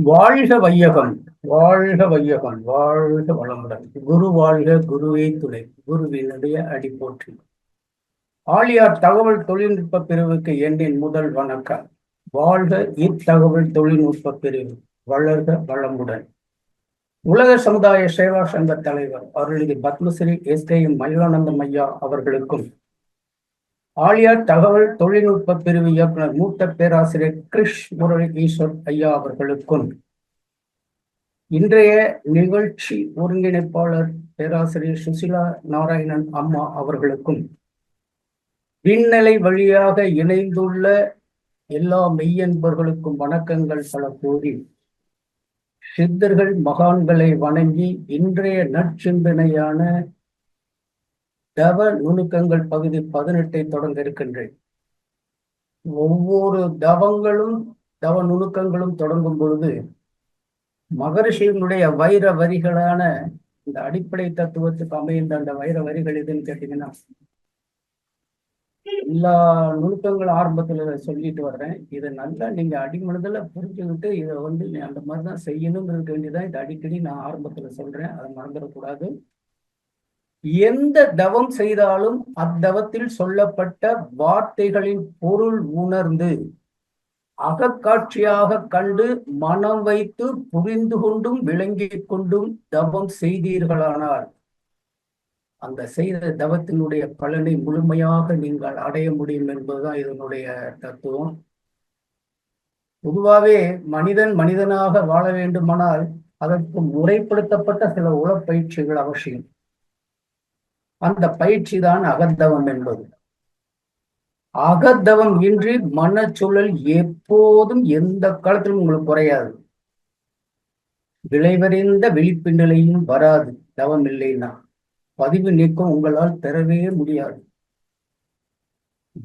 வாழ்க வையகம், வாழ்க வையகம், வாழ்க வளமுடன். குரு வாழ்க, குருவே துணை, குருவினுடைய அடி போற்றி. ஆழியார் தகவல் தொழில்நுட்ப பிரிவுக்கு எண்ணின் முதல் வணக்கம். வாழ்க இத்தகவல் தொழில்நுட்ப பிரிவு, வளர்க வளமுடன். உலக சமுதாய சேவா சங்க தலைவர் அருள்நிதி பத்மஸ்ரீ எஸ்.கே.எம். மயிலானந்தம் ஐயா அவர்களுக்கும், ஆழியார் தகவல் தொழில்நுட்ப பிரிவு இயக்குனர் மூத்த பேராசிரியர் கிருஷ் முரளி ஈஸ்வர் ஐயா அவர்களுக்கும், இன்றைய நிகழ்ச்சி ஒருங்கிணைப்பாளர் பேராசிரியர் சுசிலா நாராயணன் அம்மா அவர்களுக்கும், விண்நிலை வழியாக இணைந்துள்ள எல்லா மெய்யன்பர்களுக்கும் வணக்கங்கள் பல கூறி, சித்தர்கள் மகான்களை வணங்கி இன்றைய நற்சிந்தனையான தவ நுணுக்கங்கள் பகுதி 18 தொடங்க இருக்கின்றேன். ஒவ்வொரு தவங்களும் தவ நுணுக்கங்களும் தொடங்கும் பொழுது மகரிஷியினுடைய வைர வரிகளான இந்த அடிப்படை தத்துவத்துக்கு அமைந்த அந்த வைர வரிகள் எதுன்னு கேட்டீங்கன்னா, எல்லா நுணுக்கங்களும் ஆரம்பத்துல சொல்லிட்டு வர்றேன். இதை நல்லா நீங்க அடிமனதுல புரிஞ்சுக்கிட்டு இதை நீ அந்த மாதிரிதான் செய்யணுங்கிறதுக்கு வேண்டியதான் இதை அடிக்கடி நான் ஆரம்பத்துல சொல்றேன். அதை மறந்துடக்கூடாது. எந்த தவம் செய்தாலும் அத்தவத்தில் சொல்லப்பட்ட வார்த்தைகளின் பொருள் உணர்ந்து அகக்காட்சியாக கண்டு மனம் வைத்து புரிந்து கொண்டும் விளங்கிக் கொண்டும் தவம் செய்தீர்களானால் அந்த செய்த தவத்தினுடைய பலனை முழுமையாக நீங்கள் அடைய முடியும் என்பதுதான் இதனுடைய தத்துவம். பொதுவாகவே மனிதன் மனிதனாக வாழ வேண்டுமானால் அதற்கு முறைப்படுத்தப்பட்ட சில உளப்பயிற்சிகள் அவசியம். அந்த பயிற்சி தான் அகத்தவம் என்பது. அகத்தவம் இன்றி மனச்சூழல் எப்போதும் எந்த காலத்திலும் உங்களுக்கு குறையாது. விளைவறிந்த விழிப்பு நிலையும் வராது. தவம் இல்லைன்னா பதிவு நீக்கம் உங்களால் பெறவே முடியாது.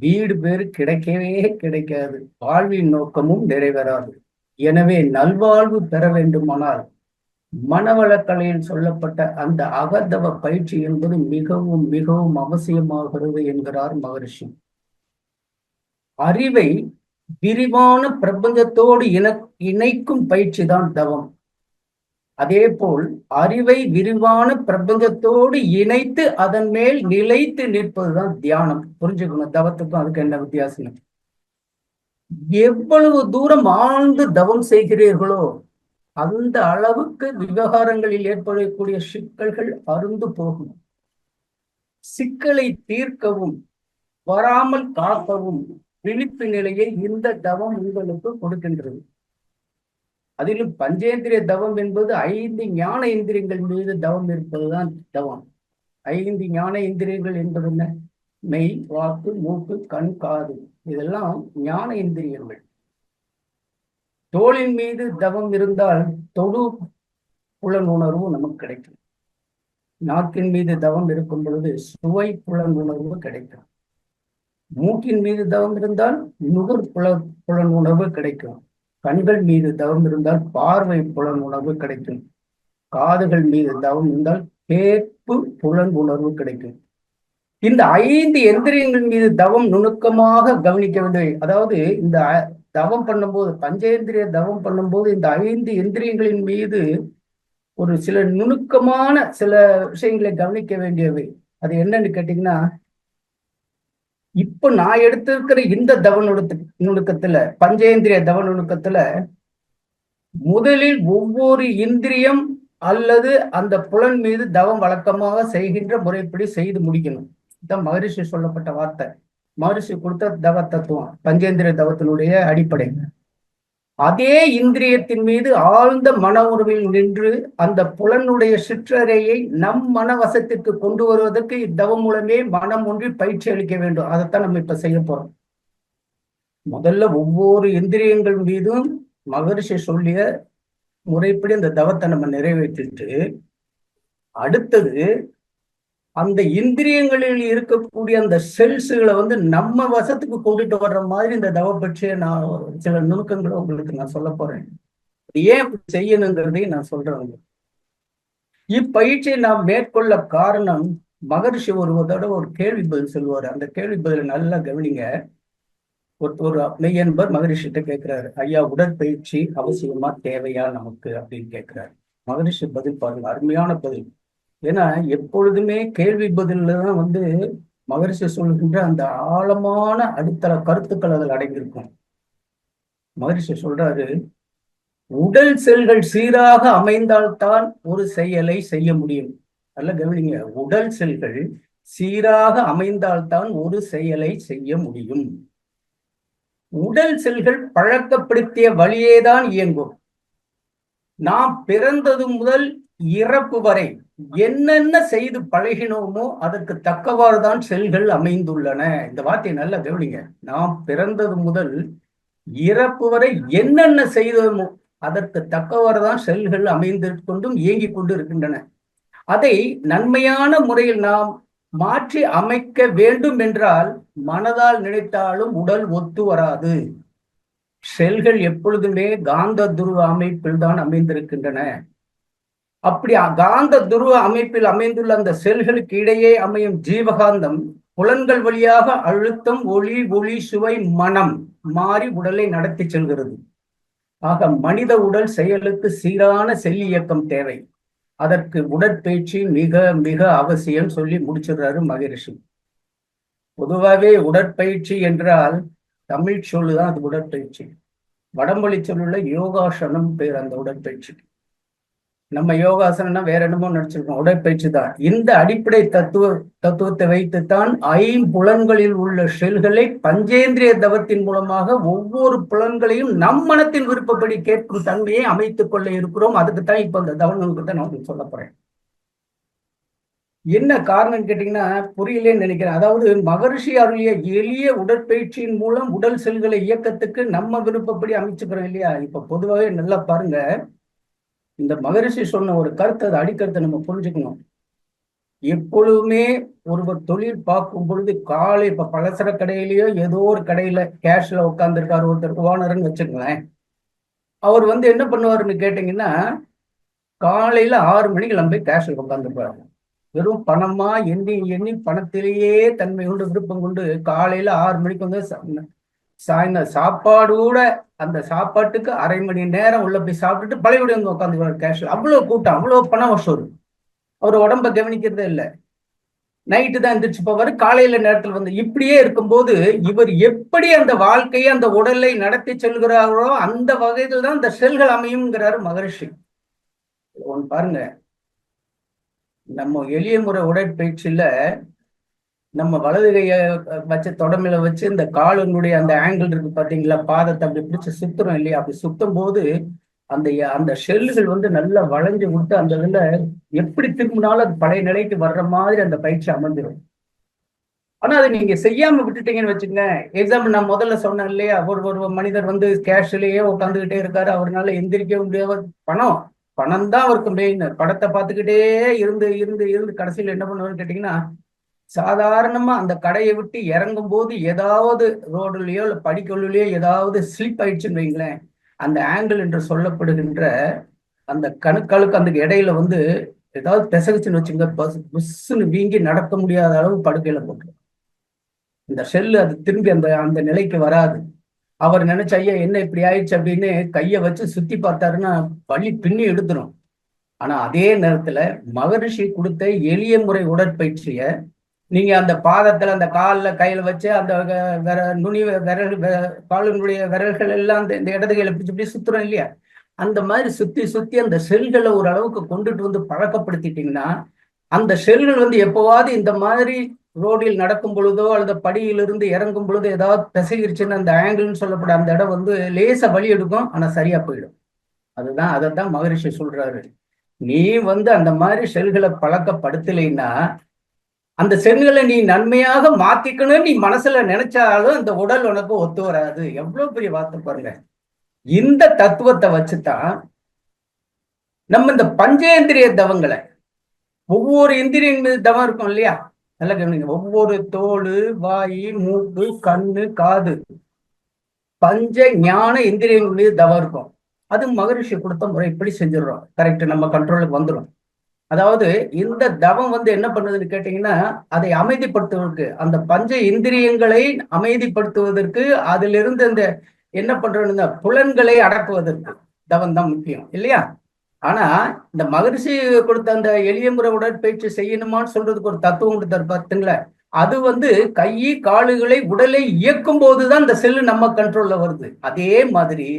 வீடு பேரு கிடைக்கவே கிடைக்காது. வாழ்வின் நோக்கமும் நிறைவேறாது. எனவே நல்வாழ்வு பெற வேண்டுமானால் மனவளக்கலையில் சொல்லப்பட்ட அந்த அகத்தவ பயிற்சி என்பது மிகவும் மிகவும் அவசியமாகிறது என்கிறார் மகரிஷி. அறிவை விரிவான பிரபஞ்சத்தோடு இணைக்கும் பயிற்சி தான் தவம். அதே போல் அறிவை விரிவான பிரபஞ்சத்தோடு இணைத்து அதன் மேல் நிலைத்து நிற்பதுதான் தியானம். புரிஞ்சுக்கணும், தவத்துக்கும் அதுக்கு என்ன வித்தியாசம். எவ்வளவு தூரம் ஆழ்ந்து தவம் செய்கிறீர்களோ அந்த அளவுக்கு விவகாரங்களில் ஏற்படக்கூடிய சிக்கல்கள் அருந்து போகும். சிக்கலை தீர்க்கவும் வராமல் காக்கவும் விழிப்பு நிலையை இந்த தவம் உங்களுக்கு கொடுக்கின்றது. அதிலும் பஞ்சேந்திரிய தவம் என்பது 5 ஞான இந்திரியங்கள் மீது தவம் இருப்பதுதான் தவம். 5 ஞான இந்திரியங்கள் என்பது என்ன? மெய், வாக்கு, மூக்கு, கண், காது, இதெல்லாம் ஞான இந்திரியங்கள். தோளின் மீது தவம் இருந்தால் தொடு புலன் உணர்வு நமக்கு கிடைக்கும். நாக்கின் மீது தவம் இருக்கும் பொழுது சுவை புலன் உணர்வு கிடைக்கும். மூக்கின் மீது தவம் இருந்தால் நுகர் புலன் உணர்வு கிடைக்கும். கண்கள் மீது தவம் இருந்தால் பார்வை புலன் உணர்வு கிடைக்கும். காதுகள் மீது தவம் இருந்தால் கேட்பு புலன் உணர்வு கிடைக்கும். இந்த 5 எந்திரியங்கள் மீது தவம் நுணுக்கமாக கவனிக்க வேண்டும். அதாவது இந்த தவம் பண்ணும்போது, பஞ்சேந்திரிய தவம் பண்ணும்போது இந்த 5 எந்திரியங்களின் மீது ஒரு சில நுணுக்கமான சில விஷயங்களை கவனிக்க வேண்டியவை. அது என்னன்னு கேட்டீங்கன்னா, இப்ப நான் எடுத்திருக்கிற இந்த தவ நுணுக்கத்துல, பஞ்சேந்திரிய தவ நுணுக்கத்துல முதலில் ஒவ்வொரு இந்திரியம் அல்லது அந்த புலன் மீது தவம் வழக்கமாக செய்கின்ற முறைப்படி செய்து முடிக்கணும். இதுதான் மகரிஷி சொல்லப்பட்ட வார்த்தை. மகரிஷி கொடுத்த தவ தத்துவம் பஞ்சேந்திரிய தவத்தினுடைய அடிப்படை. அதே இந்திரியத்தின் மீது ஆழ்ந்த மன உணர்வில் நின்று அந்த புலனுடைய சிற்றறையை நம் மனவசத்திற்கு கொண்டு வருவதற்கு இத்தவம் மூலமே மனம் ஒன்றில் பயிற்சி அளிக்க வேண்டும். அதைத்தான் நம்ம இப்ப செய்ய போறோம். முதல்ல ஒவ்வொரு இந்திரியங்கள் மீதும் மகரிஷி சொல்லிய முறைப்படி அந்த தவத்தை நம்ம நிறைவேற்றிட்டு, அடுத்தது அந்த இந்திரியங்களில் இருக்கக்கூடிய அந்த செல்ஸுகளை நம்ம வசத்துக்கு கொண்டுட்டு வர்ற மாதிரி இந்த தவ பற்றிய நான் சில நுணுக்கங்களை உங்களுக்கு நான் சொல்ல போறேன். ஏன் செய்யணுங்கிறதையும் நான் சொல்றேன். இப்பயிற்சியை நாம் மேற்கொள்ள காரணம், மகரிஷி ஒரு தடவை ஒரு கேள்வி பதில் சொல்லுவாரு. அந்த கேள்வி பதில் நல்லா கவனிங்க. ஒரு மெய்யன்பர் மகரிஷிட்ட கேட்கிறாரு, ஐயா உடற்பயிற்சி அவசியமா தேவையா நமக்கு அப்படின்னு கேட்கிறாரு. மகரிஷி பதில் பாருங்க, அருமையான பதில். ஏன்னா எப்பொழுதுமே கேள்வி பதில தான் மகரிஷி சொல்கின்ற அந்த ஆழமான அடித்தள கருத்துக்கள் அதில் அடங்கியிருக்கும். மகரிஷி சொல்றாரு, உடல் செல்கள் சீராக அமைந்தால்தான் ஒரு செயலை செய்ய முடியும். நல்ல கவனிங்க, உடல் செல்கள் சீராக அமைந்தால்தான் ஒரு செயலை செய்ய முடியும். உடல் செல்கள் பழக்கப்படுத்திய வழியேதான் இயங்கும். நாம் பிறந்தது முதல் இறப்பு வரை என்னென்ன செய்து பழகினோமோ அதற்கு தக்கவாறுதான் செல்கள் அமைந்துள்ளன. இந்த வார்த்தையை நல்லா கவனிங்க. நாம் பிறந்தது முதல் இறப்பு வரை என்னென்ன செய்தோமோ அதற்கு தக்கவாறுதான் செல்கள் அமைந்திருக்கொண்டும் இயங்கிக் கொண்டு இருக்கின்றன. அதை நன்மையான முறையில் நாம் மாற்றி அமைக்க வேண்டும் என்றால் மனதால் நினைத்தாலும் உடல் ஒத்து வராது. செல்கள் எப்பொழுதுமே காந்த துருவ அமைப்பில் தான் அமைந்திருக்கின்றன. அப்படி காந்த துருவ அமைப்பில் அமைந்துள்ள அந்த செல்களுக்கு இடையே அமையும் ஜீவகாந்தம் புலன்கள் வழியாக அழுத்தம், ஒளி, ஒளி, சுவை, மனம் மாறி உடலை நடத்தி செல்கிறது. ஆக மனித உடல் செயலுக்கு சீரான செல் இயக்கம் தேவை. அதற்கு உடற்பயிற்சி மிக மிக அவசியம் சொல்லி முடிச்சிடுறாரு மகரிஷி. பொதுவாகவே உடற்பயிற்சி என்றால் தமிழ் சொல்லுதான் அது உடற்பயிற்சி. வடமொழி சொல்லுள்ள யோகாசனம் பேர் அந்த உடற்பயிற்சி. நம்ம யோகாசனம்னா வேற என்னமோ நினைச்சிருக்கோம், உடற்பயிற்சி தான். இந்த அடிப்படை தத்துவத்தை வைத்துத்தான் ஐம்புலன்களில் உள்ள செல்களை பஞ்சேந்திரிய தவத்தின் மூலமாக ஒவ்வொரு புலன்களையும் நம் மனத்தின் விருப்பப்படி கேட்கும் தன்மையை அமைத்துக் கொள்ள இருக்கிறோம். அதுக்குத்தான் இப்ப இந்த தவங்களுக்கு தான் நான் சொல்ல போறேன். என்ன காரணம் கேட்டீங்கன்னா புரியலேன்னு நினைக்கிறேன். அதாவது மகரிஷி அருளிய எளிய உடற்பயிற்சியின் மூலம் உடல் செல்களை இயக்கத்துக்கு நம்ம விருப்பப்படி அமைச்சுக்கிறோம் இல்லையா? இப்ப பொதுவாகவே நல்லா பாருங்க, இந்த மகரிஷி சொன்ன ஒரு கருத்தை, அது அடிக்கருத்தை நம்ம புரிஞ்சுக்கணும். எப்பொழுதுமே ஒருவர் தொழில் பார்க்கும் பொழுது காலை இப்ப பலசர கடையிலயோ ஏதோ ஒரு கடையில கேஷ்ல உட்காந்துருக்காரு ஒருத்தர், ஓனர்ன்னு வச்சுக்கோங்களேன். அவர் என்ன பண்ணுவாருன்னு கேட்டீங்கன்னா, காலையில 6 மணிக்கு நம்ம போய் கேஷ்ல உட்காந்துருப்பாரு. வெறும் பணமா எண்ணி எண்ணி பணத்திலேயே தன்மை கொண்டு விருப்பம் கொண்டு காலையில 6 மணிக்கு சாயந்தரம் சாப்பாடு கூட அந்த சாப்பாட்டுக்கு அரை மணி நேரம் உள்ள போய் சாப்பிட்டுட்டு பழையபடி உட்காந்துருவாரு கேஷ்ல. அவ்வளவு கூட்டம், அவ்வளவு பணம் வசூல். அவர் உடம்ப கவனிக்கிறதே இல்லை. நைட்டு தான் எந்திரிச்சு போவாரு, காலையில நேரத்தில் இப்படியே இருக்கும்போது இவர் எப்படி அந்த வாழ்க்கையை அந்த உடலை நடத்தி செல்கிறாரோ அந்த வகையில் தான் இந்த செல்கள் அமையும்ங்கிறாரு மகரிஷி. ஒன்று பாருங்க, நம்ம எளிய முறை உடற்பயிற்சியில நம்ம வலது கையை வச்சு தொடமையில வச்சு இந்த காலினுடைய அந்த ஆங்கிள் இருக்கு பாத்தீங்களா, பாதத்தை அப்படி பிடிச்சு சுத்துறோம் இல்லையா? அப்படி சுத்தும் போது அந்த அந்த ஷெல்லுகள் நல்லா வளைஞ்சு விட்டு அந்த இதுல எப்படி திரும்பினாலும் அது பழைய நிலைக்கு வர்ற மாதிரி அந்த பயிற்சி அமைஞ்சிடும். ஆனா அதை நீங்க செய்யாம விட்டுட்டீங்கன்னு வச்சுக்கோங்க. எக்ஸாம்பிள் நான் முதல்ல சொன்னேன் இல்லையா, ஒரு மனிதர் கேஷ்லயே உட்காந்துக்கிட்டே இருக்காரு, அவரால் எந்திரிக்க முடியாத பணம் தான் அவருக்கு மெயின். படத்தை பார்த்துக்கிட்டே இருந்து இருந்து இருந்து கடைசியில் என்ன பண்ணுவாருன்னு கேட்டீங்கன்னா, சாதாரணமா அந்த கடையை விட்டு இறங்கும் போது ஏதாவது ரோடுலயோ இல்லை படிக்கொள்ளையோ ஏதாவது ஸ்லிப் ஆயிடுச்சுன்னு வைங்களேன், அந்த ஆங்கிள் என்று சொல்லப்படுகின்ற அந்த கணுக்களுக்கு அந்த இடையில ஏதாவது பிசகுச்சுன்னு வச்சுங்க, புஸ்ன்னு வீங்கி நடக்க முடியாத அளவு படுக்கையில போட்டு இந்த செல்லு அது திரும்பி அந்த அந்த நிலைக்கு வராது. அவர் நினைச்ச ஐயா என்ன இப்படி ஆயிடுச்சு அப்படின்னு கையை வச்சு சுத்தி பார்த்தாருன்னா வலி பின்னி எடுத்துரும். ஆனா அதே நேரத்துல மகரிஷி கொடுத்த எளிய முறை உடற்பயிற்சிய நீங்க அந்த பாதத்துல அந்த காலில் கையில வச்சு அந்த நுனி காலினுடைய விரல்கள் எல்லாம் இந்த இடது கையில பிடிச்சி இப்படி சுத்துறோம் இல்லையா, அந்த மாதிரி சுத்தி சுத்தி அந்த செல்களை ஒரு அளவுக்கு கொண்டுட்டு பழக்கப்படுத்திட்டீங்கன்னா அந்த செல்கள் எப்பவாவது இந்த மாதிரி ரோடில் நடக்கும் பொழுதோ அல்லது படியிலிருந்து இறங்கும் பொழுதோ ஏதாவது பிசகிருச்சுன்னு அந்த ஆங்கிள்னு சொல்லப்பட அந்த இடம் லேசா வலி எடுக்கும், ஆனா சரியா போயிடும். அதைத்தான் மகரிஷி சொல்றாரு. நீ அந்த மாதிரி செல்களை பழக்கப்படுத்தலைன்னா அந்த செல்களை நீ நன்மையாக மாத்திக்கணும்னு நீ மனசுல நினைச்சாலும் அந்த உடல் உனக்கு ஒத்து வராது. எவ்வளவு பெரிய வார்த்தை பாருங்க. இந்த தத்துவத்தை வச்சுதான் நம்ம இந்த பஞ்சேந்திரிய தவங்களை, ஒவ்வொரு இந்திரியின் மீது தவம் இருக்கும் இல்லையா, நல்லா கவனிங்க. ஒவ்வொரு தோல், வாய், மூக்கு, கண்ணு, காது, பஞ்ச ஞான இந்திரியங்கள் மீது தவம் இருக்கும். அது மகரிஷி கொடுத்த முறை இப்படி செஞ்சிடறோம், கரெக்ட், நம்ம கண்ட்ரோலுக்கு வந்துடும். அதாவது இந்த தவம் வந்து என்ன பண்ணுதுன்னு கேட்டீங்கன்னா, அதை அமைதிப்படுத்துவதற்கு, அந்த பஞ்ச இந்திரியங்களை அமைதிப்படுத்துவதற்கு, அதிலிருந்து இந்த என்ன பண்றோம், புலன்களை அடக்குவதற்கு தவம் தான் முக்கியம் இல்லையா? ஆனா இந்த மகரிஷி கொடுத்த அந்த எளிய முறை உடற்பயிற்சி செய்யணுமான்னு சொல்றதுக்கு ஒரு தத்துவம் கொடுத்தாரு பார்த்தீங்களா? அது வந்து கை காலுகளை உடலை இயக்கும் போதுதான் இந்த செல்லு நம்ம கண்ட்ரோல்ல வருது. அதே மாதிரி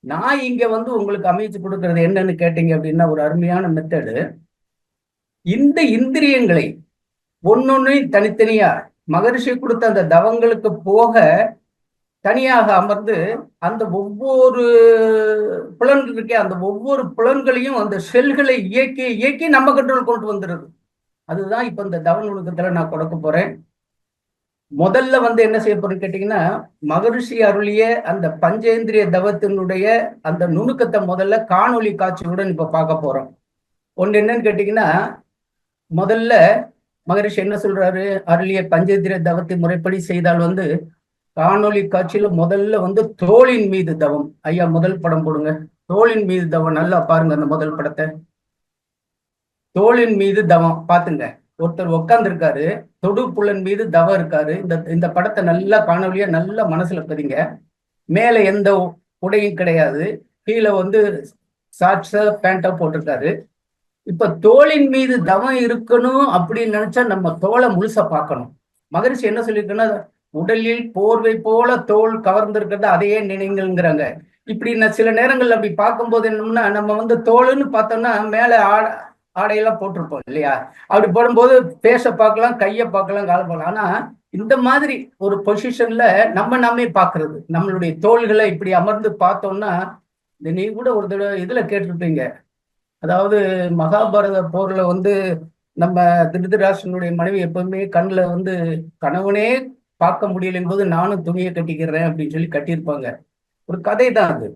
நான் இங்க வந்து உங்களுக்கு அமைச்சு கொடுக்கறது என்னன்னு கேட்டீங்க அப்படின்னா, ஒரு அருமையான மெத்தடு. இந்த இந்திரியங்களை ஒன்னொன்னையும் தனித்தனியா மகரிஷி கொடுத்த அந்த தவங்களுக்கு போக தனியாக அமர்ந்து அந்த ஒவ்வொரு புலன் இருக்கே, அந்த ஒவ்வொரு புலன்களையும் அந்த செல்களை இயக்கி இயக்கி நம்ம கண்ட்ரோல் கொண்டு வந்துடுது. அதுதான் இப்ப இந்த தவ நுணுக்கத்துல நான் கொடுக்க போறேன். முதல்ல வந்து என்ன செய்ய போறேன்னு கேட்டீங்கன்னா, மகரிஷி அருளிய அந்த பஞ்சேந்திரிய தவத்தினுடைய அந்த நுணுக்கத்தை முதல்ல காணொலி காட்சியுடன் இப்ப பார்க்க போறோம். ஒன்று என்னன்னு கேட்டீங்கன்னா, முதல்ல மகரிஷி என்ன சொல்றாரு, அருளிய பஞ்சேந்திரிய தவத்தை முறைப்படி செய்தால் வந்து காணொலி காட்சியில முதல்ல வந்து தோளின் மீது தவம். ஐயா முதல் படம் போடுங்க. தோளின் மீது தவம் நல்லா பாருங்க. அந்த முதல் படத்தை தோளின் மீது தவம் பாத்துங்க. ஒருத்தர் உட்கார்ந்து இருக்காரு, தொடு புலன் மீது தவம் இருக்காரு. இந்த படத்தை நல்லா காணொலியா நல்லா மனசுல பதிங்க. மேல எந்த உடையும் கிடையாது, கீழே வந்து ஷார்ட்ஸா பேண்டா போட்டிருக்காரு. இப்ப தோளின் மீது தவம் இருக்கணும் அப்படின்னு நினைச்சா நம்ம தோலை முழுசா பார்க்கணும். மகரிஷி என்ன சொல்லியிருக்குன்னா, உடலில் போர்வை போல தோல் கவர்ந்திருக்கிறத அதையே நினைங்கிறாங்க. இப்படி சில நேரங்கள் அப்படி பார்க்கும்போது என்னன்னா, நம்ம வந்து தோலுன்னு பார்த்தோம்னா மேல ஆடையெல்லாம் போட்டிருப்போம் இல்லையா? அப்படி போடும்போது பேச பார்க்கலாம், கையை பார்க்கலாம், காலை பார்க்கலாம். ஆனா இந்த மாதிரி ஒரு பொசிஷன்ல நம்மே பார்க்கறது, நம்மளுடைய தோள்களை இப்படி அமர்ந்து பார்த்தோம்னா, நீ கூட ஒரு தடவை இதுல கேட்டிருப்பீங்க. அதாவது மகாபாரத போர்ல வந்து நம்ம திருதராஷ்டிரனுடைய மனைவி எப்பவுமே கண்ணுல வந்து கணவனே பார்க்க முடியலையும் போது நானும் துணியை கட்டிக்கிறேன் அப்படின்னு சொல்லி கட்டியிருப்பாங்க. ஒரு கதை தான் அது.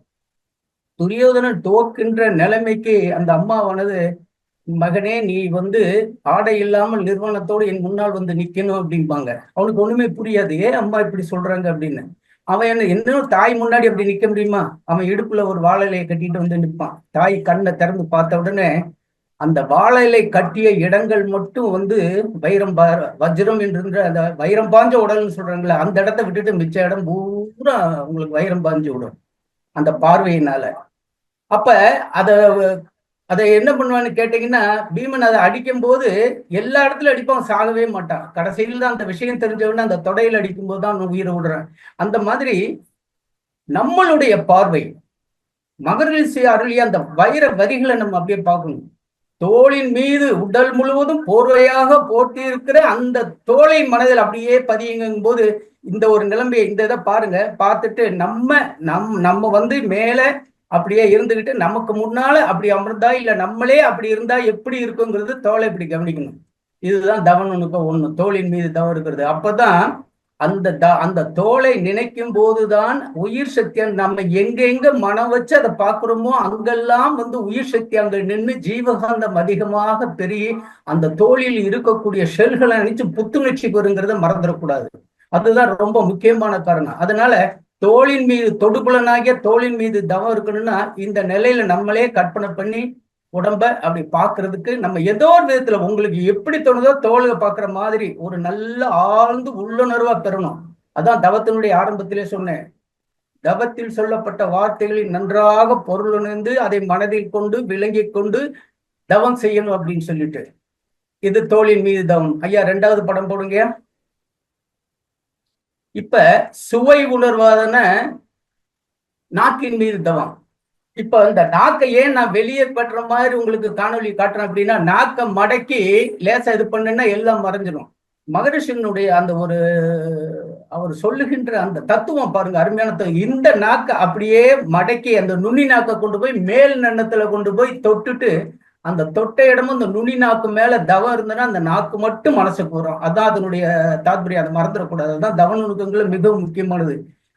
துரியோதனன் தோக்கின்ற நிலைமைக்கு அந்த அம்மாவானது, மகனே நீ வந்து ஆடை இல்லாமல் நிர்வாணத்தோடு என் முன்னால் வந்து நிக்கணும் அப்படிம்பாங்க. அவனுக்கு ஒண்ணுமே புரியாது, ஏன் அம்மா இப்படி சொல்றாங்க அப்படின்னு. அவன் என்ன தாய் முன்னாடி அப்படி நிக்க முடியுமா? அவன் இடுப்புல ஒரு வாழை இலையை கட்டிட்டு வந்து நிற்பான். தாய் கண்ணை திறந்து பார்த்த உடனே அந்த வாழை இலை கட்டிய இடங்கள் மட்டும் வந்து வைரம் வஜ்ரம் என்று அந்த வைரம் பாஞ்ச உடல்னு சொல்றாங்களே, அந்த இடத்த விட்டுட்டு மிச்ச இடம் பூரா உங்களுக்கு வைரம் பாஞ்சு விடும் அந்த பார்வையினால. அப்ப அதை என்ன பண்ணுவான்னு கேட்டீங்கன்னா, பீமன் அதை அடிக்கும் போது எல்லா இடத்துலயும் அடிப்பான், சாகவே மாட்டான். கடைசியில் தான் அந்த விஷயம் தெரிஞ்சவொடனே அந்த தொடையில் அடிக்கும் போது தான் உயிரை விடுறான். அந்த மாதிரி நம்மளுடைய பார்வை மகரிஷி அருளிய அந்த வைர வரிகளை நம்ம அப்படியே பார்க்கணும். தோளின் மீது உடல் முழுவதும் போர்வையாக போட்டி இருக்கிற அந்த தோளை மனதில் அப்படியே பதியுங்கும் போது இந்த ஒரு நிலைமையை இந்த இதை பாருங்க. பார்த்துட்டு நம்ம வந்து மேல அப்படியே இருந்துகிட்டு நமக்கு முன்னால அப்படி அமர்ந்தா இல்ல நம்மளே அப்படி இருந்தா எப்படி இருக்குங்கிறது தோளை இப்படி கவனிக்கணும். இதுதான் தவன் ஒண்ணு, தோளின் மீது தவம் இருக்கிறது. அப்பதான் அந்த தோலை நினைக்கும் போதுதான் உயிர் சக்தி, நம்ம எங்க மனம் வச்சு அதை பார்க்கிறோமோ அங்கெல்லாம் வந்து உயிர் சக்தி அங்க நின்று ஜீவகாந்தம் அதிகமாக பெருகி அந்த தோளில் இருக்கக்கூடிய செல்களை நினைச்சு புத்துணர்ச்சி பெறுங்கிறத மறந்துடக்கூடாது. அதுதான் ரொம்ப முக்கியமான காரணம். அதனால தோளின் மீது தொடுபுலனாகிய தோளின் மீது தவம் இருக்கணும்னா இந்த நிலையில நம்மளே கற்பனை பண்ணி உடம்ப அப்படி பாக்குறதுக்கு நம்ம ஏதோ ஒரு விதத்துல உங்களுக்கு எப்படி தோணுதோ தோல்க பாக்குற மாதிரி ஒரு நல்ல ஆழ்ந்து உள்ளுணர்வா பெறணும். அதான் தவத்தினுடைய ஆரம்பத்திலே சொன்னேன். தவத்தில் சொல்லப்பட்ட வார்த்தைகளில் நன்றாக பொருளுணர்ந்து அதை மனதில் கொண்டு விளங்கி கொண்டு தவம் செய்யணும் அப்படின்னு சொல்லிட்டு, இது தோளின் மீது தவம். ஐயா 2வது படம் போடுங்க. இப்ப சுவை உணர்வாதன நாக்கின் மீது தவம். இப்ப இந்த நாக்கை ஏன் நான் வெளியே பற்ற மாதிரி உங்களுக்கு காணொலி காட்டுறேன் அப்படின்னா, நாக்கை மடக்கி லேசா இது பண்ணுன்னா எல்லாம் மறைஞ்சிடும். மகரிஷினுடைய அந்த அவர் சொல்லுகின்ற அந்த தத்துவம் பாருங்க, அருமையான. இந்த நாக்கை அப்படியே மடக்கி அந்த நுனி நாக்கை கொண்டு போய் மேல் நன்னத்துல கொண்டு போய் தொட்டுட்டு அந்த தொட்ட இடமும் அந்த நுனி நாக்கு மேல தவம் இருந்ததுன்னா அந்த நாக்கு மட்டும் மனசுக்கு வரும். அதான் அதனுடைய தாத்பரியம், அதை மறந்துடக்கூடாது. அதுதான் தவ நுணுக்கங்கள் மிகவும் முக்கியமானது.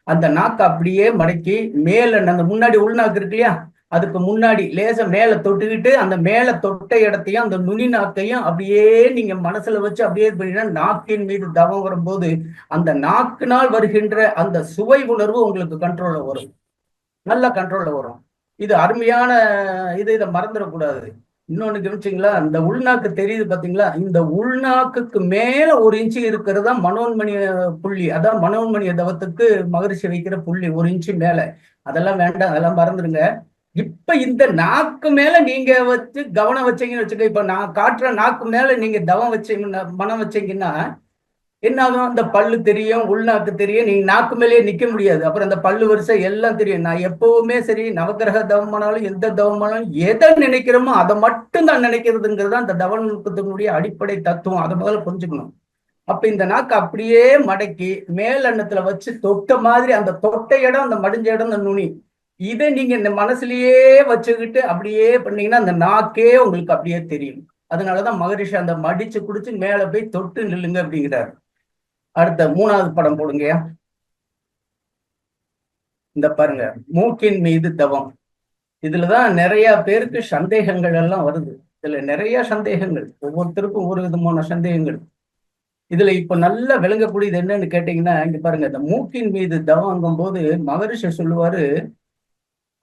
அந்த நாக்கு அப்படியே மடக்கி மேல அந்த முன்னாடி உள்நாக்கு இருக்கு இல்லையா, அதுக்கு முன்னாடி லேச மேல தொட்டுக்கிட்டு அந்த மேல தொட்ட இடத்தையும் அந்த நுனி நாக்கையும் அப்படியே நீங்க மனசுல வச்சு அப்படியே பண்ணினா நாக்கின் மீது தவம் வரும்போது அந்த நாக்கினால் வருகின்ற அந்த சுவை உணர்வு உங்களுக்கு கண்ட்ரோல்ல வரும், நல்ல கண்ட்ரோல்ல வரும். இது அருமையான இதை மறந்துடக்கூடாது. இன்னொன்னு கவனிச்சிங்களா, இந்த உள்நாக்கு தெரியுது பாத்தீங்களா, இந்த உள்நாக்குக்கு மேல 1 இன்ச்சு இருக்கிறதா மனோன்மணிய புள்ளி. அதான் மனோன்மணிய தவத்துக்கு மகரிஷி வைக்கிற புள்ளி 1 இன்ச்சு மேல. அதெல்லாம் வேண்டாம், அதெல்லாம் மறந்துடுங்க. இப்ப இந்த நாக்கு மேல நீங்க வச்சு கவனம் வச்சீங்கன்னு வச்சுக்க, இப்ப நான் காட்டுற நாக்கு மேல நீங்க தவம் வச்சீங்கன்னா, மனம் வச்சீங்கன்னா என்ன ஆகும்? அந்த பல்லு தெரியும், உள்நாக்கு தெரியும், நீங்க நாக்கு மேலேயே நிக்க முடியாது. அப்புறம் அந்த பல்லு வரிசை எல்லாம் தெரியும். நான் எப்பவுமே சரி, நவக்கிரக தவமானாலும் எந்த தவமானாலும் எதை நினைக்கிறோமோ அதை மட்டும் தான் நினைக்கிறதுங்கிறது அந்த தவ நுட்பத்தினுடைய அடிப்படை தத்துவம். அதை முதல்ல புரிஞ்சுக்கணும். அப்ப இந்த நாக்கு அப்படியே மடக்கி மேல் எண்ணத்துல வச்சு தொட்ட மாதிரி, அந்த தொட்ட இடம், அந்த மடிஞ்ச இடம், அந்த நுனி, இதை நீங்க இந்த மனசுலயே வச்சுக்கிட்டு அப்படியே பண்ணீங்கன்னா அந்த நாக்கே உங்களுக்கு அப்படியே தெரியும். அதனாலதான் மகரிஷி அந்த மடிச்சு குடிச்சு மேல போய் தொட்டு நில்லுங்க அப்படிங்கிறாரு. அடுத்த 3வது படம் போடுங்க. இந்த பாருங்க, மூக்கின் மீது தவம். இதுலதான் நிறைய பேருக்கு சந்தேகங்கள் எல்லாம் வருது. இதுல நிறைய சந்தேகங்கள், ஒவ்வொருத்தருக்கும் ஒரு விதமான சந்தேகங்கள். இதுல இப்ப நல்லா விளங்கக்கூடியது என்னன்னு கேட்டீங்கன்னா, இங்க பாருங்க, இந்த மூக்கின் மீது தவங்கும் போது மகரிஷி சொல்லுவாரு,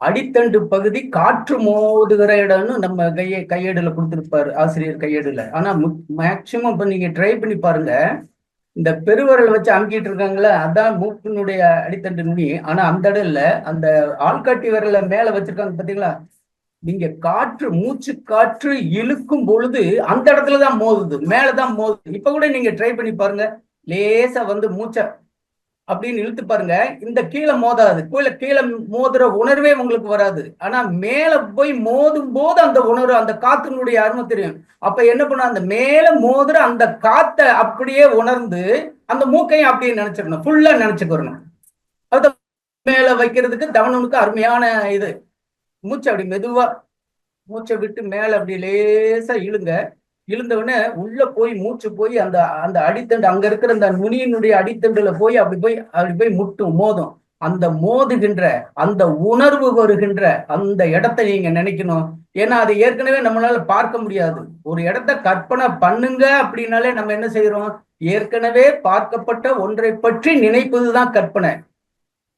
அடித்தண்டு பகுதி காற்று மோதுகிற இடம்னு நம்ம கையேடுல கொடுத்திருப்பாரு, ஆசிரியர் கையேடுல. ஆனா மேக்சிமம் இப்ப நீங்க ட்ரை பண்ணி பாருங்க, இந்த பெருவரல் வச்சு அமுக்கிட்டு இருக்காங்களே, அதான் மூக்கினுடைய அடித்தண்டு நுனி. ஆனா அந்த இடம் இல்ல, அந்த ஆள்காட்டி விரல மேல வச்சிருக்காங்க பாத்தீங்களா, நீங்க காற்று, மூச்சு காற்று இழுக்கும் பொழுது அந்த இடத்துலதான் மோதுது, மேலதான் மோதுது. இப்ப கூட நீங்க ட்ரை பண்ணி பாருங்க, லேசா வந்து மூச்சை அப்படின்னு இழுத்து பாருங்க, இந்த கீழே மோதாது, கீழே மோதுற உணர்வே உங்களுக்கு வராது. ஆனா மேல போய் மோதும் போது அந்த உணர்வு, அந்த காற்றினுடைய அருமை தெரியும். அப்ப என்ன பண்ண, அந்த மேல மோதுற அந்த காத்தை அப்படியே உணர்ந்து அந்த மூக்கையும் அப்படியே நினைச்சிடணும், ஃபுல்லா நினைச்சுக்கணும். அது மேல வைக்கிறதுக்கு தவணனுக்கு அருமையான இது. மூச்சை அப்படி மெதுவா மூச்சை விட்டு மேல அப்படி லேசா இழுங்க. இழுந்தவுடனே உள்ள போய் மூச்சு போய் அந்த அந்த அடித்தண்டு, அங்க இருக்கிற அந்த நுனியினுடைய அடித்தண்டுல போய் அப்படி போய் முட்டும், மோதும். அந்த மோதுகின்ற, அந்த உணர்வு வருகின்ற அந்த இடத்தை நீங்க நினைக்கணும். ஏன்னா அது ஏற்கனவே நம்மளால பார்க்க முடியாது. ஒரு இடத்த கற்பனை பண்ணுங்க அப்படின்னாலே நம்ம என்ன செய்யறோம், ஏற்கனவே பார்க்கப்பட்ட ஒன்றை பற்றி நினைப்பதுதான் கற்பனை.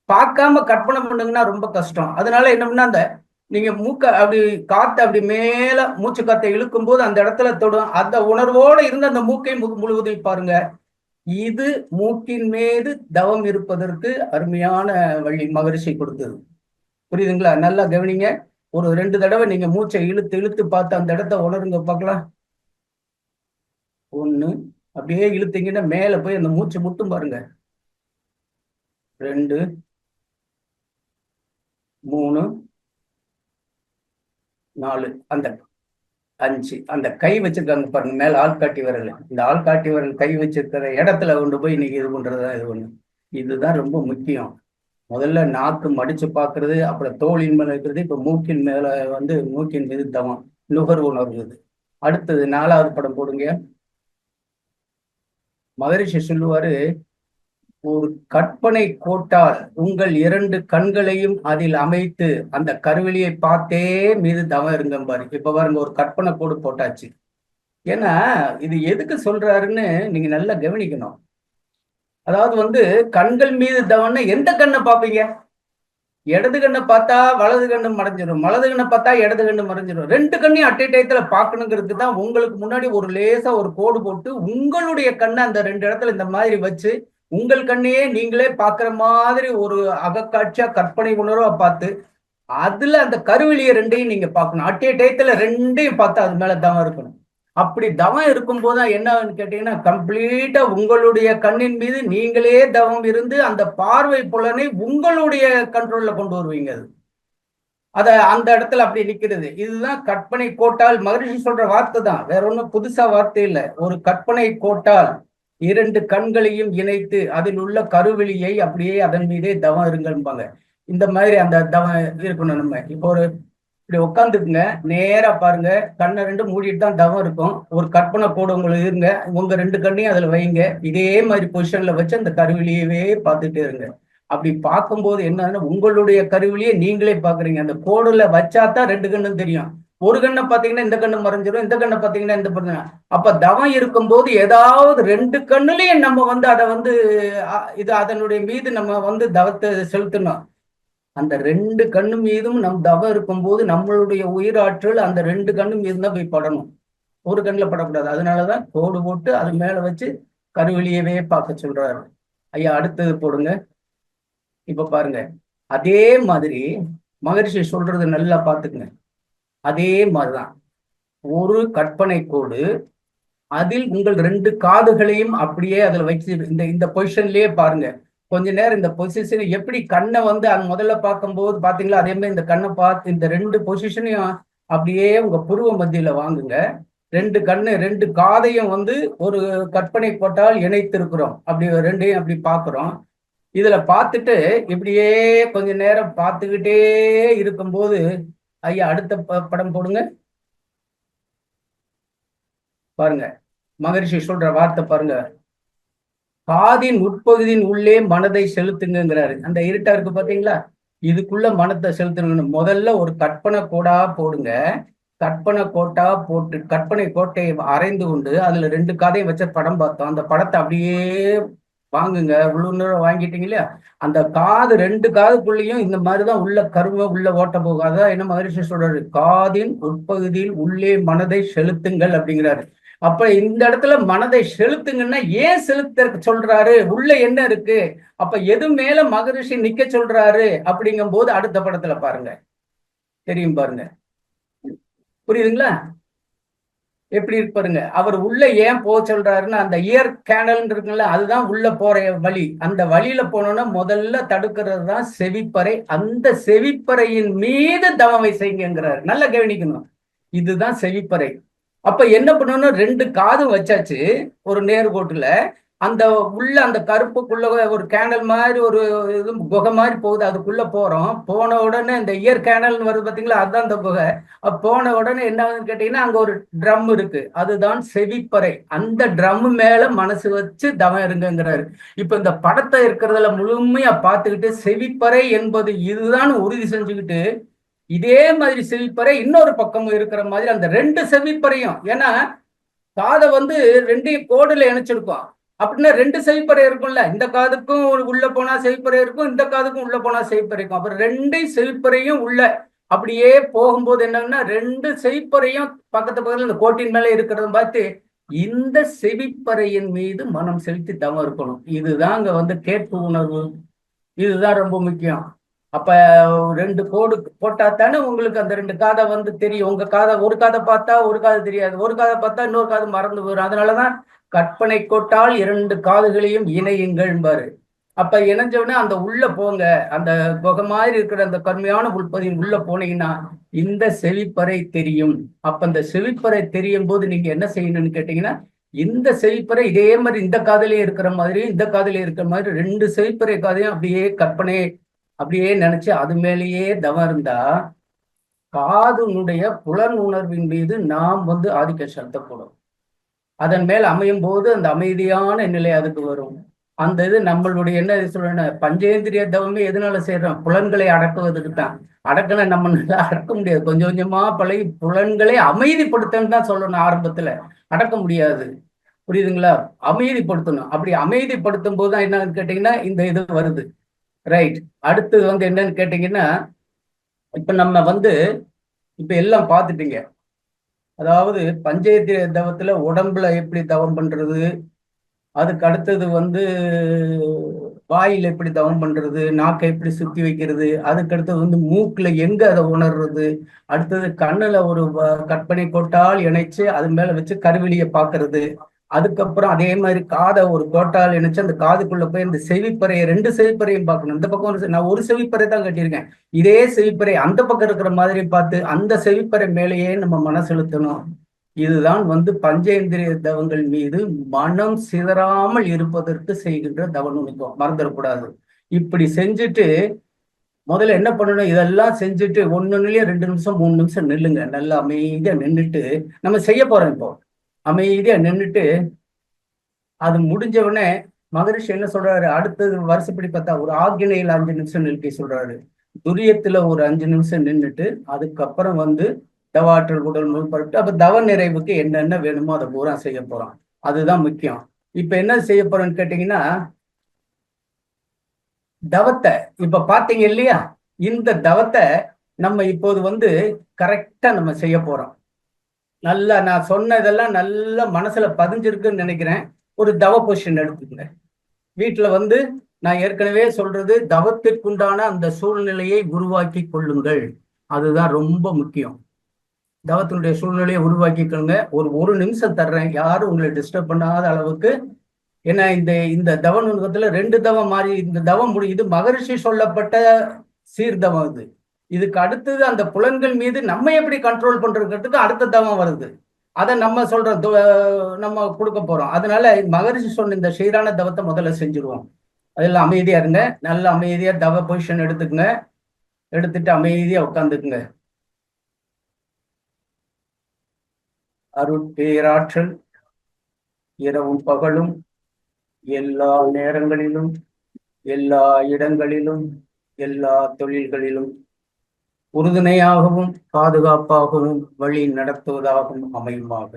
பார்க்காம கற்பனை பண்ணுங்கன்னா ரொம்ப கஷ்டம். அதனால என்ன, அந்த நீங்க மூக்க அப்படி காத்து அப்படி மேல மூச்சு காத்தை இழுக்கும் போது அந்த இடத்துல தொடும், அந்த உணர்வோட இருந்து அந்த மூக்கை முழுவதும் பாருங்க. இது மூக்கின் மீது தவம் இருப்பதற்கு அருமையான வழி மகரிஷி கொடுத்தது. புரியுதுங்களா? நல்லா கவனிங்க. ஒரு 2 தடவை நீங்க மூச்சை இழுத்து இழுத்து பார்த்து அந்த இடத்த உணருங்க பார்க்கலாம். 1, அப்படியே இழுத்தீங்கன்னா மேல போய் அந்த மூச்சு முட்டும் பாருங்க. 2, 3, 4, அந்த 5. அந்த கை வச்சிருக்காங்க பாருங்க மேல, ஆள்காட்டி விரல். இந்த ஆள்காட்டி விரல் கை வச்சிருக்கிற இடத்துல கொண்டு போய் நீங்க இது பண்றதுதான் இது ஒண்ணு. இதுதான் ரொம்ப முக்கியம். முதல்ல நாக்கு மடிச்சு பாக்குறது, அப்புறம் தோளின் மேல இருக்கிறது, இப்ப மூக்கின் மேல வந்து மூக்கின் மீது தவம், நுகர்வு உணர்வுது. அடுத்தது 4வது படம் போடுங்க. மகரிஷி சொல்லுவாரு, ஒரு கற்பனை கோட்டால் உங்கள் 2 கண்களையும் அதில் அமைத்து அந்த கருவெளியை பார்த்தே மீது தவம் இருங்க பாரு. இப்ப பாருங்க, ஒரு கற்பனை கோடு போட்டாச்சு. ஏன்னா இது எதுக்கு சொல்றாருன்னு நீங்க நல்லா கவனிக்கணும். அதாவது வந்து கண்கள் மீது தவம்னா எந்த கண்ணை பார்ப்பீங்க? இடது கண்ணை பார்த்தா வலது கண்ணு மறைஞ்சிடும், வலது கண்ணை பார்த்தா இடது கண்ணு மறைஞ்சிடும். 2 கண்ணையும் அட்டை டயத்துல பார்க்கணுங்கிறதுக்கு தான் உங்களுக்கு முன்னாடி ஒரு லேசா ஒரு கோடு போட்டு உங்களுடைய கண்ணை அந்த 2 இடத்துல இந்த மாதிரி வச்சு உங்கள் கண்ணையே நீங்களே பார்க்குற மாதிரி ஒரு அகக்காட்சியா கற்பனை உணர்வா பார்த்து அதுல அந்த கருவிலிய 2ஐயும் நீங்க பார்க்கணும். அட்டே டயத்துல 2ஐயும் பார்த்து அது மேல தவம் இருக்கணும். அப்படி தவம் இருக்கும் போதுதான் என்னன்னு கேட்டீங்கன்னா, கம்ப்ளீட்டா உங்களுடைய கண்ணின் மீது நீங்களே தவம் இருந்து அந்த பார்வை புலனை உங்களுடைய கண்ட்ரோல்ல கொண்டு வருவீங்க. அது அந்த இடத்துல அப்படி நிக்கிறது. இதுதான் கற்பனை கோட்டால். மகரிஷி சொல்ற வார்த்தை தான், வேற ஒன்றும் புதுசா வார்த்தை இல்லை. ஒரு கற்பனை கோட்டால் 2 கண்களையும் இணைத்து அதில் உள்ள கருவிழியை அப்படியே அதன் மீதே தவம் இருங்கம்பாங்க. இந்த மாதிரி அந்த தவம் இருக்கணும். நம்ம இப்போ ஒரு இப்படி உட்காந்துக்குங்க, நேரா பாருங்க, கண்ணை 2 மூடிட்டு தான் தவம் இருக்கும். ஒரு கற்பனை கோடு உங்களுக்கு இருங்க, உங்க 2 கண்ணையும் அதுல வைங்க. இதே மாதிரி பொசிஷன்ல வச்சு அந்த கருவிழியவே பார்த்துட்டே இருங்க. அப்படி பார்க்கும்போது என்னன்னா, உங்களுடைய கருவிழியை நீங்களே பாக்குறீங்க. அந்த கோடுல வச்சாதான் 2 கண்ணும் தெரியும். ஒரு கண்ணை பார்த்தீங்கன்னா இந்த கண்ணு மறைஞ்சிடும், இந்த கண்ணை பார்த்தீங்கன்னா இந்த பண்ண. அப்ப தவம் இருக்கும்போது ஏதாவது 2 கண்ணுலயும் நம்ம வந்து அதை வந்து இது அதனுடைய மீது நம்ம வந்து தவத்தை செலுத்தணும். அந்த 2 கண்ணு மீதும் நம் தவம் இருக்கும்போது நம்மளுடைய உயிராற்றல் அந்த 2 கண்ணு மீது தான் போய் படணும். ஒரு கண்ணில் படக்கூடாது. அதனாலதான் கோடு போட்டு அது மேல வச்சு கருவெளியவே பார்க்க சொல்றாரு. ஐயா அடுத்தது போடுங்க. இப்ப பாருங்க, அதே மாதிரி மகரிஷி சொல்றது நல்லா பார்த்துக்குங்க. அதே மாதிரிதான் ஒரு கற்பனை கோடு, அதில் உங்கள் 2 காதுகளையும் அப்படியே அதுல வச்சு இந்த இந்த பொசிஷன்லயே பாருங்க. கொஞ்ச நேரம் இந்த பொசிஷன் எப்படி கண்ணை வந்து அது முதல்ல பார்க்கும்போது பாத்தீங்களா, அதே மாதிரி இந்த கண்ணை பார்த்து இந்த 2 பொசிஷனையும் அப்படியே உங்க புருவ மத்தியில வாங்குங்க. 2 கண்ணு 2 காதையும் வந்து ஒரு கற்பனை கோட்டால் இணைத்திருக்கிறோம். அப்படி 2ஐயும் அப்படி பாக்குறோம். இதுல பார்த்துட்டு இப்படியே கொஞ்ச நேரம் பார்த்துக்கிட்டே இருக்கும்போது, ஐயா அடுத்த படம் போடுங்க. பாருங்க, மகரிஷி சொல்ற வார்த்தை பாருங்க, காதின் உட்பகுதியின் உள்ளே மனதை செலுத்துங்கிறாரு. அந்த இருட்டா இருக்கு பாத்தீங்களா, இதுக்குள்ள மனத்தை செலுத்துங்க. முதல்ல ஒரு கற்பனை கோடா போடுங்க. கற்பனை கோட்டா போட்டு கற்பனை கோட்டையை அரைந்து கொண்டு அதுல 2 காதையும் வச்ச படம் பார்த்தோம். அந்த படத்தை அப்படியே வாங்குங்க. உள்ளுணர்வு வாங்கிட்டீங்க இல்லையா, அந்த காது 2 காதுக்குள்ளேயும் இந்த மாதிரிதான் உள்ள கருவை உள்ள ஓட்ட போகாத. என்ன மகரிஷி சொல்றாரு, காதின் உட்பகுதியில் உள்ளே மனதை செலுத்துங்கள் அப்படிங்கிறாரு. அப்ப இந்த இடத்துல மனதை செலுத்துங்கன்னா ஏன் செலுத்த சொல்றாரு, உள்ள என்ன இருக்கு, அப்ப எது மேல மகரிஷி நிக்க சொல்றாரு அப்படிங்கும் போது அடுத்த படத்துல பாருங்க, தெரியும் பாருங்க. புரியுதுங்களா, எப்படி இருப்பாருங்க. அவர் உள்ள ஏன் போக சொல்றாருன்னா, அந்த இயர் கேனல் இருக்குல்ல, அதுதான் உள்ள போற வழி. அந்த வழியில போனோம்னா முதல்ல தடுக்கிறது தான் செவிப்பறை. அந்த செவிப்பறையின் மீது தவமை செய்யுங்கிறார். நல்லா கவனிக்கணும், இதுதான் செவிப்பறை. அப்ப என்ன பண்ணணும், 2 காதும் வச்சாச்சு ஒரு நேர்கோட்டுல. அந்த உள்ள அந்த கருப்புக்குள்ள ஒரு கேனல் மாதிரி ஒரு இது குகை மாதிரி போகுது, அதுக்குள்ள போறோம். போன உடனே இந்த இயர் கேனல் வருது பாத்தீங்களா, அதுதான் அந்த குகை. போன உடனே என்ன கேட்டீங்கன்னா, அங்க ஒரு ட்ரம் இருக்கு, அதுதான் செவிப்பறை. அந்த ட்ரம் மேல மனசு வச்சு தவம் இருங்கிறாரு. இப்ப இந்த படத்தை இருக்கிறதுல முழுமையா பார்த்துக்கிட்டு செவிப்பறை என்பது இதுதான் உறுதி செஞ்சுக்கிட்டு, இதே மாதிரி செவிப்பறை இன்னொரு பக்கமும் இருக்கிற மாதிரி அந்த 2 செவிப்பறையும், ஏன்னா காதை வந்து 2ஐயும் கோடுல இணைச்சிருக்கோம். அப்படின்னா 2 செவிப்பறை இருக்கும்ல, இந்த காதுக்கும் உள்ள போனா செவிப்பறை இருக்கும், இந்த காதுக்கும் உள்ள போனா செவிப்பறை இருக்கும். அப்புறம் 2 செவிப்பறையும் உள்ள அப்படியே போகும்போது என்னன்னா, 2 செவிப்பறையும் பக்கத்து பக்கத்துல இந்த கோட்டின் மேல இருக்கிறத பார்த்து இந்த செவிப்பறையின் மீது மனம் செலுத்தி தவம் இருக்கணும். இதுதான் அங்க வந்து கேட்பு உணர்வு. இதுதான் ரொம்ப முக்கியம். அப்ப 2 கோடு போட்டா தானே உங்களுக்கு அந்த 2 காதை வந்து தெரியும். உங்க காதை ஒரு காதை பார்த்தா ஒரு காது தெரியாது, ஒரு காதை பார்த்தா இன்னொரு காது மறந்து போயிடும். அதனாலதான் கற்பனை கோட்டால் 2 காதுகளையும் இணையுங்கள் பாரு. அப்ப இணைஞ்சவனே அந்த உள்ள போங்க, அந்த குகை மாதிரி இருக்கிற அந்த கருமையான உள்பதியின் உள்ள போனீங்கன்னா இந்த செவிப்பறை தெரியும். அப்ப அந்த செவிப்பறை தெரியும் போது நீங்க என்ன செய்யணும்னு கேட்டீங்கன்னா, இந்த செவிப்பறை இதே மாதிரி இந்த காதலே இருக்கிற மாதிரி இந்த காதலே இருக்கிற மாதிரி 2 செவிப்பறை காதையும் அப்படியே கற்பனை அப்படியே நினைச்சு அது மேலேயே தவம் இருந்தா காதுனுடைய புலன் உணர்வின் மீது நாம் வந்து ஆதிக்கம் செலுத்தக்கூடும். அதன் மேல் அமையும் போது அந்த அமைதியான நிலை அதுக்கு வரும். அந்த இது நம்மளுடைய என்ன சொல்ற பஞ்சேந்திரிய தவமே எதனால செய்யறோம், புலன்களை அடக்குவதுக்கு தான். அடக்கலை நம்ம நல்லா அடக்க முடியாது, கொஞ்சம் கொஞ்சமா பழகி புலன்களை அமைதிப்படுத்தன்னு தான் சொல்லணும். ஆரம்பத்துல அடக்க முடியாது, புரியுதுங்களா, அமைதிப்படுத்தணும். அப்படி அமைதிப்படுத்தும் போது தான் என்னன்னு கேட்டீங்கன்னா இந்த இது வருது. ரைட், அடுத்தது வந்து என்னன்னு கேட்டீங்கன்னா, இப்ப நம்ம வந்து இப்ப எல்லாம் பார்த்துட்டீங்க. அதாவது பஞ்சேந்திரிய தவத்துல உடம்புல எப்படி தவம் பண்றது, அதுக்கு அடுத்தது வந்து வாயில எப்படி தவம் பண்றது, நாக்கை எப்படி சுத்தி வைக்கிறது, அதுக்கு அடுத்தது வந்து மூக்குல எங்க அதை உணர்றது, அடுத்தது கண்ணுல ஒரு கற்பனை கோட்டால் இணைச்சு அது மேல வச்சு கருவிலிய பாக்குறது, அதுக்கப்புறம் அதே மாதிரி காதை ஒரு கோட்டால் இணைச்சு அந்த காதுக்குள்ள போய் இந்த செவிப்பறையை 2 செவிப்பறையும் பார்க்கணும். இந்த பக்கம் நான் ஒரு செவிப்பறை தான் கட்டியிருக்கேன், இதே செவிப்பறை அந்த பக்கம் இருக்கிற மாதிரி பார்த்து அந்த செவிப்பறை மேலேயே நம்ம மனம் செலுத்தணும். இதுதான் வந்து பஞ்சேந்திரிய தவங்கள் மீது மனம் சிதறாமல் இருப்பதற்கு செய்கின்ற தவ நுணுக்கம், மறந்துடக்கூடாது. இப்படி செஞ்சுட்டு முதல்ல என்ன பண்ணணும், இதெல்லாம் செஞ்சுட்டு 1 நிலையம் 2 நிமிஷம் 3 நிமிஷம் நில்லுங்க. நல்லா அமைதியா நின்றுட்டு நம்ம செய்ய போறோம். இப்போ அமைதியா நின்றுட்டு அது முடிஞ்ச உடனே மகரிஷி என்ன சொல்றாரு, அடுத்தது வருஷப்படி பார்த்தா ஒரு ஆக்னியில் 5 நிமிஷம் நிற்க சொல்றாரு, துரியத்துல ஒரு 5 நிமிஷம் நின்றுட்டு அதுக்கப்புறம் வந்து தவாற்றல் உடல் முழுப்பட்டு அப்ப தவ நிறைவுக்கு என்னென்ன வேணுமோ அதை பூரா செய்ய போறோம். அதுதான் முக்கியம். இப்ப என்ன செய்ய போறோம்னு கேட்டீங்கன்னா, தவத்தை இப்ப பாத்தீங்க இல்லையா, இந்த தவத்தை நம்ம இப்போது வந்து கரெக்டா நம்ம செய்ய போறோம். நல்லா நான் சொன்னதெல்லாம் நல்லா மனசுல பதிஞ்சிருக்குன்னு நினைக்கிறேன். ஒரு தவ பொசிஷன் எடுத்துக்கங்க. வீட்டுல வந்து நான் ஏற்கனவே சொல்றது, தவத்திற்குண்டான அந்த சூழ்நிலையை உருவாக்கி கொள்ளுங்கள். அதுதான் ரொம்ப முக்கியம். தவத்தினுடைய சூழ்நிலையை உருவாக்கிக்கோங்க. ஒரு நிமிஷம் தர்றேன், யாரும் உங்களை டிஸ்டர்ப் பண்ணாத அளவுக்கு. ஏன்னா இந்த தவ நுணுக்கத்துல 2 தவம் மாறி இந்த தவம் இது மகரிஷி சொல்லப்பட்ட சீர்தவம் இது. இதுக்கு அடுத்தது அந்த புலன்கள் மீது நம்ம எப்படி கண்ட்ரோல் பண்றதுக்கு அடுத்த தவம் வருது. அதை நம்ம சொல்றோம், நம்ம கொடுக்க போறோம். அதனால மகரிஷி சொன்ன இந்த சீரான தவத்தை முதல்ல செஞ்சுருவோம். அதெல்லாம் அமைதியா இருங்க. நல்ல அமைதியா தவ பொசிஷன் எடுத்துக்கங்க. எடுத்துட்டு அமைதியா உட்காந்துக்குங்க. அருட்பேராற்றல் இரவும் பகலும் எல்லா நேரங்களிலும் எல்லா இடங்களிலும் எல்லா தொழில்களிலும் உறுதுணையாகவும் பாதுகாப்பாகவும் வழி நடத்துவதாகவும் அமையுமாக.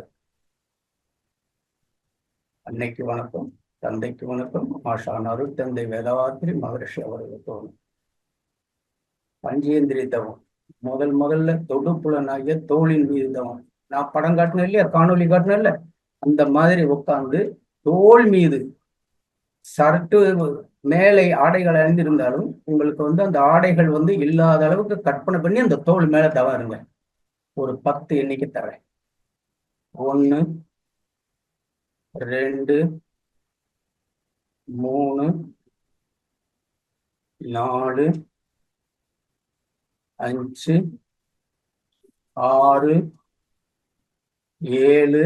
அன்னைக்கு வணக்கம், தந்தைக்கு வணக்கம், ஆஷான் அருட்தந்தை வேதவாத்திரி மகரிஷி அவர்களுக்கு வணக்கம். பஞ்சேந்திரிய தவம் முதல்ல தொடுப்புலனாகிய தோளின் மீது தவம். நான் படம் காட்டினேன் இல்லையா, காணொலி காட்டினேன் இல்ல, அந்த மாதிரி உட்கார்ந்து தோல் மீது சரட்டு மேலே ஆடைகள் அணிந்திருந்தாலும் உங்களுக்கு வந்து அந்த ஆடைகள் வந்து இல்லாத அளவுக்கு கற்பனை பண்ணி அந்த தோல் மேல தவம் இருங்க. ஒரு 10 எண்ணிக்கை தரேன். 1 2 3 4 5 6 7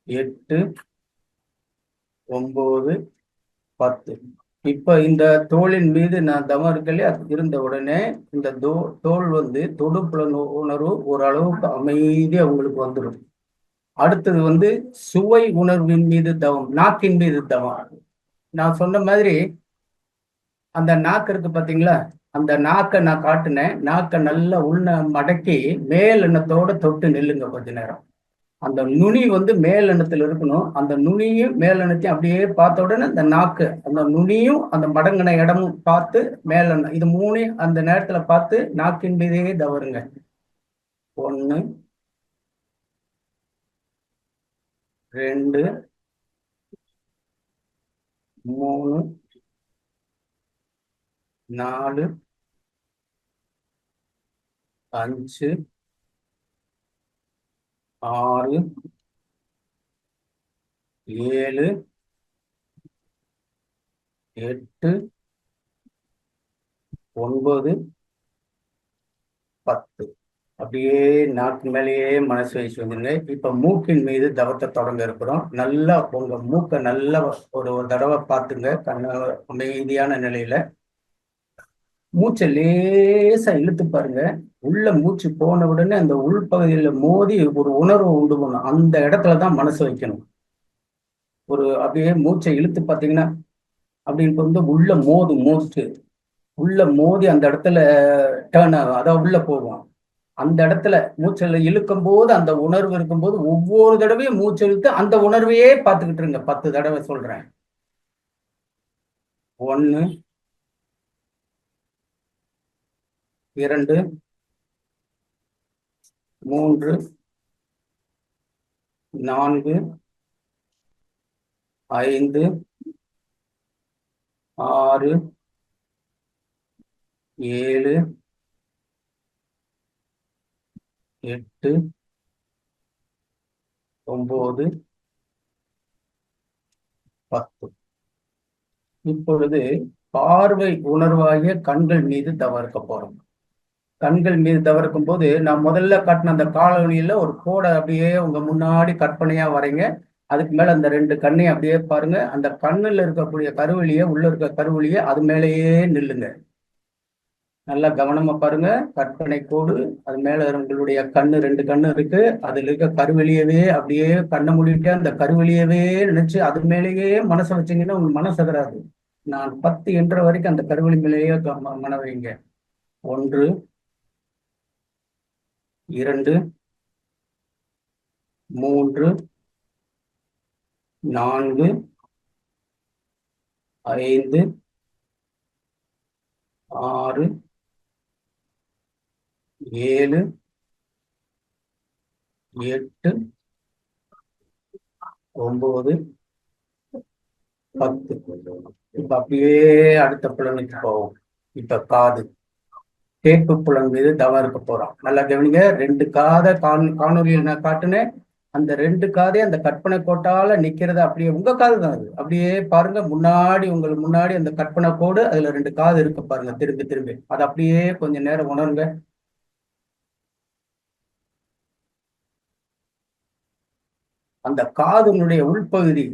8 9 10. இப்ப இந்த தோளின் மீது நான் தவம் இருக்கலையே இருந்த உடனே இந்த தோல் வந்து தொடுப்புல உணர்வு ஓரளவுக்கு அமைதியா உங்களுக்கு வந்துடும். அடுத்தது வந்து சுவை உணர்வின் மீது தவம், நாக்கின் மீது தவம். நான் சொன்ன மாதிரி அந்த நாக்கு இருக்கு பாத்தீங்களா, அந்த நாக்கை நான் காட்டினேன். நாக்கை நல்லா உள்ள மடக்கி மேல் எண்ணத்தோட தொட்டு நில்லுங்க கொஞ்ச நேரம். அந்த நுனி வந்து மேல் எண்ணத்துல இருக்கணும். அந்த நுனியும் மேல் எண்ணத்தையும் அப்படியே பார்த்த உடனே அந்த நாக்கு அந்த நுனியும் அந்த மடங்கின இடமும் பார்த்து மேலெண்ணம், இது 3 அந்த நேரத்துல பார்த்து நாக்கின் மீதே தவறுங்க. 1 2 3 4 5 6 7 8 9 10. அப்படியே நாக்கு மேலேயே மனசு வச்சு வந்துருங்க. இப்ப மூக்கின் மீது தவத்தை தொடங்க இருக்கிறோம். நல்லா உங்க மூக்கை நல்லா ஒரு தடவை பார்த்துங்க. கண்ண அமைதியான நிலையில மூச்சை லேசா இழுத்து பாருங்க. உள்ள மூச்சு போன உடனே அந்த உள்பகுதியில மோதி ஒரு உணர்வு உண்டு பண்ணும். அந்த இடத்துலதான் மனசு வைக்கணும். ஒரு அப்படியே மூச்சை இழுத்து பார்த்தீங்கன்னா அப்படின்னு வந்து உள்ள மூச்சு உள்ள மோதி அந்த இடத்துல டேர்ன் ஆகும், அதான் உள்ள போகும். அந்த இடத்துல மூச்சல இழுக்கும் போது அந்த உணர்வு இருக்கும்போது ஒவ்வொரு தடவையும் மூச்சு இழுத்து அந்த உணர்வையே பார்த்துக்கிட்டு இருங்க. 10 தடவை சொல்றேன். 1 2 3 4 5 6 7 8 9 10. இப்பொழுது பார்வை உணர்வாகிய கண்கள் மீது தவிர்க்க போறோம். கண்கள் மீது தவிர்க்கும் போது நான் முதல்ல காட்டின அந்த காலவழியில ஒரு கோடை அப்படியே உங்க முன்னாடி கற்பனையா வரைங்க. அதுக்கு மேல அந்த 2 கண்ணையும் அப்படியே பாருங்க. அந்த கண்ணுல இருக்கக்கூடிய கருவெளியை, உள்ள இருக்க கருவெளியை அது மேலேயே நில்லுங்க. நல்லா கவனமா பாருங்க. கற்பனை கோடு அது மேல உங்களுடைய கண்ணு, 2 கண்ணு இருக்கு. அதுல இருக்க கருவெளியவே அப்படியே கண்ணை மூடிட்டு அந்த கருவெளியவே நினைச்சு அது மேலேயே மனசை வச்சீங்கன்னா உங்களுக்கு மனசு தராது. நான் 10 என்ற வரைக்கும் அந்த கருவெளி மேலேயே மன வைங்க. 1 2 3 4 5 6 7 8 9 10. இப்ப அப்படியே அடுத்த புலனுக்கு போவோம். இப்ப காது, கேட்பு புலன் மீது தவம் இருக்க போறோம். நல்லா கவனிங்க. 2 காதை காணொலியில் நான் காட்டுனேன். அந்த 2 காதே அந்த கற்பனை கோட்டால நிக்கிறது அப்படியே உங்க காது தான். அது அப்படியே பாருங்க, முன்னாடி உங்களுக்கு முன்னாடி அந்த கற்பனை கோடு, அதுல 2 காது இருக்கு பாருங்க, திரும்பி திரும்பி. அது அப்படியே கொஞ்ச நேரம் உணருங்க. அந்த காதினுடைய உள்பகுதி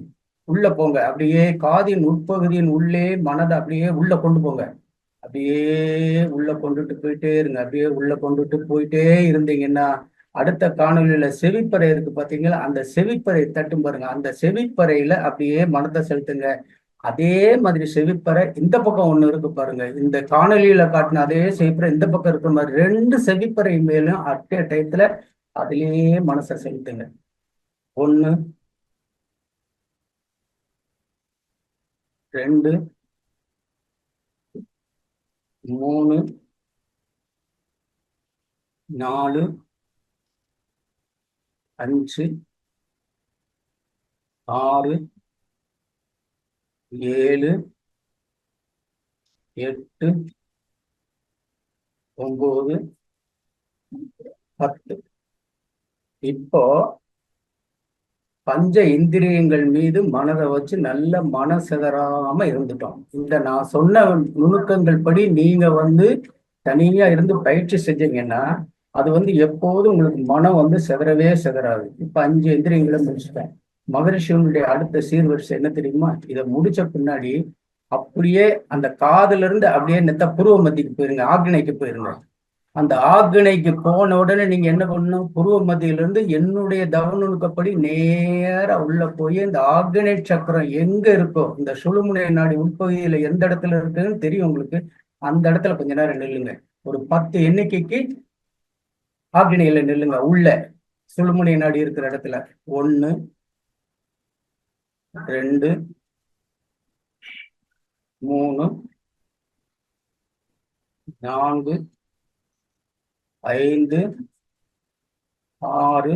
உள்ள போங்க. அப்படியே காதின் உட்பகுதியின் உள்ளே மனதை அப்படியே உள்ள கொண்டு போங்க. அப்படியே உள்ள கொண்டுட்டு போயிட்டே இருங்க. அப்படியே உள்ள கொண்டுட்டு போயிட்டே இருந்தீங்கன்னா அடுத்த காணொலியில செவிப்பறை இருக்கு பாத்தீங்களா, அந்த செவிப்பறை தட்டும் பாருங்க. அந்த செவிப்பறையில அப்படியே மனத்தை செலுத்துங்க. அதே மாதிரி செவிப்பறை இந்த பக்கம் ஒண்ணு இருக்கு பாருங்க. இந்த காணொலியில காட்டின அதே செவிப்பறை இந்த பக்கம் இருக்கிற மாதிரி 2 செவிப்பறை மேலும் அட்டே டயத்துல அதுலயே மனசை செலுத்துங்க. 1 2 3 4 5 6 7 8 9 10. இப்போ பஞ்ச இந்திரியங்கள் மீது மனதை வச்சு நல்ல மனசிதறாம இருந்துட்டோம். இந்த நான் சொன்ன நுணுக்கங்கள் படி நீங்க தனியா இருந்து பயிற்சி செஞ்சீங்கன்னா அது எப்போதும் உங்களுக்கு மனம் சிதறவே சிதறாது. இப்ப 5 இந்திரியங்களை முடிச்சுட்டேன். மகரிஷியனுடைய அடுத்த சீர்வரிசை என்ன தெரியுமா? இதை முடிச்ச பின்னாடி அப்படியே அந்த காதுல இருந்து அப்படியே நெத்த புருவ மத்திக்கு போயிருங்க, ஆக்னைக்கு போயிருங்க. அந்த ஆக்னைக்கு போன உடனே நீங்க என்ன பண்ணணும்? புருவ மத்தியிலிருந்து என்னுடைய தவநுணுக்கப்படி நேரா உள்ள போய் இந்த ஆக்னை சக்கரம் எங்க இருக்கோ, இந்த சுழுமுனை நாடி உட்பகுதியில எந்த இடத்துல இருக்குன்னு தெரியும் உங்களுக்கு. அந்த இடத்துல கொஞ்ச நேரம் நில்லுங்க. ஒரு 10 எண்ணிக்கைக்கு ஆக்னையில நில்லுங்க. உள்ள சுழுமுனை நாடி இருக்கிற இடத்துல 1 2 3 4 5 6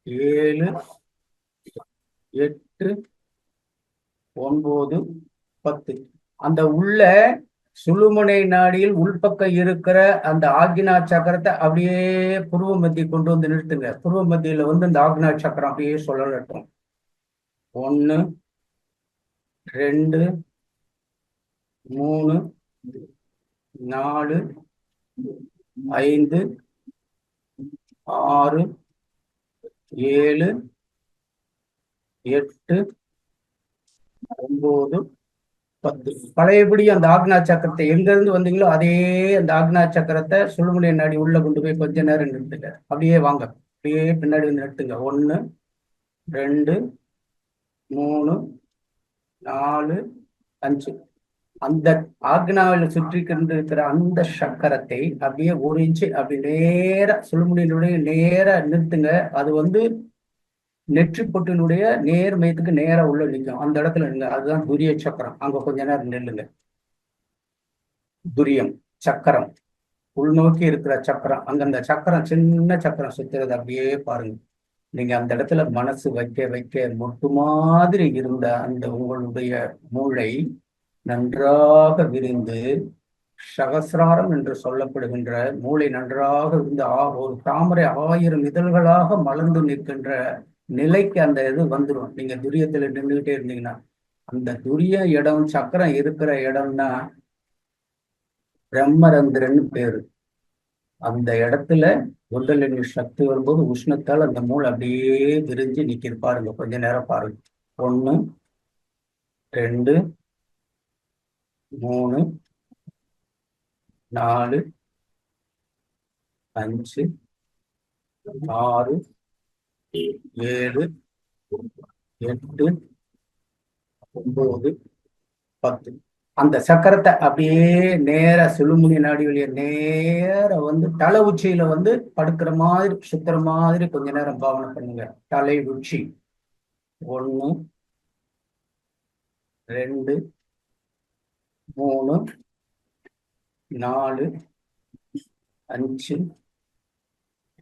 7 8 9 10. அந்த உள்ள சுழுமுனை நாடியில் உள்பக்கம் இருக்கிற அந்த ஆக்னா சக்கரத்தை அப்படியே புருவ மத்திய கொண்டு நிறுத்துங்க. புருவ மத்தியில இந்த ஆக்னா சக்கரம் அப்படியே சொல்லட்டும். 1 2 3 4 5 6 7 8 9 10. பழையபடி அந்த ஆக்னா சக்கரத்தை எங்க இருந்து வந்தீங்களோ அதே அந்த ஆக்னா சக்கரத்தை சுழுமுனை நாடி உள்ள கொண்டு போய் கொஞ்ச நேரம் நிறுத்துங்க. அப்படியே வாங்க, அப்படியே பின்னாடி நிறுத்துங்க. 1 2 3 4 5. அந்த ஆக்னாவில் சுற்றி கொண்டிருக்கிற அந்த சக்கரத்தை அப்படியே 1 இன்ச்சு அப்படி நேர சுழுமுனையினுடைய நேர நிறுத்துங்க. அது நெற்றி பொட்டினுடைய நேர் மையத்துக்கு நேரா உள்ள நிற்கும். அந்த இடத்துல நில்லுங்க. அதுதான் துரிய சக்கரம். அங்க கொஞ்ச நேரம் நில்லுங்க. துரியம் சக்கரம் உள்நோக்கி இருக்கிற சக்கரம். அங்க அந்த சக்கரம் சின்ன சக்கரம் சுத்துறது அப்படியே பாருங்க. நீங்க அந்த இடத்துல மனசு வைக்க வைக்க மொட்டு மாதிரி இருந்த அந்த உங்களுடைய மூளை நன்றாக விரிந்து சகசிராரம் என்று சொல்லப்படுகின்ற மூளை நன்றாக இருந்து ஒரு தாமரை 1000 இதழ்களாக மலர்ந்து நிற்கின்ற நிலைக்கு அந்த இது வந்துடும். நீங்க துரியத்துல நின்றுகிட்டே இருந்தீங்கன்னா அந்த துரிய இடம் சக்கரம் இருக்கிற இடம்னா பிரம்மரந்திரன்னு பேரு. அந்த இடத்துல உடலின் சக்தி வரும்போது உஷ்ணத்தால் அந்த மூளை அப்படியே விரிஞ்சு நிக்கிது பாருங்க. கொஞ்ச நேரம் பாருங்க. 1 2 3 4 5 6 7 8 9 10. அந்த சக்கரத்தை அப்படியே நேர சுழுமுனை நாடி வழிய நேர தலை உச்சியில படுக்கிற மாதிரி சுத்துற மாதிரி கொஞ்ச நேரம் பாவனை பண்ணுங்க. தலை உச்சி 1 2 3 4 5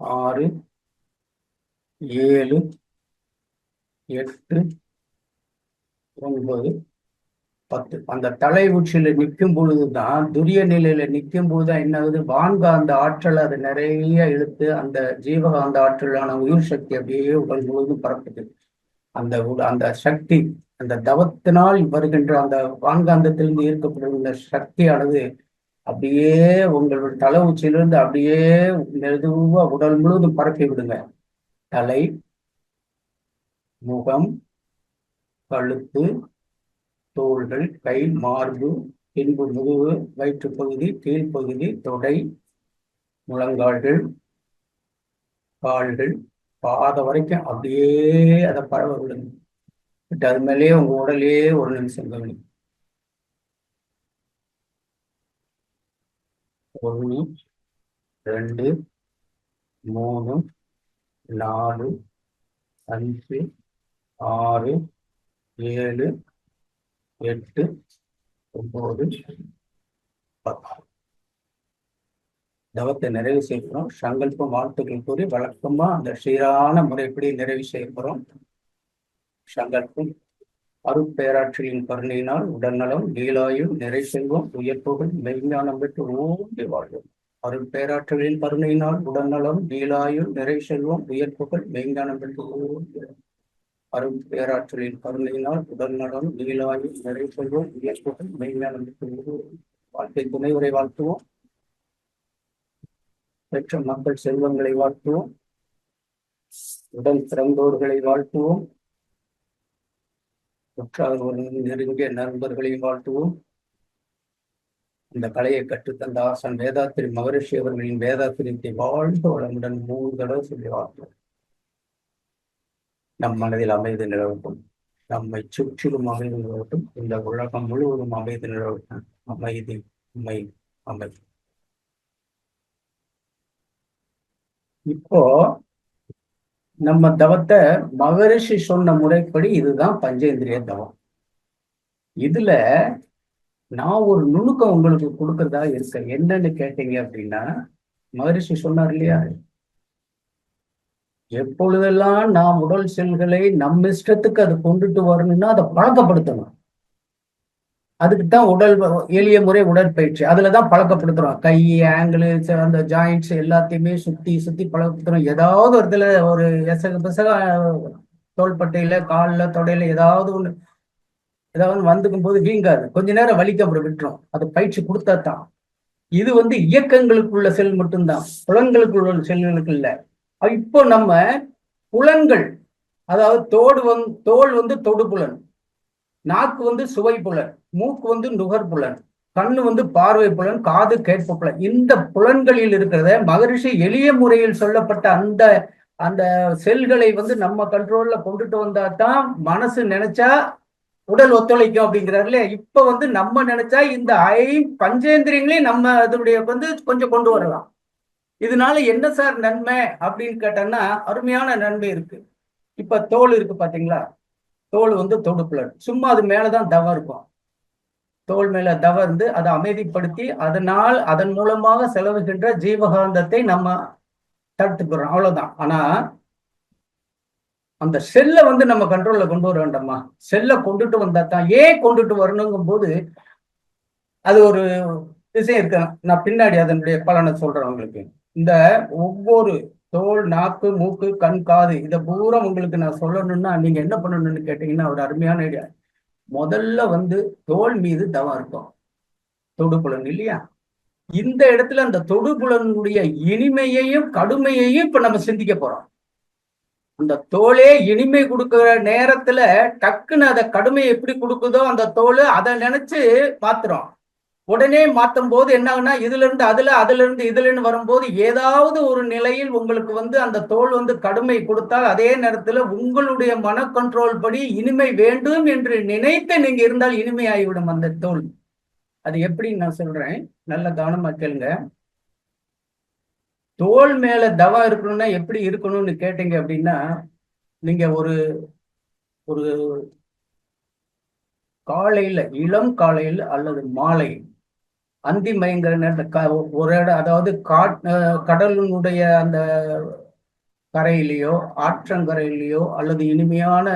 6 7 8 9 10. அந்த தலை உச்சியில நிற்கும் பொழுதுதான், துரிய நிலையில நிற்கும் போதுதான் என்ன ஆகுது, வான்காந்த ஆற்றல் அதை நிறைய இழுத்து அந்த ஜீவகாந்த ஆற்றலான உயிர் சக்தி அப்படியே உடல் முழுவதும் பரப்புது. அந்த அந்த சக்தி, அந்த தவத்தினால் வருகின்ற அந்த வான்காந்தத்திலிருந்து ஈர்க்கப்படுகின்ற சக்தியானது அப்படியே உங்களோட தலை உச்சியிலிருந்து அப்படியே மெதுவா உடல் முழுவதும் பரப்பி விடுங்க. தலை, முகம், கழுத்து, தோள்கள், கை, மார்பு, பின்பு முதுகு, வயிற்றுப்பகுதி, கீழ்ப்பகுதி, தொடை, முழங்கால்கள், கால்கள், பாதம் வரைக்கும் அப்படியே அதை பரவ விடுங்க. அது மேலேயே உங்க உடலே ஒரு நிமிஷம் கவனி. 1 2 3 4 5 6 7 8 9 10. தவத்தை நிறைவு செய்கிறோம். சங்கல்பம் வாழ்த்துக்கள் கூறி வழக்கமா அந்த சீரான முறைப்படி நிறைவு செய்கிறோம். சங்கல்பம். அருட்பேராற்றலின் கருணையினால் உடல்நலம், நீலாயுள், நிறை செல்வம், உயர்ப்புகள், மெய்ஞானம் பெற்று ஓடி வாழ்வோம். அருட்பேராற்றலின் கருணையினால் உடல்நலம், நீலாயுள், நிறை செல்வம், உயர்ப்புகள், மெய்ஞானம் பெற்று ஓடி. அருட்பேராற்றலின் கருணையினால் உடல்நலம், நீலாயுள், நிறை செல்வம், உயர்ப்புகள், மெய்ஞானம் பெற்று ஓடி. வாழ்க்கை துணைவரை வாழ்த்துவோம். பெற்ற மக்கள் செல்வங்களை வாழ்த்துவோம். உடல் பிறந்தோர்களை வாழ்த்துவோம். நெருங்கிய நண்பர்களை வாழ்த்துவோம். இந்த கலையை கற்றுத்தந்த ஆசான் வேதாத்திரி மகரிஷி அவர்களின் வேதாத்திரியத்தை வாழ்ந்து வளமுடன் 3 தடவை சொல்லி வாழ்த்துவோம். நம் மனதில் அமைதி நிலவட்டும். நம்மை சுற்றிலும் அமைதி நிலவட்டும். இந்த உலகம் முழுவதும் அமைதி நிலவட்டும். அமைதி, அமைதி, அமைதி. இப்போ நம்ம தவத்தை மகரிஷி சொன்ன முறைப்படி இதுதான் பஞ்சேந்திரிய தவம். இதுல நான் ஒரு நுணுக்கம் உங்களுக்கு கொடுக்கறதா இருக்க. என்னன்னு கேட்டீங்க அப்படின்னா, மகரிஷி சொன்னார் இல்லையா, எப்பொழுதெல்லாம் நாம் உடல் செல்களை நம்ம இஷ்டத்துக்கு அது கொண்டுட்டு வரணும்னா அதை பழக்கப்படுத்தணும். அதுக்குத்தான் எளிய முறை உடற்பயிற்சி. அதுலதான் பழக்கப்படுத்துறோம். கை ஆங்கிள், அந்த ஜாயிண்ட்ஸ் எல்லாத்தையுமே சுத்தி சுத்தி பழக்கப்படுத்துறோம். ஏதாவது ஒரு இடத்துல ஒரு பிசக தோள்பட்டையில, காலில், தொடையில ஏதாவது வந்துக்கும் போது வீங்காது, கொஞ்ச நேரம் வலிக்க அப்புறம் விட்டுரும். அது பயிற்சி கொடுத்தா தான். இது இயக்கங்களுக்குள்ள செல் மட்டும்தான், புலன்களுக்குள்ள செல்களுக்கு இல்லை. இப்போ நம்ம புலன்கள், அதாவது தோல் தொடுபுலன், நாக்கு சுவை புலன், மூக்கு நுகர்புலன், கண்ணு பார்வை புலன், காது கேட்பு புலன். இந்த புலன்களில் இருக்கிறத மகரிஷி எளிய முறையில் சொல்லப்பட்ட அந்த அந்த செல்களை நம்ம கண்ட்ரோல்ல கொண்டுட்டு வந்தா தான் மனசு நினைச்சா உடல் ஒத்துழைக்கும் அப்படிங்கிறாருல. இப்ப நம்ம நினைச்சா இந்த பஞ்சேந்திரியங்களையும் நம்ம அதனுடைய கொஞ்சம் கொண்டு வரலாம். இதனால என்ன சார் நன்மை அப்படின்னு கேட்டோம்னா, அருமையான நன்மை இருக்கு. இப்ப தோல் இருக்கு பாத்தீங்களா, தோல் தொடுப்புலன். சும்மா அது மேலதான் தவம் இருக்கும். தோல் மேல தவம் இருந்து அதை அமைதிப்படுத்தி அதன் மூலமாக செலவுகின்ற ஜீவகாந்தத்தை நம்ம தடுத்துக்கிறோம், அவ்வளவுதான். ஆனா அந்த செல்லை நம்ம கண்ட்ரோல்ல கொண்டு வர வேண்டாமா? செல்லை கொண்டுட்டு வந்தா தான். ஏன் கொண்டுட்டு வரணுங்கும் போது அது ஒரு விஷயம் இருக்கு. நான் பின்னாடி அதனுடைய பலனை சொல்றேன் உங்களுக்கு. இந்த ஒவ்வொரு தோல், நாக்கு, மூக்கு, கண், காது இதை பூரா உங்களுக்கு நான் சொல்லணும்னா நீங்க என்ன பண்ணணும்னு கேட்டீங்கன்னா, ஒரு அருமையான ஐடியா. முதல்ல தோல் மீது தவம் இருக்கும், தொடுபுலன் இல்லையா? இந்த இடத்துல அந்த தொடுபுலனுடைய இனிமையையும் கடுமையையும் இப்ப நம்ம சிந்திக்க போறோம். அந்த தோலே இனிமை கொடுக்கிற நேரத்துல டக்குன்னு அதை கடுமை எப்படி கொடுக்குதோ அந்த தோல், அதை நினைச்சு மாத்துறோம். உடனே மாற்றும் போது என்ன ஆகுனா, இதுல இருந்து அதுல இருந்து இதுலன்னு வரும்போது ஏதாவது ஒரு நிலையில் உங்களுக்கு அந்த தோல் கடுமை கொடுத்தால், அதே நேரத்துல உங்களுடைய மன கண்ட்ரோல் படி இனிமை வேண்டும் என்று நினைத்து நீங்க இருந்தால் இனிமை ஆகிவிடும் அந்த தோல். அது எப்படின்னு நான் சொல்றேன், நல்ல கவனமா கேளுங்க. தோல் மேல தவம் இருக்கணும்னா எப்படி இருக்கணும்னு கேட்டீங்க அப்படின்னா, நீங்க ஒரு ஒரு காலையில, இளம் காலையில் அல்லது மாலை அந்தி மயங்கிற நேரத்தில் ஒரு இடம், அதாவது கடலினுடைய அந்த கரையிலேயோ ஆற்றங்கரையிலேயோ அல்லது இனிமையான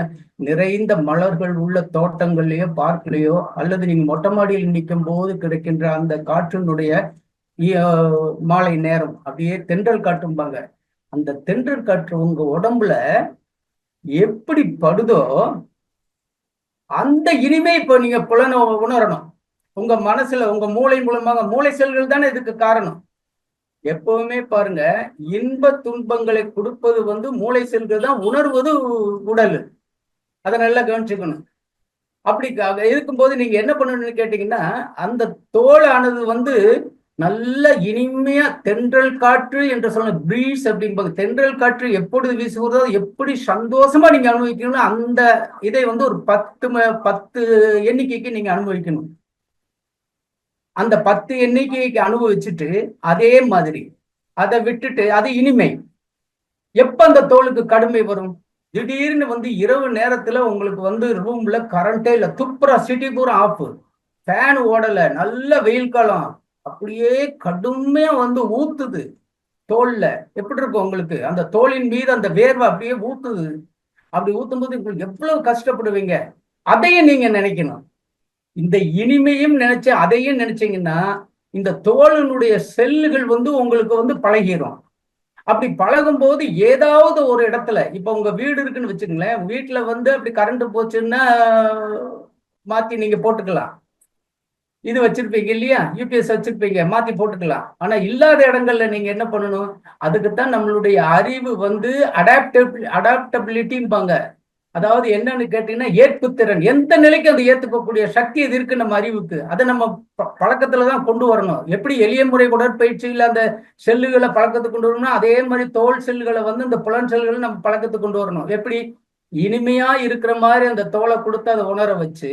நிறைந்த மலர்கள் உள்ள தோட்டங்கள்லயோ பார்க்கலையோ அல்லது நீங்க மொட்டை மாடியில் நிற்கும் போது கிடைக்கின்ற அந்த காற்றினுடைய மாலை நேரம் அப்படியே தென்றல் காற்றும்பாங்க. அந்த தென்றல் காற்று உங்க உடம்புல எப்படி படுதோ அந்த இனிமே இப்ப நீங்க உணரணும். உங்க மனசுல உங்க மூளை மூலமாக, மூளை செல்கள் தானே இதுக்கு காரணம். எப்பவுமே பாருங்க, இன்ப துன்பங்களை கொடுப்பது மூளை செல்கள் தான், உணர்வது உடல். அதை நல்லா கவனிச்சுக்கணும். அப்படி இருக்கும்போது நீங்க என்ன பண்ணணும்னு கேட்டீங்கன்னா, அந்த தோலானது நல்ல இனிமையா தென்றல் காற்று என்று சொல்ல பிரீஸ் அப்படிம்பாங்க. தென்றல் காற்று எப்பொழுது வீசுகிறதோ எப்படி சந்தோஷமா நீங்க அனுபவிக்கணும். அந்த இதை ஒரு 10 எண்ணிக்கைக்கு நீங்க அனுபவிக்கணும். அந்த 10 எண்ணிக்கைக்கு அனுபவிச்சுட்டு அதே மாதிரி அதை விட்டுட்டு அது இனிமை. எப்ப அந்த தோலுக்கு கடுமை வரும்? திடீர்னு இரவு நேரத்துல உங்களுக்கு ரூம்ல கரண்டே இல்ல, துப்புரா, சிட்டி பூரா ஆஃப், ஃபேன் ஓடல, நல்ல வெயில் காலம், அப்படியே கடுமையா ஊத்துது தோல்ல. எப்படி இருக்கும் உங்களுக்கு? அந்த தோலின் மீது அந்த வேர்வை அப்படியே ஊத்துது. அப்படி ஊத்தும் போது உங்களுக்கு எவ்வளவு கஷ்டப்படுவீங்க. அதையும் நீங்க நினைக்கணும். இந்த இனிமையும் நினைச்சு அதையும் நினைச்சீங்கன்னா இந்த தோலினுடைய செல்லுகள் உங்களுக்கு பழகிடும். அப்படி பழகும் போது ஏதாவது ஒரு இடத்துல, இப்ப உங்க வீடு இருக்குன்னு வச்சுக்கங்களேன், வீட்டுல அப்படி கரண்ட் போச்சுன்னா மாத்தி நீங்க போட்டுக்கலாம். இது வச்சிருப்பீங்க இல்லையா, யூபிஎஸ் வச்சிருப்பீங்க, மாத்தி போட்டுக்கலாம். ஆனா இல்லாத இடங்கள்ல நீங்க என்ன பண்ணணும்? அதுக்குத்தான் நம்மளுடைய அறிவு அடாப்டபிலிட்டிம்பாங்க. அதாவது என்னன்னு கேட்டீங்கன்னா, ஏற்புத்திறன். எந்த நிலைக்கு அது ஏத்துக்கக்கூடிய சக்தி இது இருக்கு நம்ம அறிவுக்கு. அதை நம்ம பழக்கத்துலதான் கொண்டு வரணும். எப்படி எளிய முறை உடற்பயிற்சியில் அந்த செல்லுகளை பழக்கத்துக்கு கொண்டு வரணும், அதே மாதிரி தோல் செல்லுகளை இந்த புலன் செல்களை நம்ம பழக்கத்துக்கு கொண்டு வரணும். எப்படி இனிமையா இருக்கிற மாதிரி அந்த தோலை கொடுத்து அதை உணர வச்சு,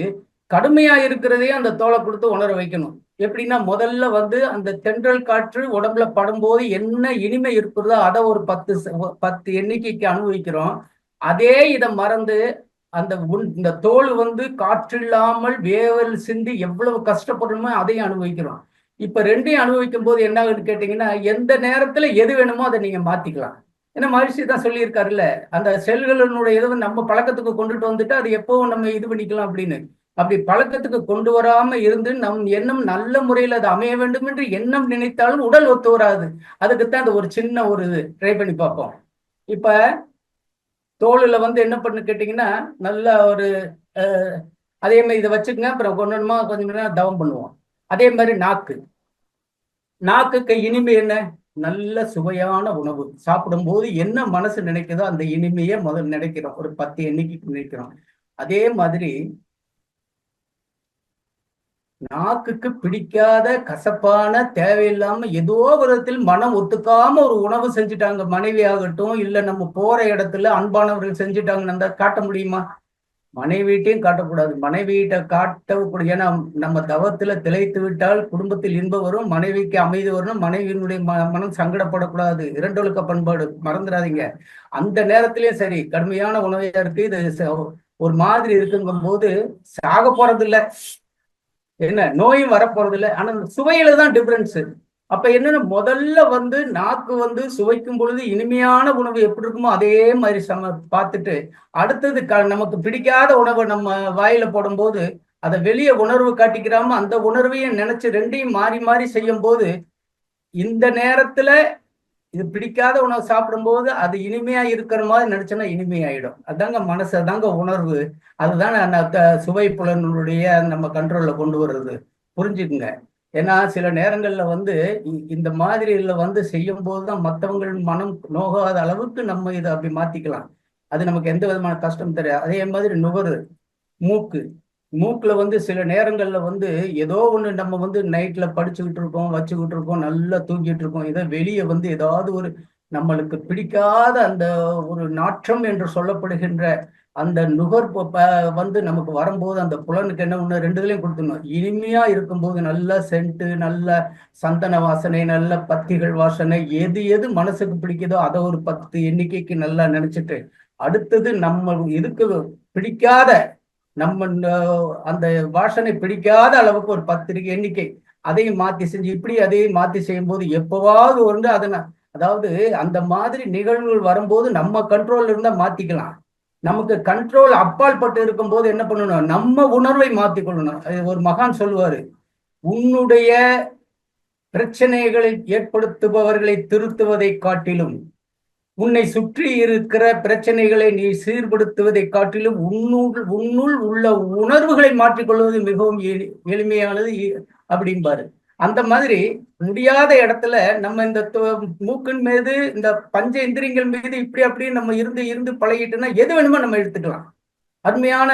கடுமையா இருக்கிறதையும் அந்த தோலை கொடுத்து உணர வைக்கணும். எப்படின்னா, முதல்ல அந்த தென்றல் காற்று உடம்புல படும்போது என்ன இனிமை இருக்கிறதோ அதை ஒரு 10 எண்ணிக்கைக்கு அனுபவிக்கிறோம். அதே இதை மறந்து இந்த தோல் காற்றில்லாமல் வேவல் சிந்தி எவ்வளவு கஷ்டப்படணுமோ அதையும் அனுபவிக்கிறோம். இப்ப ரெண்டையும் அனுபவிக்கும் போது என்ன ஆகுன்னு கேட்டீங்கன்னா, எந்த நேரத்துல எது வேணுமோ அதை நீங்க மாத்திக்கலாம். ஏன்னா மகிழ்ச்சி தான் சொல்லியிருக்காருல்ல, அந்த செல்களினுடைய இது நம்ம பழக்கத்துக்கு கொண்டுட்டு வந்துட்டு அது எப்பவும் நம்ம இது பண்ணிக்கலாம் அப்படின்னு. அப்படி பழக்கத்துக்கு கொண்டு வராம இருந்து நம் எண்ணம் நல்ல முறையில் அது அமைய வேண்டும் என்று எண்ணம் நினைத்தாலும் உடல் ஒத்து வராது. அதுக்குத்தான் அந்த ஒரு சின்ன ஒரு ட்ரை பண்ணி பார்ப்போம். இப்ப தோலுல என்ன பண்ணு கேட்டீங்கன்னா, நல்ல ஒரு அதே மாதிரி இதை வச்சுக்கங்க. அப்புறம் கொஞ்சமா கொஞ்சம் நேரம் தவம் பண்ணுவோம். அதே மாதிரி நாக்குக்கு இனிமை என்ன? நல்ல சுவையான உணவு சாப்பிடும் போது என்ன மனசு நினைக்குதோ அந்த இனிமையை முதல் நினைக்கிறோம். ஒரு 10 எண்ணிக்கைக்கு நினைக்கிறோம். அதே மாதிரி நாக்குக்கு பிடிக்காத கசப்பான தேவையில்லாம ஏதோ விதத்தில் மனம் ஒத்துக்காம ஒரு உணவு செஞ்சுட்டாங்க, மனைவி ஆகட்டும் இல்ல நம்ம போற இடத்துல அன்பானவர்கள் செஞ்சுட்டாங்கன்னு காட்ட முடியுமா? மனைவிட்டையும் காட்டக்கூடாது. மனைவியிட்ட காட்டக்கூடிய, ஏன்னா நம்ம தவத்துல திளைத்து விட்டால் குடும்பத்தில் இன்பம் வரும், மனைவிக்கு அமைதி வரணும், மனைவியினுடைய மனம் சங்கடப்படக்கூடாது. இரண்டொழுக்க பண்பாடு மறந்துடாதீங்க. அந்த நேரத்திலயும் சரி, கடுமையான உணவையா இருக்கு, இது ஒரு மாதிரி இருக்குங்கும் போது சாக போறது இல்லை, என்ன நோயும் வரப்போறது இல்லை. ஆனா சுவையில தான் டிஃபரன்ஸ். அப்ப என்னன்னா, முதல்ல நாக்கு சுவைக்கும் பொழுது இனிமையான உணவு எப்படி இருக்குமோ அதே மாதிரி பார்த்துட்டு, அடுத்தது நமக்கு பிடிக்காத உணவை நம்ம வாயில போடும்போது அதை வெளியே உணர்வு காட்டிக்கிறாம அந்த உணர்வையும் நினைச்சு ரெண்டையும் மாறி மாறி செய்யும் போது, இந்த நேரத்துல இது பிடிக்காத உணவு சாப்பிடும்போது அது இனிமையா இருக்கிற மாதிரி நினைச்சோன்னா இனிமையாயிடும். அதாங்க மனசு, அதாங்க உணர்வு. அதுதான் சுவை புலனுடைய நம்ம கண்ட்ரோல்ல கொண்டு வர்றது. புரிஞ்சுக்குங்க. ஏன்னா சில நேரங்கள்ல இந்த மாதிரில செய்யும் போதுதான் மற்றவங்கள் மனம் நோகாத அளவுக்கு நம்ம இதை அப்படி மாத்திக்கலாம். அது நமக்கு எந்த விதமான கஷ்டம் தெரியாது. அதே மாதிரி நுகரு, மூக்குல சில நேரங்கள்ல ஏதோ ஒண்ணு நம்ம நைட்ல படிச்சுக்கிட்டு இருக்கோம், வச்சுக்கிட்டு இருக்கோம், நல்லா தூங்கிட்டு இருக்கோம். இதை வெளியே ஏதாவது ஒரு நம்மளுக்கு பிடிக்காத அந்த ஒரு நாற்றம் என்று சொல்லப்படுகின்ற அந்த நுகர்ப்பு நமக்கு வரும்போது அந்த புலனுக்கு என்ன ஒண்ணு, ரெண்டு இதுலையும் கொடுத்துடணும். இனிமையா இருக்கும்போது நல்ல சென்ட்டு, நல்ல சந்தன வாசனை, நல்ல பத்திகள் வாசனை, எது எது மனசுக்கு பிடிக்குதோ அதை ஒரு 10 எண்ணிக்கைக்கு நல்லா நினைச்சிட்டு, அடுத்தது நம்ம இதுக்கு பிடிக்காத, நம்ம அந்த வாசனை பிடிக்காத அளவுக்கு ஒரு 10 எண்ணிக்கை, அதையும் மாத்தி செஞ்சு இப்படி அதையும் மாத்தி செய்யும் போது எப்பவாவது வந்து அதாவது அந்த மாதிரி நிகழ்வுகள் வரும்போது நம்ம கண்ட்ரோல் இருந்தா மாத்திக்கலாம். நமக்கு கண்ட்ரோல் அப்பால் பட்டு இருக்கும் போது என்ன பண்ணணும், நம்ம உணர்வை மாத்திக்கொள்ளணும். ஒரு மகான் சொல்லுவாரு, உன்னுடைய பிரச்சனைகளை ஏற்படுத்துபவர்களை திருத்துவதை காட்டிலும் உன்னை சுற்றி இருக்கிற பிரச்சனைகளை நீ சீர்படுத்துவதை காட்டிலும் உன்னுள் உள்ள உணர்வுகளை மாற்றிக்கொள்வது மிகவும் எளிமையானது அப்படிம்பாரு. அந்த மாதிரி முடியாத இடத்துல நம்ம இந்த மூக்கின் மீது இந்த பஞ்ச இந்திரியங்கள் மீது இப்படி அப்படி நம்ம இருந்து இருந்து பழகிட்டோம்னா எது வேணுமோ நம்ம எடுத்துக்கலாம். அருமையான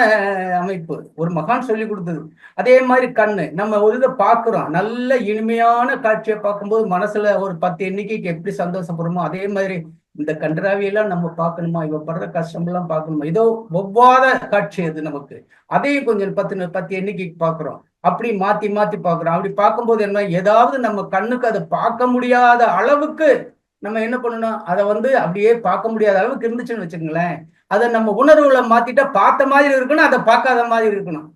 அமைப்பு, ஒரு மகான் சொல்லி கொடுத்தது. அதே மாதிரி கண்ணு, நம்ம ஒரு இதை பார்க்கிறோம், நல்ல இனிமையான காட்சியை பார்க்கும்போது மனசுல ஒரு 10 எண்ணிக்கைக்கு எப்படி சந்தோஷப்படுமோ அதே மாதிரி இந்த கன்றாவியெல்லாம் நம்ம பார்க்கணுமா, இவ படுற கஷ்டம் எல்லாம் பார்க்கணுமா, ஏதோ ஒவ்வாத காட்சி அது நமக்கு, அதையும் கொஞ்சம் 10 எண்ணிக்கைக்கு பார்க்கிறோம். அப்படி மாத்தி மாத்தி பார்க்கிறோம். அப்படி பார்க்கும்போது என்ன, ஏதாவது நம்ம கண்ணுக்கு அதை பார்க்க முடியாத அளவுக்கு நம்ம என்ன பண்ணணும், அதை வந்து அப்படியே பார்க்க முடியாத அளவுக்கு இருந்துச்சுன்னு வச்சுக்கோங்களேன், அதை நம்ம உணர்வுகளை மாத்திட்டா பார்த்த மாதிரி இருக்கணும், அதை பார்க்காத மாதிரி இருக்கணும்.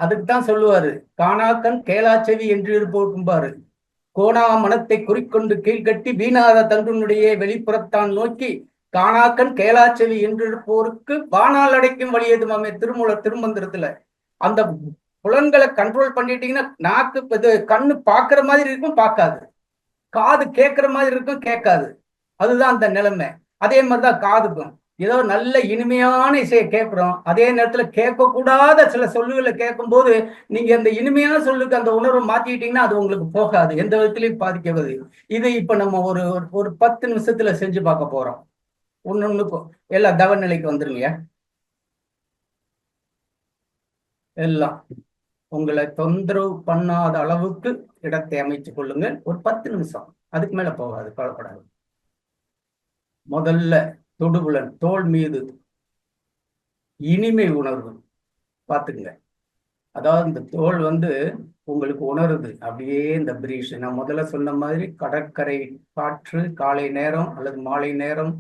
அதுக்குத்தான் சொல்லுவாரு, காணாக்கண் கேளாச்செவி என்று இருப்பாரு. கோணா மனத்தை குறிக்கொண்டு கீழ்கட்டி வீணாத தன்னுடைய வெளிப்புறத்தான் நோக்கி காணாக்கண் கேளாச்செவி என்று இருப்போருக்கு வானால் அடைக்கும் வழியது மாமே திருமந்திரத்துல. அந்த புலன்களை கண்ட்ரோல் பண்ணிட்டீங்கன்னா நாக்கு இது கண்ணு பார்க்கிற மாதிரி இருக்கும், பார்க்காது. காது கேட்கிற மாதிரி இருக்கும், கேட்காது. அதுதான் அந்த நிலைமை. அதே மாதிரிதான் காதுக்கும். ஏதோ நல்ல இனிமையான இசையை கேட்கிறோம், அதே நேரத்துல கேட்கக்கூடாத சில சொல்லுகளை கேட்கும் போது நீங்க அந்த இனிமையான சொல்லுக்கு அந்த உணர்வை மாத்திட்டீங்கன்னா அது உங்களுக்கு போகாது, எந்த விதத்திலையும் பாதிக்கவது. இது இப்ப நம்ம ஒரு ஒரு 10 நிமிஷத்துல செஞ்சு பார்க்க போறோம். ஒன்னொன்னுக்கும் எல்லாம் தவ நிலைக்கு வந்துருங்க. எல்லாம் உங்களை தொந்தரவு பண்ணாத அளவுக்கு இடத்தை அமைத்துக் கொள்ளுங்கள். ஒரு 10 நிமிஷம், அதுக்கு மேல போகாது, கவலைப்படாது. முதல்ல தொடுபுலன், தோல் மீது இனிமை உணர்வு பார்த்துங்க. அதாவது இந்த தோல் வந்து உங்களுக்கு உணருது அப்படியே இந்த பிரீஷ். நான் முதல்ல சொன்ன மாதிரி கடற்கரை காற்று காலை நேரம் அல்லது மாலை நேரம்,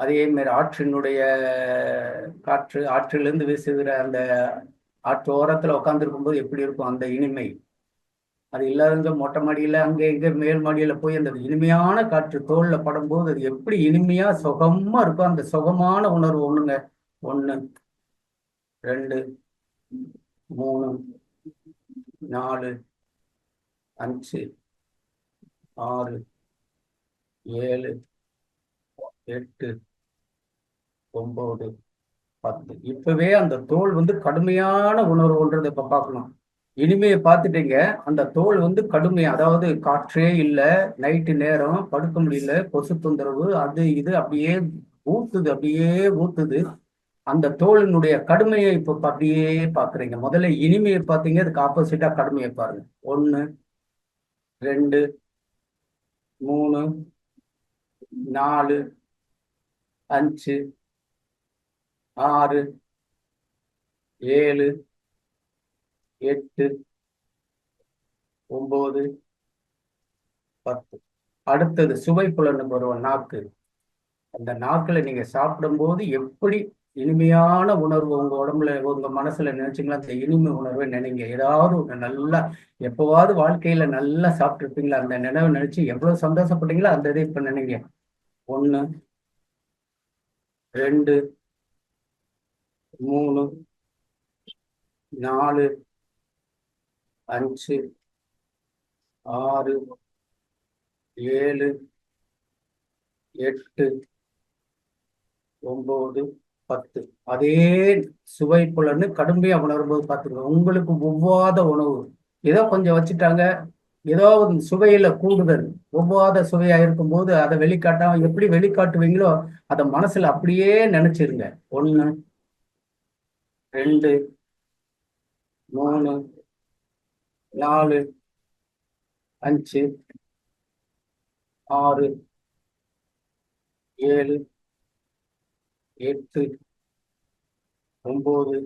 அதே மாதிரி ஆற்றினுடைய காற்று, ஆற்றிலிருந்து வீசுகிற அந்த ஆற்று ஓரத்துல உட்காந்துருக்கும் போது எப்படி இருக்கும் அந்த இனிமை. அது இல்லாதவங்க மொட்டை மாடியில அங்கே இங்கே மேல் மாடியில போய் அந்த இனிமையான காற்று தோல்ல படும்போது அது எப்படி இனிமையா சுகமா இருக்கும். அந்த சுகமான உணர்வு ஒண்ணுங்க. 1 2 3 4 5 6 7 8 9 10. இப்பவே அந்த தோல் வந்து கடுமையான உணர்வு ஒன்றது இப்ப பார்க்கணும். இனிமையை பார்த்துட்டீங்க, அந்த தோல் வந்து கடுமையா, அதாவது காற்றே இல்லை, நைட்டு நேரம் படுக்க முடியல, கொசு தொந்தரவு, அது இது அப்படியே ஊத்துது, அப்படியே ஊத்துது. அந்த தோலினுடைய கடுமையை இப்ப அப்படியே பாக்குறீங்க. முதல்ல இனிமையை பார்த்தீங்க, அதுக்கு ஆப்போசிட்டா கடுமையை பாருங்க. 1 2 3 4 5 6 7 8 9 10. அடுத்தது சுவை புலனுக்கு வருவோம், நாக்கு. அந்த நாக்குல நீங்க சாப்பிடும்போது எப்படி இனிமையான உணர்வு உங்க உடம்புல உங்க மனசுல நினைச்சீங்களா, அந்த இனிமை உணர்வை நினைங்க. ஏதாவது ஒண்ணு நல்லா எப்பவாவது வாழ்க்கையில நல்லா சாப்பிட்டுருப்பீங்களா, அந்த நினைவை நினைச்சு எவ்வளவு சந்தோஷப்பட்டீங்களோ அந்த இதை இப்ப நினைங்க. 1 2 3 4 5 6 7 8 9 10. அதே சுவை புலன்னு கடுமையா உணரும்போது பார்த்துங்க, உங்களுக்கு ஒவ்வாத உணவு ஏதோ கொஞ்சம் வச்சுட்டாங்க, ஏதோ சுவையில கூடுதல் ஒவ்வாத சுவையா இருக்கும் போது அதை வெளிக்காட்டாம எப்படி வெளிக்காட்டுவீங்களோ அதை மனசுல அப்படியே நினைச்சிருங்க. 1 2 3 4 5 6 7 8 9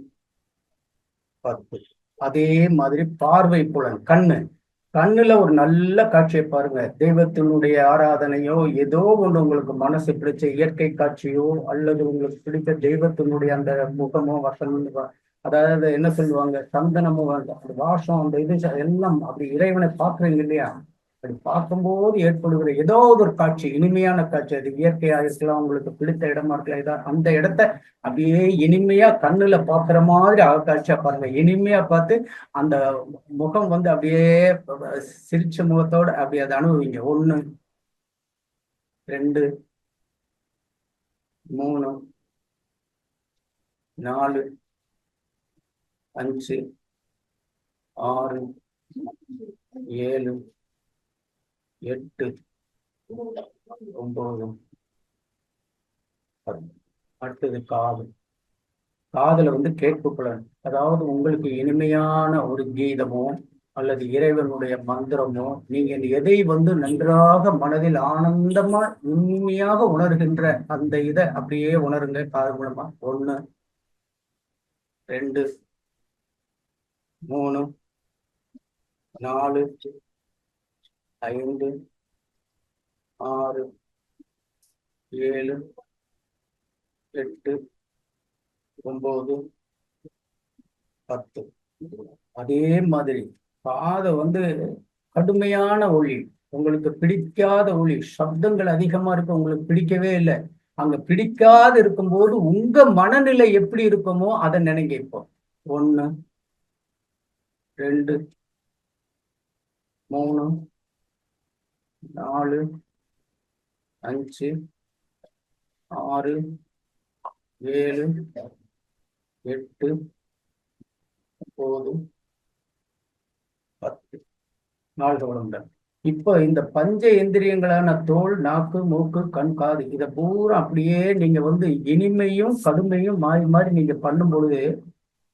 10. அதே மாதிரி பார்வை புலன், கண்ணுல ஒரு நல்ல காட்சியை பாருங்க. தெய்வத்தினுடைய ஆராதனையோ ஏதோ ஒன்று உங்களுக்கு மனசு பிடிச்ச இயற்கை காட்சியோ அல்லது உங்களுக்கு பிடித்த தெய்வத்தினுடைய அந்த முகமோ வசனம் அதாவது என்ன சொல்லுவாங்க, சந்தனமும் அப்படி வாசம், அந்த இது எல்லாம் அப்படி இறைவனை பார்க்குறீங்க இல்லையா, அப்படி பார்க்கும்போது ஏற்படுகிற ஏதோ ஒரு காட்சி, இனிமையான காட்சி, அது இயற்கையா இருக்கலாம், உங்களுக்கு பிடித்த இடமா இருக்கலாம், ஏதாவது அந்த இடத்த அப்படியே இனிமையா கண்ணுல பாக்குற மாதிரி காட்சியா பாருங்க. இனிமையா பார்த்து அந்த முகம் வந்து அப்படியே சிரிச்ச முகத்தோட அப்படி அதை அனுபவிங்க. 1 2 3 4 5 6 7 8 9 10. அடுத்தது காதுல வந்து கேட்பு புலன். அதாவது உங்களுக்கு இனிமையான ஒரு கீதமோ அல்லது இறைவனுடைய மந்திரமோ, நீங்க எதை வந்து நன்றாக மனதில் ஆனந்தமா இனிமையாக உணர்கின்ற அந்த இதை அப்படியே உணருங்க காது மூலமா. 1 2 3 4 5 6 7 8 9 10. அதே மாதிரி காதை வந்து கடுமையான ஒளி, உங்களுக்கு பிடிக்காத ஒளி, சப்தங்கள் அதிகமா இருக்கு, உங்களுக்கு பிடிக்கவே இல்லை, அங்க பிடிக்காது இருக்கும்போது உங்க மனநிலை எப்படி இருக்குமோ அதை நினைங்க. இப்போ 1 2 3 4 5 6 7 8 9 10. நாள் வளமுடன். இப்போ இந்த பஞ்ச இந்திரியங்களான தோல், நாக்கு, மூக்கு, கண், காது, இதை பூரா அப்படியே நீங்க வந்து இனிமையும் கடுமையும் மாறி மாறி நீங்க பண்ணும் பொழுது,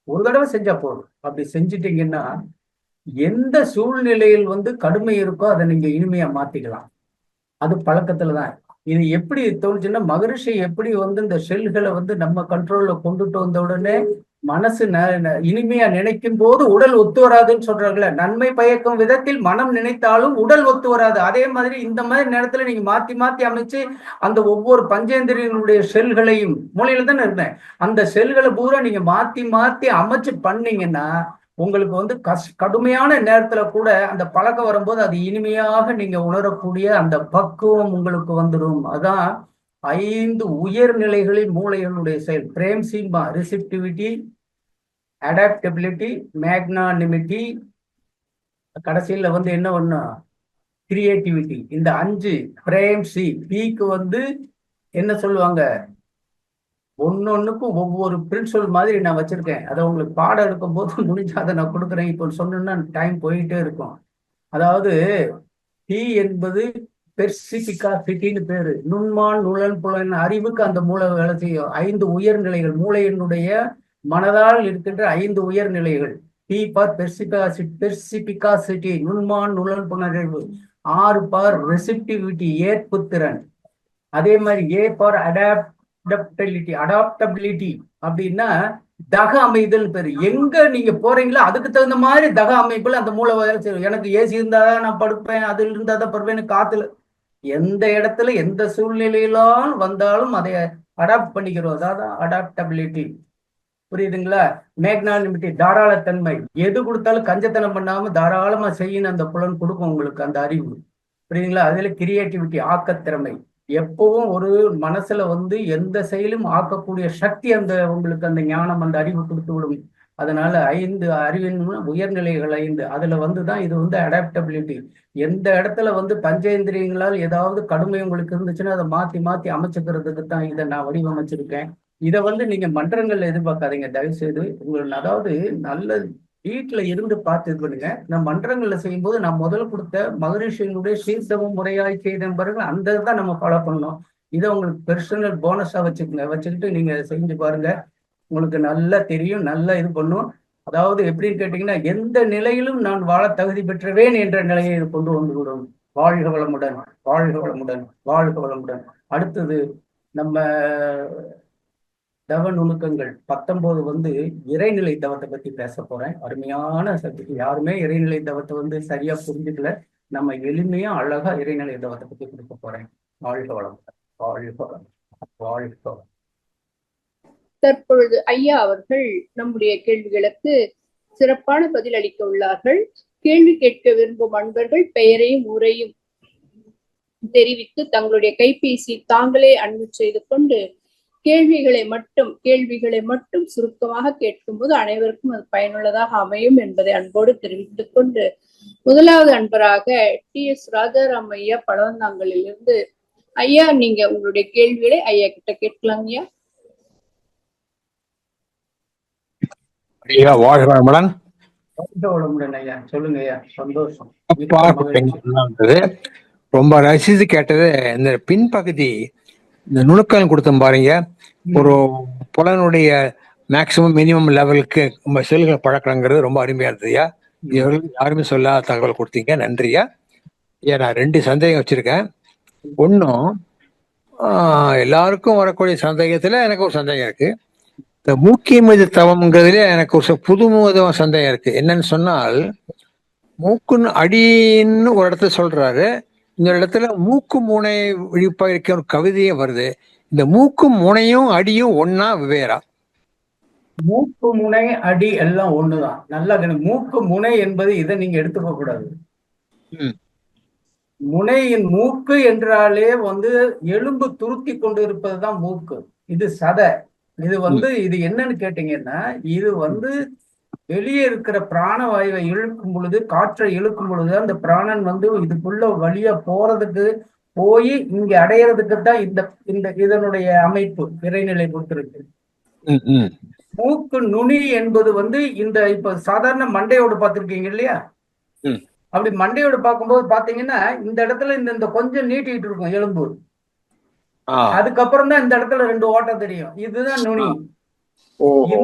ஒரு தடவை செஞ்சா போதும். அப்படி செஞ்சிட்டீங்கன்னா எந்த சூழ்நிலையில் வந்து கடுமை இருக்கோ அதை நீங்க இனிமையா மாத்திக்கலாம். அது பழக்கத்துலதான். இது எப்படி தோணுச்சுன்னா, மகரிஷி எப்படி வந்து இந்த செல்களை வந்து நம்ம கண்ட்ரோல்ல கொண்டுட்டு வந்த உடனே மனசு இனிமையா நினைக்கும் போது உடல் ஒத்து வராதுன்னு சொல்றாங்கல்ல, நன்மை பயக்கும் விதத்தில் மனம் நினைத்தாலும் உடல் ஒத்து வராது. அதே மாதிரி இந்த மாதிரி நேரத்துல நீங்க மாத்தி மாத்தி அமைச்சு அந்த ஒவ்வொரு பஞ்சேந்திரியனுடைய செல்களையும், மூலையில தானே இருந்தேன், அந்த செல்களை பூரா நீங்க மாத்தி மாத்தி அமைச்சு பண்ணீங்கன்னா உங்களுக்கு வந்து கடுமையான நேரத்துல கூட அந்த பழக்கம் வரும்போது அது இனிமையாக நீங்க உணரக்கூடிய அந்த பக்குவம் உங்களுக்கு வந்துடும். அதான் 5 உயர்நிலைகளில் மூளைகளுடைய செயல். பிரேம் சீமா, ரிசிப்டிவிட்டி, அடாப்டபிலிட்டி, மேக்னானிமிட்டி, கடைசியில வந்து என்ன ஒண்ணு, கிரியேட்டிவிட்டி. இந்த 5 பிரேம் சி பீக்கு வந்து என்ன சொல்லுவாங்க, ஒன்னொன்னுக்கும் ஒவ்வொரு பிரின்சிபல் மாதிரி நான் வச்சிருக்கேன். அதை உங்களுக்கு பாடம் எடுக்கும் போது முடிஞ்சா அதை நான் கொடுக்குறேன். இப்போ சொன்னா டைம் போயிட்டே இருக்கும். அதாவது டி என்பது பெர்சிபிகாசிட்டின்னு பேரு. நுண்மான் நுழல் புலன் அறிவுக்கு அந்த மூளை வேலை செய்யும். 5 உயர்நிலைகள், மூளையினுடைய மனதால் இருக்கின்ற 5 உயர்நிலைகள். B bar பெர்சிபிகாசிட்டி, நுண்மான் நுழல் புலனறிவு. 6 பார் ரெசிப்டிவிட்டி, ஏற்புத்திறன். அதே மாதிரி ஏ பார் அடாப்டபிலிட்டி அப்படின்னா தக அமைதல் பேரு. எங்க நீங்க போறீங்களோ அதுக்கு தகுந்த மாதிரி தக அமைப்புல அந்த மூளை வேலை செய்யும். எனக்கு ஏசி இருந்தாதான் நான் படுப்பேன், அதுல இருந்தாதான் படுப்பேன்னு காத்துல எந்த இடத்துல எந்த சூழ்நிலையிலும் வந்தாலும் அதை அடாப்ட் பண்ணிக்கிறோம். அதாவது அடாப்டபிலிட்டி. புரியுதுங்களா? மேக்னானிமிட்டி, தாராளத்தன்மை. எது கொடுத்தாலும் கஞ்சத்தனம் பண்ணாம தாராளமா செய்யணும் அந்த புலன் கொடுக்கும் உங்களுக்கு அந்த அறிவு. புரியுதுங்களா? அதுல கிரியேட்டிவிட்டி, ஆக்கத்திறமை. எப்பவும் ஒரு மனசுல வந்து எந்த செயலும் ஆக்கக்கூடிய சக்தி அந்த உங்களுக்கு அந்த ஞானம், அந்த அறிவு கொடுத்து விடும். அதனால 5 அறிவின் உயர்நிலைகள் 5. அதுல வந்துதான் இது வந்து அடாப்டபிலிட்டி. எந்த இடத்துல வந்து பஞ்சேந்திரியங்களால் ஏதாவது கடுமை உங்களுக்கு இருந்துச்சுன்னா அதை மாத்தி மாத்தி அமைச்சுக்கிறதுக்கு தான் இதை நான் வடிவமைச்சிருக்கேன். இதை வந்து நீங்க மன்றங்கள்ல எதிர்பார்க்காதீங்க தயவு செய்து. உங்களுக்கு அதாவது நல்ல வீட்டுல இருந்து பார்த்து இது பண்ணுங்க. நான் மன்றங்கள்ல செய்யும் போது நான் முதல்ல கொடுத்த மகரிஷியினுடைய சீர்தமும் முறையாய் செய்த பிறகு அந்த தான் நம்ம ஃபாலோ பண்ணணும். இதை உங்களுக்கு பெர்சனல் போனஸா வச்சுக்கோங்க. வச்சுக்கிட்டு நீங்க செஞ்சு பாருங்க, உங்களுக்கு நல்லா தெரியும், நல்லா இது பண்ணும். அதாவது எப்படின்னு கேட்டீங்கன்னா, எந்த நிலையிலும் நான் வாழ தகுதி பெற்றவேன் என்ற நிலையை கொண்டு வந்து விடும். வாழ்க வளமுடன், வாழ்க வளமுடன், வாழ்க வளமுடன். அடுத்தது நம்ம தவ நுணுக்கங்கள் 19 வந்து இறைநிலை தவத்தை பத்தி பேச போறேன். அருமையான சப்ஜெக்ட். யாருமே இறைநிலை தவத்தை வந்து சரியா புரிஞ்சுக்கல. நம்ம எளிமையா அழகா இறைநிலை தவத்தை பத்தி கொடுக்க போறேன். வாழ்க வளமுடன், வாழ்க வளம், வாழ்க வளம். தற்பொழுது ஐயா அவர்கள் நம்முடைய கேள்விகளுக்கு சிறப்பான பதில் அளிக்க உள்ளார்கள். கேள்வி கேட்க விரும்பும் அன்பர்கள் பெயரையும் ஊரையும் தெரிவித்து தங்களுடைய கைபேசி தாங்களே அன்மியூட் செய்து கொண்டு கேள்விகளை மட்டும் சுருக்கமாக கேட்கும்போது அனைவருக்கும் அது பயனுள்ளதாக அமையும் என்பதை அன்போடு தெரிவித்துக் கொண்டு, முதலாவது அன்பராக TS ராஜாராம் ஐயா பழவந்தாங்கலில் இருந்து, ஐயா நீங்க உங்களுடைய கேள்விகளை ஐயா கிட்ட கேட்கலாம். ஐயா வாழ்க வளமுடன். ஐயா சொல்லுங்க ஐயா. சந்தோஷம். ரொம்ப ரசித்து கேட்டது. இந்த பின்பகுதி இந்த நுணுக்கம் கொடுத்தோம் பாருங்க, ஒரு புலனுடைய மேக்சிமம் மினிமம் லெவலுக்கு நம்ம செல்கள் பழக்கங்கிறது ரொம்ப அருமையா இருந்ததுயா. யாருமே சொல்லாத தகவல் கொடுத்தீங்க, நன்றியா. ஏன் நான் 2 சந்தேகம் வச்சிருக்கேன். ஒன்னும் எல்லாருக்கும் வரக்கூடிய சந்தேகத்துல எனக்கு ஒரு சந்தேகம் இருக்கு. இந்த மூக்கிய மீது தவம்ங்கிறதுல எனக்கு ஒரு புது சந்தேகம் இருக்கு. என்னன்னு சொன்னால், மூக்குன்னு அடின்னு ஒரு இடத்துல சொல்றாரு, இந்த இடத்துல மூக்கு முனை விழிப்பா இருக்க ஒரு கவிதையே வருது. இந்த மூக்கு முனையும் அடியும் ஒன்னா வேறா? மூக்கு முனை அடி எல்லாம் ஒண்ணுதான். நல்லா மூக்கு முனை என்பது இதை நீங்க எடுத்துக்க கூடாது. முனையின் மூக்கு என்றாலே எலும்பு துருத்தி கொண்டு இருப்பதுதான் மூக்கு. இது சதை. இது இது என்னன்னு கேட்டீங்கன்னா, இது வெளியே இருக்கிற பிராணவாயுவை இழுக்கும் பொழுது, காற்றை இழுக்கும் பொழுது அந்த பிராணன் இதுக்குள்ள வழியா போறதுக்கு போய் இங்க அடையிறதுக்கு தான் இந்த இதனுடைய அமைப்பு இறைநிலை பொறுத்திருக்கு. மூக்கு நுனி என்பது இந்த இப்ப சாதாரண மண்டையோடு பார்த்திருக்கீங்க இல்லையா? அப்படி மண்டையோடு பார்க்கும்போது பாத்தீங்கன்னா இந்த இடத்துல இந்த கொஞ்சம் நீட்டிட்டு இருக்கும் எலும்பு. அதுக்கப்புறம் தான் இந்த இடத்துல 2 ஓட்டம் தெரியும். இதுதான் நுனி.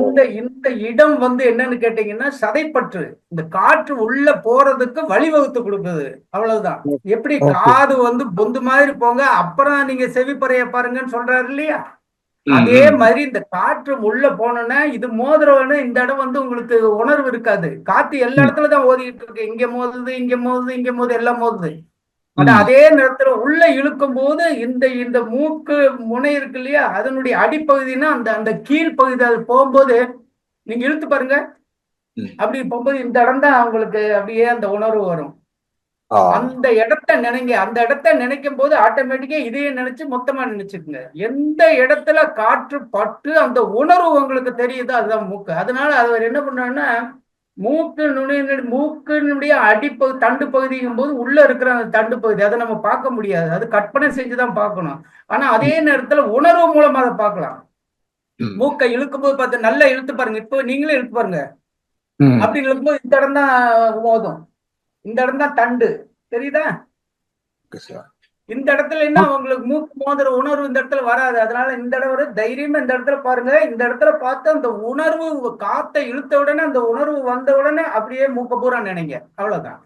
இந்த இடம் என்னன்னு கேட்டீங்கன்னா சதைப்பற்று. இந்த காற்று உள்ள போறதுக்கு வழிவகுத்து கொடுக்குது. அவ்வளவுதான். எப்படி காது பொந்து மாதிரி போங்க, அப்புறம் நீங்க செவிப்பறைய பாருங்கன்னு சொல்றாரு இல்லையா? அதே மாதிரி இந்த காற்று உள்ள போனோன்னா இது மோதுறவன்னு இந்த இடம் உங்களுக்கு உணர்வு இருக்காது. காத்து எல்லா இடத்துலதான் ஓதிக்கிட்டு இருக்கு. இங்க மோதுது, இங்க மோதுது, இங்க மோது, எல்லாம் மோதுது. ஆனா அதே நேரத்துல உள்ள இழுக்கும் போது இந்த மூக்கு முனை இருக்கு இல்லையா, அதனுடைய அடிப்பகுதினா அந்த கீழ் பகுதி அது போகும்போது நீங்க இழுத்து பாருங்க. அப்படி போகும்போது இந்த இடம் தான் உங்களுக்கு அப்படியே அந்த உணர்வு வரும். அந்த இடத்த நினைங்க. அந்த இடத்த நினைக்கும் போது ஆட்டோமேட்டிக்கா இதையே நினைச்சு மொத்தமா நினைச்சுக்குங்க. எந்த இடத்துல காற்று பட்டு அந்த உணர்வு உங்களுக்கு தெரியுதோ அதுதான் மூக்கு. அதனால அவர் என்ன பண்றாருன்னா, மூக்கினுடைய அடிப்பகுதி தண்டு பகுதிங்கும் போது உள்ள இருக்கிற அந்த தண்டு பகுதி அதை நம்ம பார்க்க முடியாது. அது கற்பனை செஞ்சுதான் பார்க்கணும். ஆனா அதே நேரத்துல உணர்வு மூலமா அதை பார்க்கலாம். மூக்கை இழுக்கும் போது பார்த்து நல்லா இழுத்து பாருங்க. இப்போ நீங்களே இழுத்து பாருங்க. அப்படி இழுக்கும்போது இந்த இடம் தான் மோதும். இந்த இடம் தான் தண்டு தெரியுதா? இந்த இடத்துல என்ன உங்களுக்கு மூக்கு மோதிர உணர்வு இந்த இடத்துல வராது. அதனால இந்த இடம் தைரியமா இந்த இடத்துல பாருங்க. இந்த இடத்துல பார்த்து அந்த உணர்வு காத்தை இழுத்த உடனே அந்த உணர்வு வந்த உடனே அப்படியே மூக்க பூரா நினைங்க. அவ்வளவுதான்.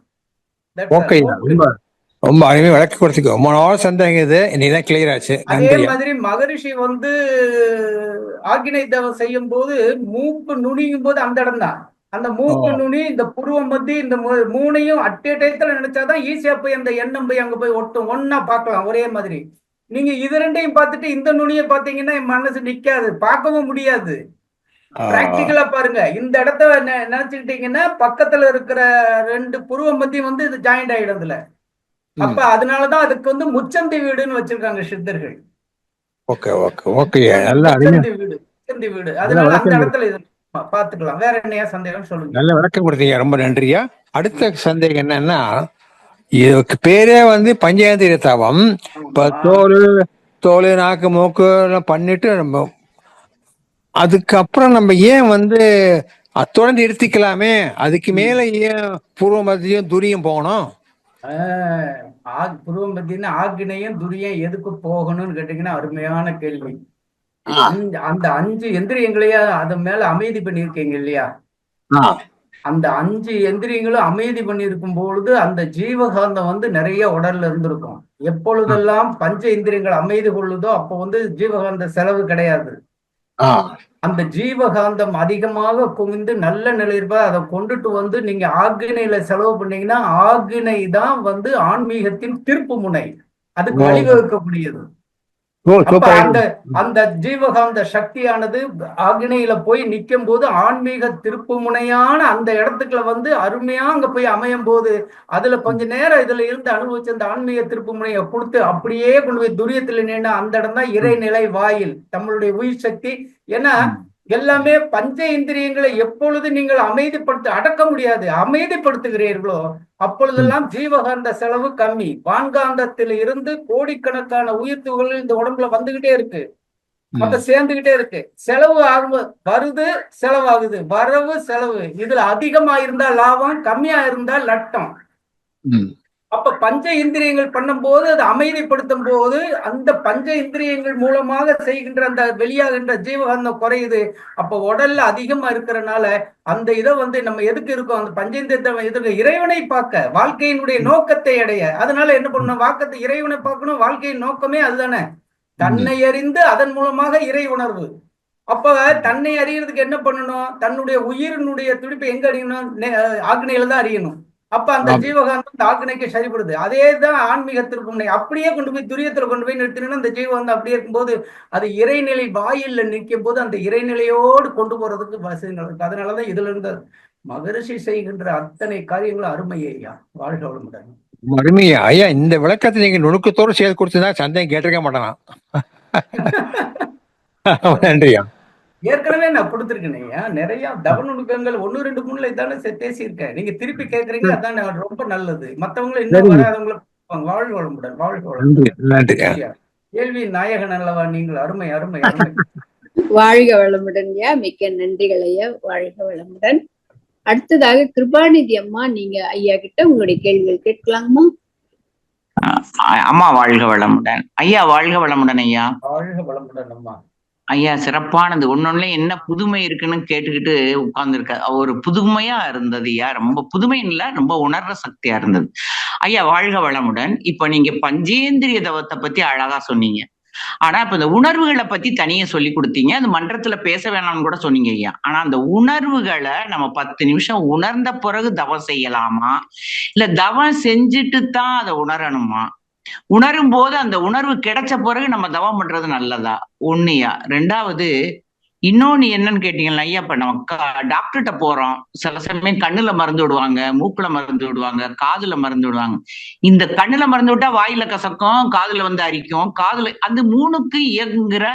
ரொம்ப அருமையா விளக்கி கொடுத்துக்கு. ரொம்ப நாள் சந்தேகம் இது, இன்னைக்கு கிளியர் ஆச்சு. அதே மாதிரி மகரிஷி ஆக்கினை தவம் செய்யும் போது மூக்கு நுனியும் போது அந்த இடம் தான். அந்த மூக்கு நுனி, இந்த புருவ மத்தி, இந்த 3ஐயும் அட்டே டயத்துல நினைச்சாதான் ஈஸியா போய் அந்த எண்ணம் போய் அங்க போய் ஒட்டும். ஒன்னா பார்க்கலாம் ஒரே மாதிரி. நீங்க இது 2ஐயும் பார்த்துட்டு இந்த நுனியை பாத்தீங்கன்னா மனசு நிக்காது, பார்க்கவும் முடியாது. பிராக்டிக்கலா பாருங்க. இந்த இடத்த நினைச்சுக்கிட்டீங்கன்னா பக்கத்துல இருக்கிற 2 புருவ மத்தி இது ஜாயிண்ட் ஆயிடுதுல. அப்ப அதனாலதான் அதுக்கு முச்சந்தி வீடுன்னு வச்சிருக்காங்க சித்தர்கள். முச்சந்தி வீடு. அதனால அந்த இடத்துல பாத்துக்கலாம். வேற என்னையா சந்தேகம் சொல்லுங்க. நல்ல விளக்கம் கொடுத்தீங்க, ரொம்ப நன்றியா. அடுத்த சந்தேகம் என்னன்னா, இதுக்கு பேரே பஞ்சேந்திரிய தவம். இப்ப தோல் நாக்கு மூக்கு பண்ணிட்டு நம்ம அதுக்கப்புறம் நம்ம ஏன் அத்தோட நிறுத்திக்கலாமே? அதுக்கு மேல ஏன் பூர்வ மத்தியும் துரியம் போகணும்? பூர்வ மத்தியம் ஆக்கினையும் துரியம் எதுக்கு போகணும்னு கேட்டீங்கன்னா அருமையான கேள்வி. அந்த 5 எந்திரியங்களையா அதன் மேல அமைதி பண்ணிருக்கீங்க இல்லையா? அந்த 5 எந்திரியங்களும் அமைதி பண்ணிருக்கும் பொழுது அந்த ஜீவகாந்தம் நிறைய உடல்ல இருந்திருக்கும். எப்பொழுதெல்லாம் பஞ்ச இந்திரியங்கள் அமைதி கொள்ளுதோ அப்போ ஜீவகாந்த செலவு கிடையாது. அந்த ஜீவகாந்தம் அதிகமாக குவிந்து நல்ல நிலை இருப்பா அதை கொண்டுட்டு நீங்க ஆக்கினையில செலவு பண்ணீங்கன்னா ஆக்கினை தான் ஆன்மீகத்தின் திருப்பு முனை. அதுக்கு வழிவகுக்கக்கூடியது. அப்ப அந்த அந்த ஜீவகாந்த சக்தியானது ஆக்னியில போய் நிக்கும் போது ஆன்மீக திருப்பு முனையான அந்த இடத்துக்குள்ள வந்து அருமையா அங்க போய் அமையும் போது அதுல கொஞ்ச நேரம் இதுல இருந்து அனுபவிச்சு அந்த ஆன்மீக திருப்பு முனையை கொடுத்து அப்படியே கொண்டு போய் துரியத்துல நின்று அந்த இடம் தான் இறைநிலை வாயில் நம்மளுடைய உயிர் சக்தி. ஏன்னா எல்லாமே பஞ்ச இந்திரியங்களை எப்பொழுது நீங்கள் அடக்க முடியாது, அமைதிப்படுத்துகிறீர்களோ அப்பொழுதெல்லாம் ஜீவகாந்த செலவு கம்மி. வான்காந்தத்தில் இருந்து கோடிக்கணக்கான உயிர் துகள்கள் இந்த உடம்புல வந்துகிட்டே இருக்கு, மொத்தம் சேர்ந்துகிட்டே இருக்கு. செலவு வருது, செலவாகுது, வரவு செலவு. இதுல அதிகமா இருந்தா லாபம், கம்மியா இருந்தா லட்டம். அப்ப பஞ்ச இந்திரியங்கள் பண்ணும் போது அதை அமைதிப்படுத்தும் போது அந்த பஞ்ச இந்திரியங்கள் மூலமாக செய்கின்ற அந்த வெளியாகின்ற ஜீவகாந்தம் குறையுது. அப்ப உடல்ல அதிகமா இருக்கிறனால அந்த இதை வந்து நம்ம எதுக்கு இருக்கோம், அந்த பஞ்சேந்திரியத்தை எதுக்கு, இறைவனை பார்க்க, வாழ்க்கையினுடைய நோக்கத்தை அடைய. அதனால என்ன பண்ணணும், வாக்கத்தை இறைவனை பார்க்கணும். வாழ்க்கையின் நோக்கமே அதுதானே, தன்னை அறிந்து அதன் மூலமாக இறை உணர்வு. அப்ப தன்னை அறியறதுக்கு என்ன பண்ணணும், தன்னுடைய உயிரினுடைய துடிப்பை எங்க அறியணும், ஆக்னையில தான் அறியணும். அப்ப அந்த ஜீவகாந்தம் ஆக்னைக்கு சரிப்படுது. அதேதான் ஆன்மீக திருப்புமுனை. அப்படியே கொண்டு போய் துரியத்துல கொண்டு போய் நிறுத்தினா அந்த ஜீவகாந்தம் அப்படியே இருக்கும்போது அது இறைநிலை வாயில்ல நிற்கும் போது அந்த இறைநிலையோடு கொண்டு போறதுக்கு வசதிகள் இருக்கு. அதனாலதான் இதுல இருந்த மகரிஷி செய்கின்ற அத்தனை காரியங்களும் அருமையா. வாழ்க வளமுடன். அருமையா ஐயா, இந்த விளக்கத்தை நீங்க நுணுக்கத்தோடு சேர்த்து கொடுத்தா சந்தேகம் கேட்டிருக்க மாட்டானா. நன்றியா. ஏற்கனவே நான் கொடுத்துருக்கேன் நிறைய தவ நுணுக்கங்கள் 1, 2, 3 தானே பேசியிருக்கேன். நீங்க திருப்பி கேட்கறீங்க, அதான் ரொம்ப நல்லது. மத்தவங்களும் இன்னும் வராதவங்களை வாழ்க வளமுடன். வாழ்க வளமுடன். கேள்வி நாயகன் அல்லவா நீங்கள், அருமை அருமை அருமை. வாழ்க வளமுடன் ஐயா, மிக்க நன்றிகள் ஐயா, வாழ்க வளமுடன். அடுத்ததாக கிருபாநிதி அம்மா, நீங்க ஐயா கிட்ட உங்களுடைய கேள்விகள் கேட்கலாமா? அம்மா வாழ்க வளமுடன். ஐயா வாழ்க வளமுடன். ஐயா வாழ்க வளமுடன். அம்மா ஐயா சிறப்பானது. ஒன்னொன்னுல என்ன புதுமை இருக்குன்னு கேட்டுக்கிட்டு உட்கார்ந்துருக்க, ஒரு புதுமையா இருந்தது ஐயா. ரொம்ப புதுமை இல்ல, ரொம்ப உணர்ற சக்தியா இருந்தது ஐயா. வாழ்க வளமுடன். இப்ப நீங்க பஞ்சேந்திரிய தவத்தை பத்தி அழகா சொன்னீங்க. ஆனா இப்ப இந்த உணர்வுகளை பத்தி தனியா சொல்லி கொடுத்தீங்க. அது மன்றத்துல பேச வேணாம்னு கூட சொன்னீங்க ஐயா. ஆனா அந்த உணர்வுகளை நம்ம 10 நிமிஷம் உணர்ந்த பிறகு தவம் செய்யலாமா, இல்ல தவம் செஞ்சுட்டு தான் அதை உணரணுமா? உணரும் போது அந்த உணர்வு கிடைச்ச பிறகு நம்ம தவம் பண்றது நல்லதா? ஒண்ணுயா. ரெண்டாவது இன்னொன்னு என்னன்னு கேட்டீங்கன்னா ஐயா, இப்ப நம்ம டாக்டர்கிட்ட போறோம், சில சமயம் கண்ணுல மருந்து விடுவாங்க, மூக்குல மருந்து விடுவாங்க, காதுல மருந்து விடுவாங்க. இந்த கண்ணுல மருந்து விட்டா வாயில கசக்கும், காதுல வந்து அரிக்கும், காதுல அந்த 3க்கு இயங்குற,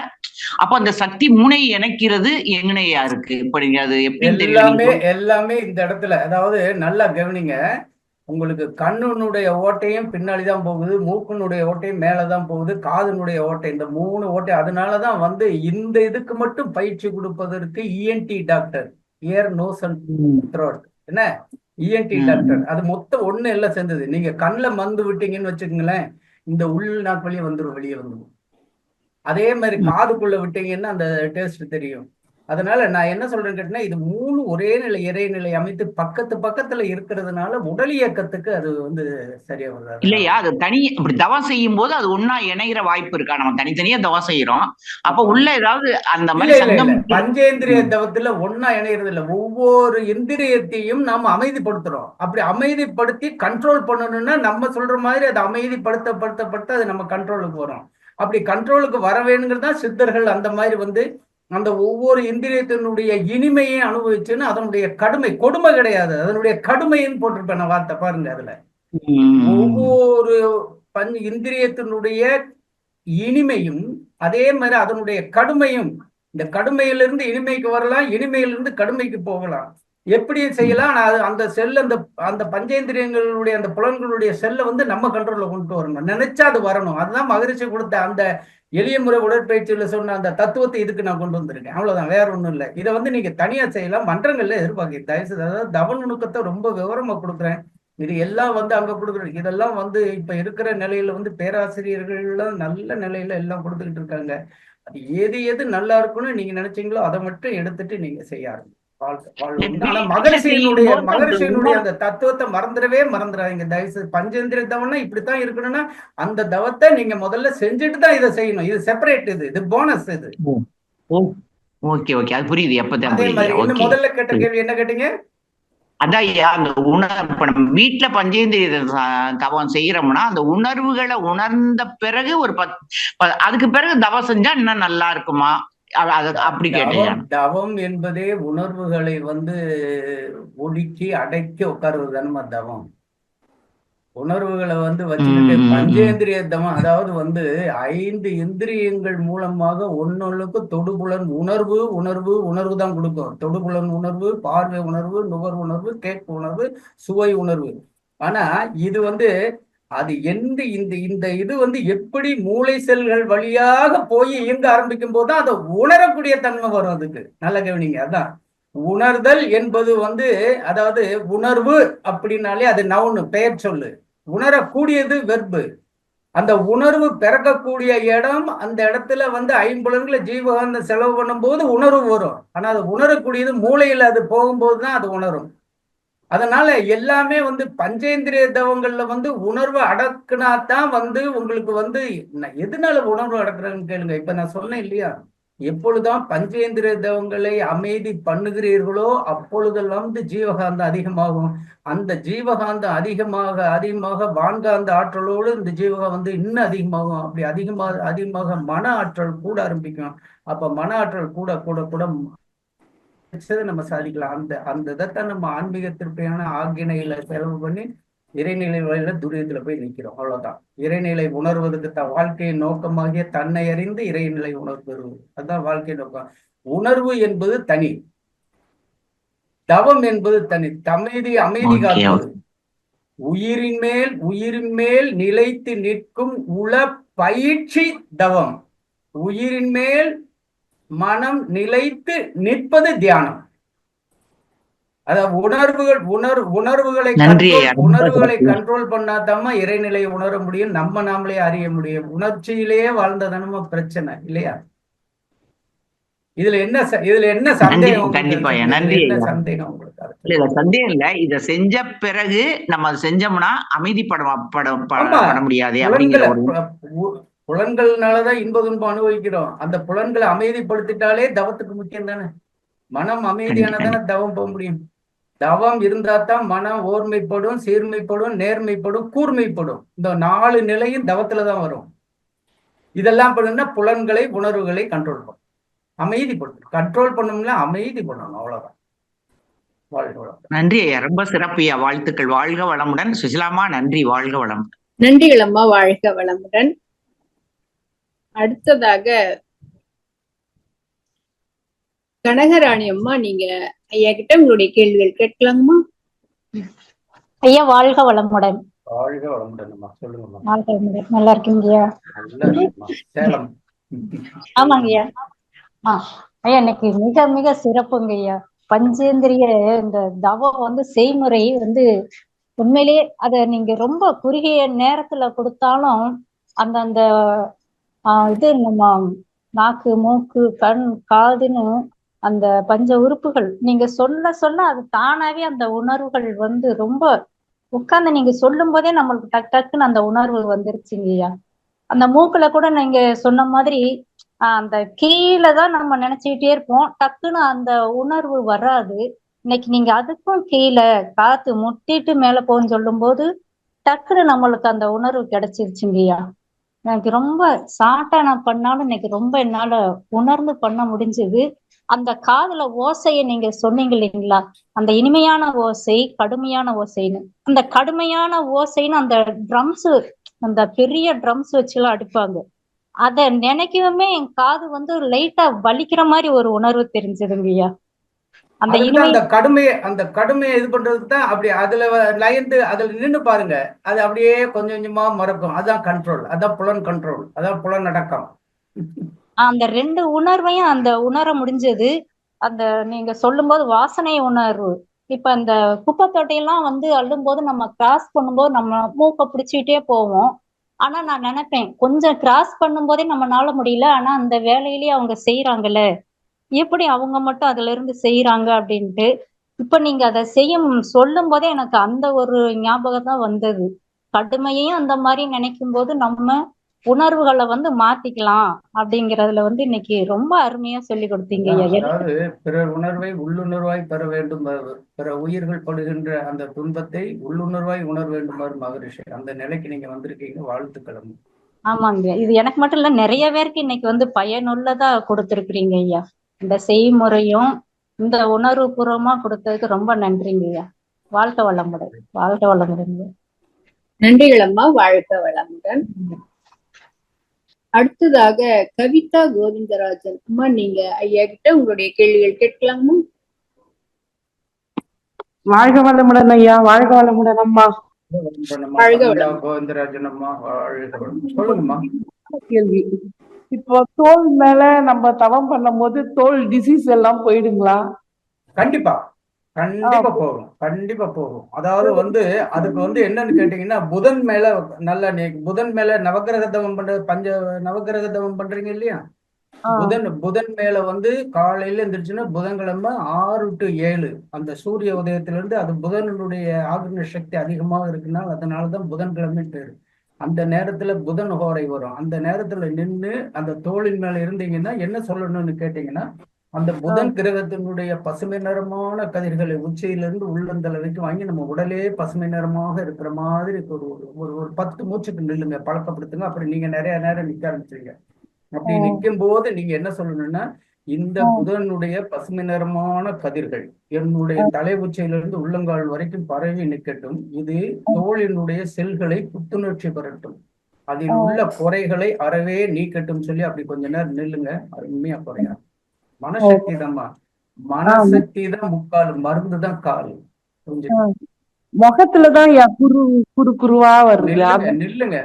அப்ப அந்த சக்தி முனை இணைக்கிறது எங்கனையா இருக்கு? இப்ப நீங்க அது எப்படி எல்லாமே இந்த இடத்துல, அதாவது நல்லா கவனிங்க. உங்களுக்கு கண்ணுனுடைய ஓட்டையும் பின்னாடிதான் போகுது, மூக்குனுடைய ஓட்டையும் மேலதான் போகுது, காதுனுடைய ஓட்டை, இந்த 3 ஓட்டை. அதனாலதான் வந்து இந்த இதுக்கு மட்டும் பயிற்சி கொடுப்பதற்கு ENT doctor, ear nose and throat, என்ன இஎன்டி டாக்டர். அது மொத்தம் ஒண்ணு எல்லாம் சேர்ந்தது. நீங்க கண்ணில் மருந்து விட்டீங்கன்னு வச்சுக்கோங்களேன், இந்த உள்நாக்கு வழியே வந்துடும், வெளியே வந்துடும். அதே மாதிரி காதுக்குள்ள விட்டீங்கன்னா அந்த டேஸ்ட் தெரியும். அதனால நான் என்ன சொல்றேன்னு கேட்டீங்கன்னா, இது 3 ஒரே நிலை இறைநிலை அமைத்து பக்கத்துல இருக்கிறதுனால உடல் இயக்கத்துக்கு அது வந்து சரியா வராது இல்லையா? அது தனி இப்படி தவம் செய்யும் போது அது ஒன்னா இணைகிற வாய்ப்பு இருக்கா? நம்ம தனித்தனியா தவம் செய்யறோம், அப்ப உள்ள ஏதாவது அந்த மாதிரி பஞ்சேந்திரிய தவத்துல ஒன்னா இணைகிறது இல்ல. ஒவ்வொரு இந்திரியத்தையும் நாம அமைதிப்படுத்துறோம். அப்படி அமைதிப்படுத்தி கண்ட்ரோல் பண்ணணும்னா நம்ம சொல்ற மாதிரி அதை அமைதிப்படுத்த அது நம்ம கண்ட்ரோலுக்கு வரும். அப்படி கண்ட்ரோலுக்கு வர வேணுங்கிறது தான் சித்தர்கள் அந்த மாதிரி வந்து அந்த ஒவ்வொரு இந்திரியத்தினுடைய இனிமையை அனுபவிச்சுன்னு அதனுடைய கொடுமை கிடையாது, அதனுடைய கடுமைன்னு போட்டிருப்பேன் வார்த்தை பாருங்க. அதுல ஒவ்வொரு இந்திரியத்தினுடைய இனிமையும் அதே மாதிரி அதனுடைய கடுமையும், இந்த கடுமையிலிருந்து இனிமைக்கு வரலாம், இனிமையிலிருந்து கடுமைக்கு போகலாம், எப்படி செய்யலாம். அந்த செல் அந்த பஞ்சேந்திரியங்களுடைய அந்த புலன்களுடைய செல்லை வந்து நம்ம கண்ட்ரோல்ல கொண்டு வரணும், நினைச்சா அது வரணும். அதுதான் மகரிஷி கொடுத்த அந்த எளிய முறை உடற்பயிற்சியில சொன்ன அந்த தத்துவத்தை இதுக்கு நான் கொண்டு வந்திருக்கேன். அவ்வளவுதான், வேற ஒண்ணும் இல்லை. இதை வந்து நீங்க தனியா செய்யலாம், மன்றங்கள்ல எதிர்பார்க்க தயவுசெய்து. அதாவது தவ நுணுக்கத்தை ரொம்ப விவரமா கொடுக்குறேன். இது எல்லாம் வந்து அங்க கொடுக்குறேன். இதெல்லாம் வந்து இப்ப இருக்கிற நிலையில வந்து பேராசிரியர்கள்லாம் நல்ல நிலையில எல்லாம் கொடுத்துக்கிட்டு இருக்காங்க. அது எது நல்லா இருக்குன்னு நீங்க நினைச்சீங்களோ அதை மட்டும் எடுத்துட்டு நீங்க செய்ய ஆரம்பிங்க. ஆனா மகரிஷியினுடைய அந்த தத்துவத்தை மறந்துடாதீங்க தயவுசெய்து. பஞ்சேந்திரிய தவம்னா இப்படித்தான் இருக்கணும்னா அந்த தவத்தை நீங்க முதல்ல செஞ்சுட்டு தான் இதை செய்யணும். இது செப்பரேட், இது போனஸ். இது ஓகே ஓகே, அது புரியுது. அதே மாதிரி முதல்ல கேட்ட கேள்வி என்ன கேட்டீங்க? அதான் ஐயா அந்த இப்ப நம்ம வீட்டுல பஞ்சேந்திரிய தவம் செய்யறோம்னா அந்த உணர்வுகளை உணர்ந்த பிறகு ஒரு அதுக்கு பிறகு தவம் செஞ்சா இன்னும் நல்லா இருக்குமா? அப்படி கேட்டேன். தவம் என்பதே உணர்வுகளை ஒடுக்கி அடக்கி உட்கார்றது தானே தவம். உணர்வுகளை வச்சுக்கிட்டு பஞ்சேந்திரிய தவம், அதாவது 5 இந்திரியங்கள் மூலமாக ஒன்னொன்னுக்கு தொடுபுலன் உணர்வு உணர்வு உணர்வு தான் கொடுக்கும். தொடுபுலன் உணர்வு, பார்வை உணர்வு, நுகர் உணர்வு, கேட்பு உணர்வு, சுவை உணர்வு. ஆனா இது அது இந்த இது எப்படி மூளை செல்கள் வழியாக போய் இயங்க ஆரம்பிக்கும் போதுதான் அதை உணரக்கூடிய தன்மை வரும். அதுக்கு நல்ல கவனிங்க. அதான் உணர்தல் என்பது அதாவது உணர்வு அப்படின்னாலே அது நவுன், பெயர் சொல்லு. உணரக்கூடியது வெர்பு. அந்த உணர்வு பிறக்கக்கூடிய இடம், அந்த இடத்துல 5 ஜீவகாந்தம் செலவு பண்ணும் போது உணர்வு வரும். ஆனா அது உணரக்கூடியது மூளையில அது போகும்போது தான் அது உணரும். அதனால எல்லாமே பஞ்சேந்திரிய தவங்கள்ல உணர்வு அடக்குனாதான் உங்களுக்கு எதனால உணர்வு அடக்குறதுன்னு கேளுங்க. இப்ப நான் சொன்னேன் இல்லையா, எப்பொழுதுதான் பஞ்சேந்திரிய தவங்களை அமைதி பண்ணுகிறீர்களோ அப்பொழுதெல்லாம் ஜீவகாந்தம் அதிகமாகும். அந்த ஜீவகாந்தம் அதிகமாக அதிகமாக வான்காந்த ஆற்றலோடு இந்த ஜீவகம் இன்னும் அதிகமாகும். அப்படி அதிகமாக மன ஆற்றல் கூட ஆரம்பிக்கும். அப்ப மன ஆற்றல் கூட கூட கூட நம்ம சாதிக்கலாம். அந்த இதைத்தான் நம்ம ஆன்மீகத்திற்கான ஆக்கினையில செலவு பண்ணி இறைநிலை வழியில துரியத்துல போய் நிற்கிறோம். அவ்வளவுதான். இறைநிலை உணர்வதற்கு வாழ்க்கையின் நோக்கமாகிய தன்னை அறிந்து இறைநிலை உணர்வு, அதுதான் வாழ்க்கை நோக்கம். உணர்வு என்பது தனி, தவம் என்பது தனி. அமைதி காப்பது, உயிரின் மேல் நிலைத்து நிற்கும் உள பயிற்சி தவம். உயிரின் மேல் மனம் நிலைத்து நிற்பது தியானம். அதாவது உணர்வுகளை கண்ட்ரோல் பண்ணாதாம இறைநிலையை உணர முடியும், நம்ம நாமளே அறிய முடியும். உணர்ச்சியிலேயே வாழ்ந்ததானமா பிரச்சனை இல்லையா? இதுல என்ன சந்தேகம்? சந்தேகம் உங்களுக்கு? சந்தேகம் இல்ல. இத செஞ்ச பிறகு நம்ம செஞ்சோம்னா அமைதிப்பட முடியாது. புலன்கள்னாலதான் இன்ப துன்பம் அனுபவிக்கிறோம். அந்த புலன்களை அமைதிப்படுத்திட்டாலே தவத்துக்கு முக்கியம் தானே. மனம் அமைதியானதானே தவம் போக முடியும். தவம் இருந்தா தான் மனம் ஓர்மைப்படும், சீர்மைப்படும், நேர்மைப்படும், கூர்மைப்படும். இந்த 4 நிலையும் தவத்துலதான் வரும். இதெல்லாம் பண்ணுன்னா புலன்களை உணர்வுகளை கண்ட்ரோல் பண்ணும், அமைதிப்படுத்தும். கண்ட்ரோல் பண்ணணும்னா அமைதி பண்ணணும், அவ்வளவுதான். வாழ்க வளம். நன்றி ஐயா, ரொம்ப சிறப்பியா. வாழ்த்துக்கள். வாழ்க வளமுடன். சுசிலாமா நன்றி. வாழ்க வளம். நன்றிகள் அம்மா. வாழ்க வளமுடன். அடுத்ததாக கனகராணி அம்மா, நீங்க ஐயா கிட்ட உங்களுடைய கேள்விகள் கேட்கலாங்கம்மா. ஐயா வாழ்க வளமுடன். வாழ்க வளமுடன். சொல்லுங்கம்மா. வாழ்க வளமுடன். நல்லா இருக்கீங்கய்யா? சேலம். ஆமாங்க ஐயா. ஐயா இன்னைக்கு மிக மிக சிறப்புங்க ஐயா. பஞ்சேந்திரிய இந்த தவம் செய்முறை உண்மையிலேயே அத நீங்க ரொம்ப குறுகிய நேரத்துல கொடுத்தாலும் அந்த இது நம்ம நாக்கு, மூக்கு, கண், காதுன்னு அந்த பஞ்ச உறுப்புகள் நீங்க சொல்ல அது தானாவே அந்த உணர்வுகள் ரொம்ப உட்கார்ந்து நீங்க சொல்லும் போதே நம்மளுக்கு டக்குன்னு அந்த உணர்வு வந்துருச்சுங்கய்யா. அந்த மூக்குல கூட நீங்க சொன்ன மாதிரி அந்த கீழே தான் நம்ம நினைச்சுக்கிட்டே இருப்போம், டக்குன்னு அந்த உணர்வு வராது. இன்னைக்கு நீங்க அதுக்கும் கீழே காத்து முட்டிட்டு மேல போன்னு சொல்லும் போது டக்குன்னு நம்மளுக்கு அந்த உணர்வு கிடைச்சிருச்சுங்கய்யா. எனக்கு ரொம்ப ஷார்ட்டா நான் பண்ணாலும் இன்னைக்கு ரொம்ப என்னால உணர்ந்து பண்ண முடிஞ்சது. அந்த காதுல ஓசையை நீங்க சொன்னீங்க இல்லைங்களா, அந்த இனிமையான ஓசை, கடுமையான ஓசைன்னு. அந்த கடுமையான ஓசைன்னு அந்த ட்ரம்ஸ், அந்த பெரிய ட்ரம்ஸ் வச்சுலாம் அடிப்பாங்க. அத நினைக்கவுமே என் காது லைட்டா வலிக்கிற மாதிரி ஒரு உணர்வு தெரிஞ்சதுங்கய்யா. அந்த கடுமையை இது பண்றதுக்கு தான் அப்படி அதுல லயந்து அதுல நின்று பாருங்க. அது அப்படியே கொஞ்சம் கொஞ்சமா மறக்கும். அதான் கண்ட்ரோல், அதான் புலன் கண்ட்ரோல், அதான் புலன் அடக்கம். அந்த 2 உணர்வையும் அந்த உணர முடிஞ்சது. அந்த நீங்க சொல்லும் போது வாசனை உணர்வு. இப்ப அந்த குப்பை தொட்டையெல்லாம் அள்ளும் போது நம்ம கிராஸ் பண்ணும்போது நம்ம மூக்கை பிடிச்சிக்கிட்டே போவோம். ஆனா நான் நினைப்பேன், கொஞ்சம் கிராஸ் பண்ணும் போதே நம்மளால முடியல, ஆனா அந்த வேலையிலேயே அவங்க செய்யறாங்கல்ல, எப்படி அவங்க மட்டும் அதுல இருந்து செய்யறாங்க அப்படின்ட்டு. இப்ப நீங்க அதை சொல்லும் போதே எனக்கு அந்த ஒரு ஞாபகம் தான் வந்தது. கடுமையையும் அந்த மாதிரி நினைக்கும் போது நம்ம உணர்வுகளை வந்து மாத்திக்கலாம் அப்படிங்கறதுல வந்து இன்னைக்கு ரொம்ப அருமையா சொல்லி கொடுத்தீங்க ஐயா. அதாவது பிறர் உணர்வை உள்ளுணர்வாய் பெற வேண்டும், பிற உயிர்கள் படுகின்ற அந்த துன்பத்தை உள்ளுணர்வாய் உணர வேண்டுமாறு மகரிஷி, அந்த நிலைக்கு நீங்க வந்திருக்கீங்க, வாழ்த்துக்கள். ஆமாங்க, இது எனக்கு மட்டும் இல்ல, நிறைய பேருக்கு இன்னைக்கு வந்து பயனுள்ளதா கொடுத்துருக்கிறீங்க ஐயா. இந்த செய்முறையும் இந்த உணர்வு பூர்வமா கொடுத்ததுக்கு ரொம்ப நன்றிங்க ஐயா. வாழ்க வளமுடன், வாழ்க வளமுடன். நன்றிகள் அம்மா, வாழ்க வளமுடன். அடுத்ததாக கவிதா கோவிந்தராஜன் அம்மா, நீங்க ஐயா கிட்ட உங்களுடைய கேள்விகள் கேட்கலாமா? வாழ்க வளமுடன் ஐயா, வாழ்க வளமுடன் அம்மா. வாழ்க வளமுடன். கோவிந்தராஜன் அம்மா, சொல்லுங்கம்மா. கேள்வி, இப்போ தோல் மேல நம்ம தவம் பண்ணும் போது தோல் டிசீஸ் எல்லாம் போயிடுங்களா? கண்டிப்பா கண்டிப்பா போகும், கண்டிப்பா போகும். அதாவது வந்து அதுக்கு வந்து என்னன்னு கேட்டீங்கன்னா, புதன் மேல நல்ல புதன் மேல நவக்கிரக தவம் நவக்கிரக தவம் பண்றீங்க இல்லையா? புதன் மேல வந்து காலையில எந்திரிச்சுன்னா புதன்கிழமை 6 to 7 அந்த சூரிய உதயத்திலிருந்து, அது புதனுடைய ஆக்ன சக்தி அதிகமாக இருக்குன்னா அதனாலதான் புதன்கிழமை பேரு. அந்த நேரத்துல புதன் ஹோரை வரும். அந்த நேரத்துல நின்று அந்த தோளின் மேல இருந்தீங்கன்னா என்ன சொல்லணும்னு கேட்டீங்கன்னா, அந்த புதன் கிரகத்தினுடைய பசுமை நிறமான கதிர்களை உச்சியிலிருந்து உள்ளந்தலை வரைக்கும் வாங்கி நம்ம உடலே பசுமை நிறமாக இருக்கிற மாதிரி ஒரு 10 மூச்சுக்கு நில்லுங்க, பழக்கப்படுத்துங்க. அப்படி நீங்க நிறைய நேரம் நிக்க ஆரம்பிச்சிருங்க. அப்படி நிற்கும் போது நீங்க என்ன சொல்லணும்னா, இந்த புதனுடைய பசுமை நிறமான கதிர்கள் என்னுடைய தலை உச்சியிலிருந்து உள்ளங்கால் வரைக்கும் பரவி நிற்கட்டும். இது தோளினுடைய செல்களை புத்துணர்ச்சி பெறட்டும், அதில் உள்ள குறைகளை அறவே நீக்கட்டும் சொல்லி அப்படி கொஞ்ச நேரம் நில்லுங்க. அருமையா குறையா. மனசக்தி தான்மா, மனசக்தி தான் முக்கால், மருந்து தான் கால். முகத்துலதான் குருவா வருது. நில்லுங்க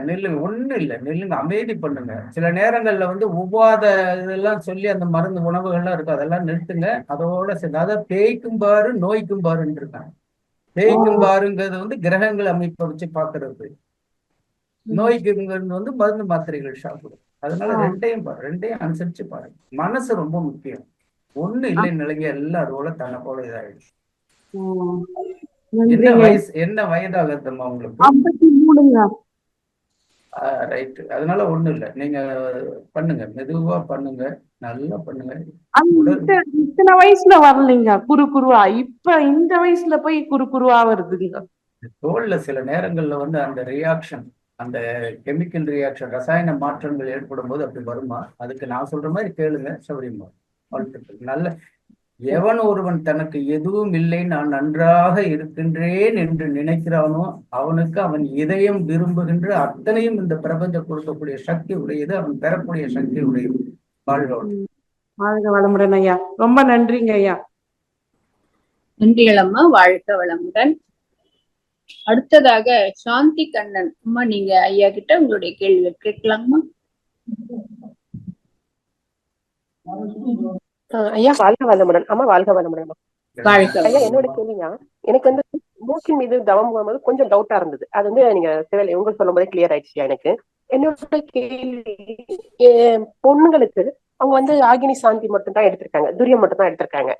ஒண்ணு இல்ல, நில்லுங்க, அமைதி பண்ணுங்க. சில நேரங்கள்ல வந்து ஒவ்வாத இதெல்லாம் சொல்லி அந்த மருந்து உணவுகள்லாம் இருக்கு, அதெல்லாம் நிறுத்துங்க. அதோட சரி, அதாவது தேய்க்கும் பாரு நோய்க்கும் பாருன்னு இருக்காங்க. தேய்க்கும் பாருங்கிறது வந்து கிரகங்கள் அமைப்பை வச்சு பாக்குறது, நோய்க்குங்கிறது வந்து மருந்து மாத்திரைகள் சாப்பிடும். அதனால ரெண்டையும் அனுசரிச்சு பாருங்க. மனசு ரொம்ப முக்கியம். ஒண்ணு இல்லை நிலைங்க, எல்லாம் அதோட தன்னை போல இதாயிடுச்சு. என்ன வயதாகுதுமா உங்களுக்கு? 53. ரைட். அதனால ஒண்ணும் இல்லை, நீங்க பண்ணுங்க, மெதுவா பண்ணுங்க, நல்லா பண்ணுங்க. இத்தனை வயசுல வரலைங்க குருவா, இப்ப இந்த வயசுல போய் குருவா வருதுங்க. தோல்ல சில நேரங்கள்ல வந்து அந்த ரியாக்ஷன், அந்த கெமிக்கல் ரியாக்ஷன், ரசாயன மாற்றங்கள் ஏற்படும் போது அப்படி வருமா? அதுக்கு நான் சொல்ற மாதிரி கேளுங்க, சௌரியமா. வாழ்த்துக்கள். நல்ல எவன் ஒருவன் தனக்கு எதுவும் இல்லை, நான் நன்றாக இருக்கின்றேன் என்று நினைக்கிறானோ அவனுக்கு அவன் இதயம் விரும்புகின்ற அத்தனையும் இந்த பிரபஞ்சம் கொடுக்கக்கூடிய சக்தி உடையது, அவன் பெறக்கூடிய சக்தி உடையது. வாழ்க வளமுடன் ஐயா, ரொம்ப நன்றிங்க ஐயா. நன்றிகள் அம்மா, வாழ்க வளமுடன். அடுத்ததாக சாந்தி கண்ணன் அம்மா, நீங்க ஐயா கிட்ட உங்களுடைய கேள்வி கேட்கலாமா? ஐயா வாழ்க வளமுடன் அம்மா, வாழ்க வளமுடன். ஐயா என்னோட கேள்வியா, எனக்கு வந்து மூக்கின் மீது தவம் போகும்போது கொஞ்சம் டவுட்டா இருந்தது. அது வந்து நீங்க உங்களுக்கு சொல்லும் போதே கிளியர் ஆயிடுச்சு எனக்கு. என்னோட கேள்வி, பொண்ணுங்களுக்கு அவங்க வந்து ஆகினி சாந்தி மட்டும் தான் எடுத்திருக்காங்க, துரியம் மட்டும் தான் எடுத்திருக்காங்க.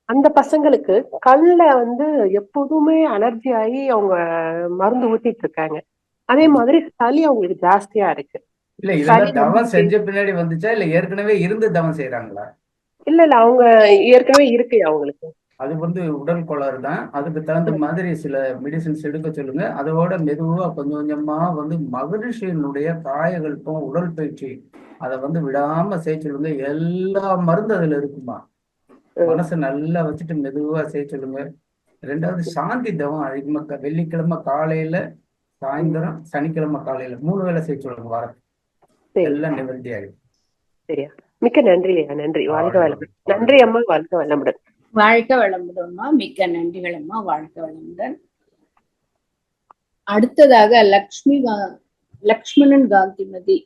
அந்த பசங்களுக்கு கல்ல வந்து எப்போதுமே அலர்ஜி ஆகி அவங்க மருந்து ஊத்திட்டு இருக்காங்க. அதே மாதிரி சளி அவங்களுக்கு ஜாஸ்தியா இருக்கு. இல்ல இதெல்லாம் தவம் செஞ்ச பின்னாடி வந்துச்சா இல்ல ஏற்கனவே இருந்து தவம் செய்யறாங்களா? இல்ல அவங்க ஏற்கனவே இருக்கு அவங்களுக்கு. அது வந்து உடல் கோளாறு தான். அதுக்கு தகுந்த மாதிரி சில மெடிசின்ஸ் எடுக்க சொல்லுங்க. அதோட மெதுவா கொஞ்சம் கொஞ்சமா வந்து மகரிஷியினுடைய காயகல்பம், உடல் பயிற்சி அதை வந்து விடாம செய்ய சொல்லுங்க. எல்லா மருந்து அதுல இருக்குமா, மனசை நல்லா வச்சுட்டு மெதுவா செய்ய சொல்லுங்க. ரெண்டாவது சாந்தி தவம் அதிகமா வெள்ளிக்கிழமை காலையில, சாயந்தரம், சனிக்கிழமை காலையில 3 வேளை செய்ய சொல்லுங்க வாரத்துக்கு. எல்லாம் நிவர்த்தி ஆகிடும். சரியா, மிக்க நன்றி ஐயா. நன்றி, வாழ்க வளமுடன். நன்றி அம்மா, வாழ்க வளமுடன். வாழ்க வளமுடன்மா, மிக்க நன்றிகள் அம்மா, வாழ்க வளமுடன். அடுத்ததாக லக்ஷ்மணன் காந்திமதி,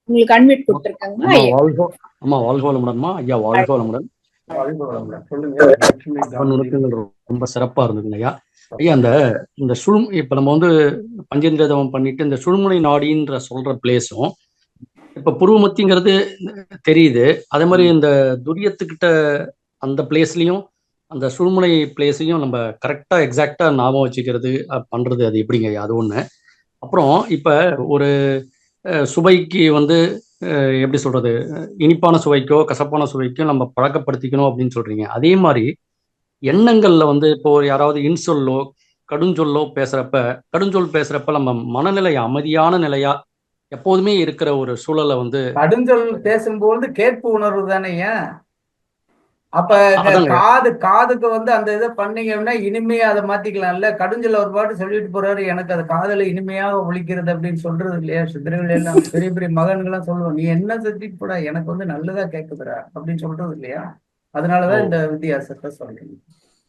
உங்களுக்கு அன்மிட் கொடுத்திருக்காங்க. அம்மா வாழ்க வளமுடன்மா. ஐயா வாழ்க வளமுடன். ரொம்ப சிறப்பா இருந்ததுங்க ஐயா. ஐயா இந்த இப்ப நம்ம வந்து பஞ்சேந்திர தவம் பண்ணிட்டு இந்த சுழுமுனை நாடின்ற சொல்ற பிளேஸும் இப்ப புருவமத்திங்கிறது தெரியுது. அதே மாதிரி இந்த துரியத்துக்கிட்ட அந்த பிளேஸ்லயும் அந்த சுழுமுனை பிளேஸையும் நம்ம கரெக்டா எக்ஸாக்டா ஞாபகம் வச்சுக்கிறது பண்றது அது எப்படிங்க ஐயா? அது ஒண்ணு. அப்புறம் இப்ப ஒரு சுவைக்கு வந்து எப்படி சொல்றது, இனிப்பான சுவைக்கோ கசப்பான சுவைக்கோ நம்ம பழக்கப்படுத்திக்கணும் அப்படின்னு சொல்றீங்க. அதே மாதிரி எண்ணங்கள்ல வந்து இப்போ யாராவது இன்சொல்லோ கடுஞ்சொல்லோ கடுஞ்சொல் பேசுறப்ப நம்ம மனநிலை அமைதியான நிலையா எப்போதுமே இருக்கிற ஒரு சூழலை வந்து கடுஞ்சொல் பேசும்போது கேட்பு உணர்வு தானே. ஏன் அப்ப அதாங்க காதுக்கு வந்து அந்த இதை பண்ணீங்கன்னா இனிமையா அதை மாத்திக்கலாம்ல. கடுஞ்சொல் ஒரு பாட்டு சொல்லிட்டு போறாரு, எனக்கு அது காதல இனிமையாக ஒழிக்கிறது அப்படின்னு சொல்றது இல்லையா? சித்தர்கள் எல்லாம் பெரிய பெரிய மகன்கள்லாம் சொல்லுவோம், நீ என்ன செஞ்சுட்டு போடா, எனக்கு வந்து நல்லதா கேட்குதுடா அப்படின்னு சொல்றது இல்லையா? அதனாலதான் இந்த வித்தியாசத்தை சொல்றேன்.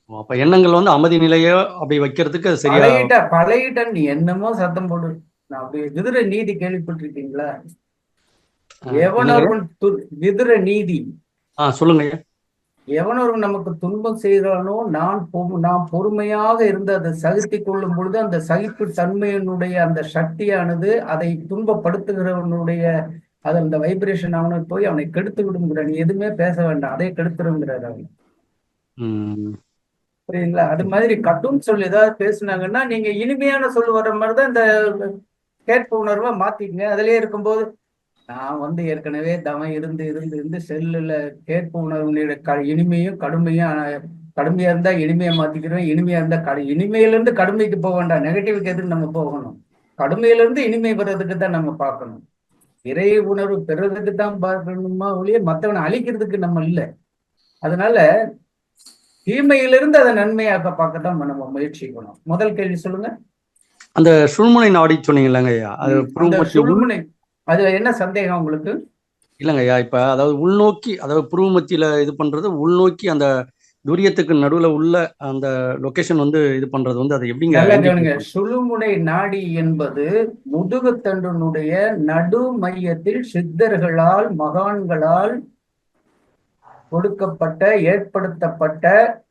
அப்ப எண்ணங்கள் வந்து அமைதி நிலையோ அப்படி வைக்கிறதுக்கு அது சரியா? பழையிட்ட நீ என்னமோ சத்தம் போடு. நான் அப்படி விதுர நீதி கேள்விப்பட்டிருக்கீங்களா? எவனொருவன் விதுர நீதி. சொல்லுங்க ஐயா. எவனொருவன் நமக்கு துன்பம் செய்கிறானோ நாம் பொறுமையாக இருந்து அதை சகித்து கொள்ளும் பொழுது அந்த சகிப்பு தன்மையினுடைய அந்த சக்தியானது அதை துன்பப்படுத்துகிறவனுடைய அது அந்த வைப்ரேஷன் அவனுக்கு போய் அவனை கெடுத்து விடுங்கிற. நீ எதுவுமே பேச வேண்டாம், அதே கெடுத்துருங்கிறார் அவன். புரியுதுங்களா? அது மாதிரி கட்டும் சொல் ஏதாவது பேசுனாங்கன்னா நீங்க இனிமையான சொல் வர்ற மாதிரிதான் இந்த கேட்பு உணர்வை மாத்திக்கங்க. அதுலயே இருக்கும்போது நான் வந்து ஏற்கனவே தவம் இருந்து இருந்து இருந்து செல்லுல கேட்பு உணர்வு இனிமையும் கடுமையா இருந்தா இனிமையை மாத்திக்கிறோம், இனிமையா இருந்தா இனிமையிலிருந்து கடுமைக்கு போக வேண்டாம், நெகட்டிவ்க்கு எதுக்கு நம்ம போகணும்? கடுமையிலிருந்து இனிமை பெறதுக்கு தான் நம்ம பார்க்கணும். இறை உணர்வு பெறதுக்கு தான் பார்க்கணுமா ஒழிய மற்றவனை அழிக்கிறதுக்கு நம்ம இல்லை. அதனால தீமையிலிருந்து அதை நன்மையாக்க பார்க்கத்தான் நம்ம முயற்சிக்கணும். முதல் கேள்வி சொல்லுங்க. அந்த சுழுமுனை நாடி சொன்னீங்கல்லங்க ஐயா, சுழுமுனை அதுல என்ன சந்தேகம் உங்களுக்கு? இல்லைங்க ஐயா, இப்ப அதாவது உள்நோக்கி, அதாவது புருவமத்தியில இது பண்றது உள்நோக்கி அந்த துரியத்துக்கு நடுவுல உள்ள அந்த லொகேஷன் வந்து இது பண்றது வந்து அது எப்படிங்க? சுழுமுனை நாடி என்பது முதுகுத்தண்டினுடைய நடு மையத்தில் சித்தர்களால் மகான்களால் கொடுக்கப்பட்ட ஏற்படுத்தப்பட்ட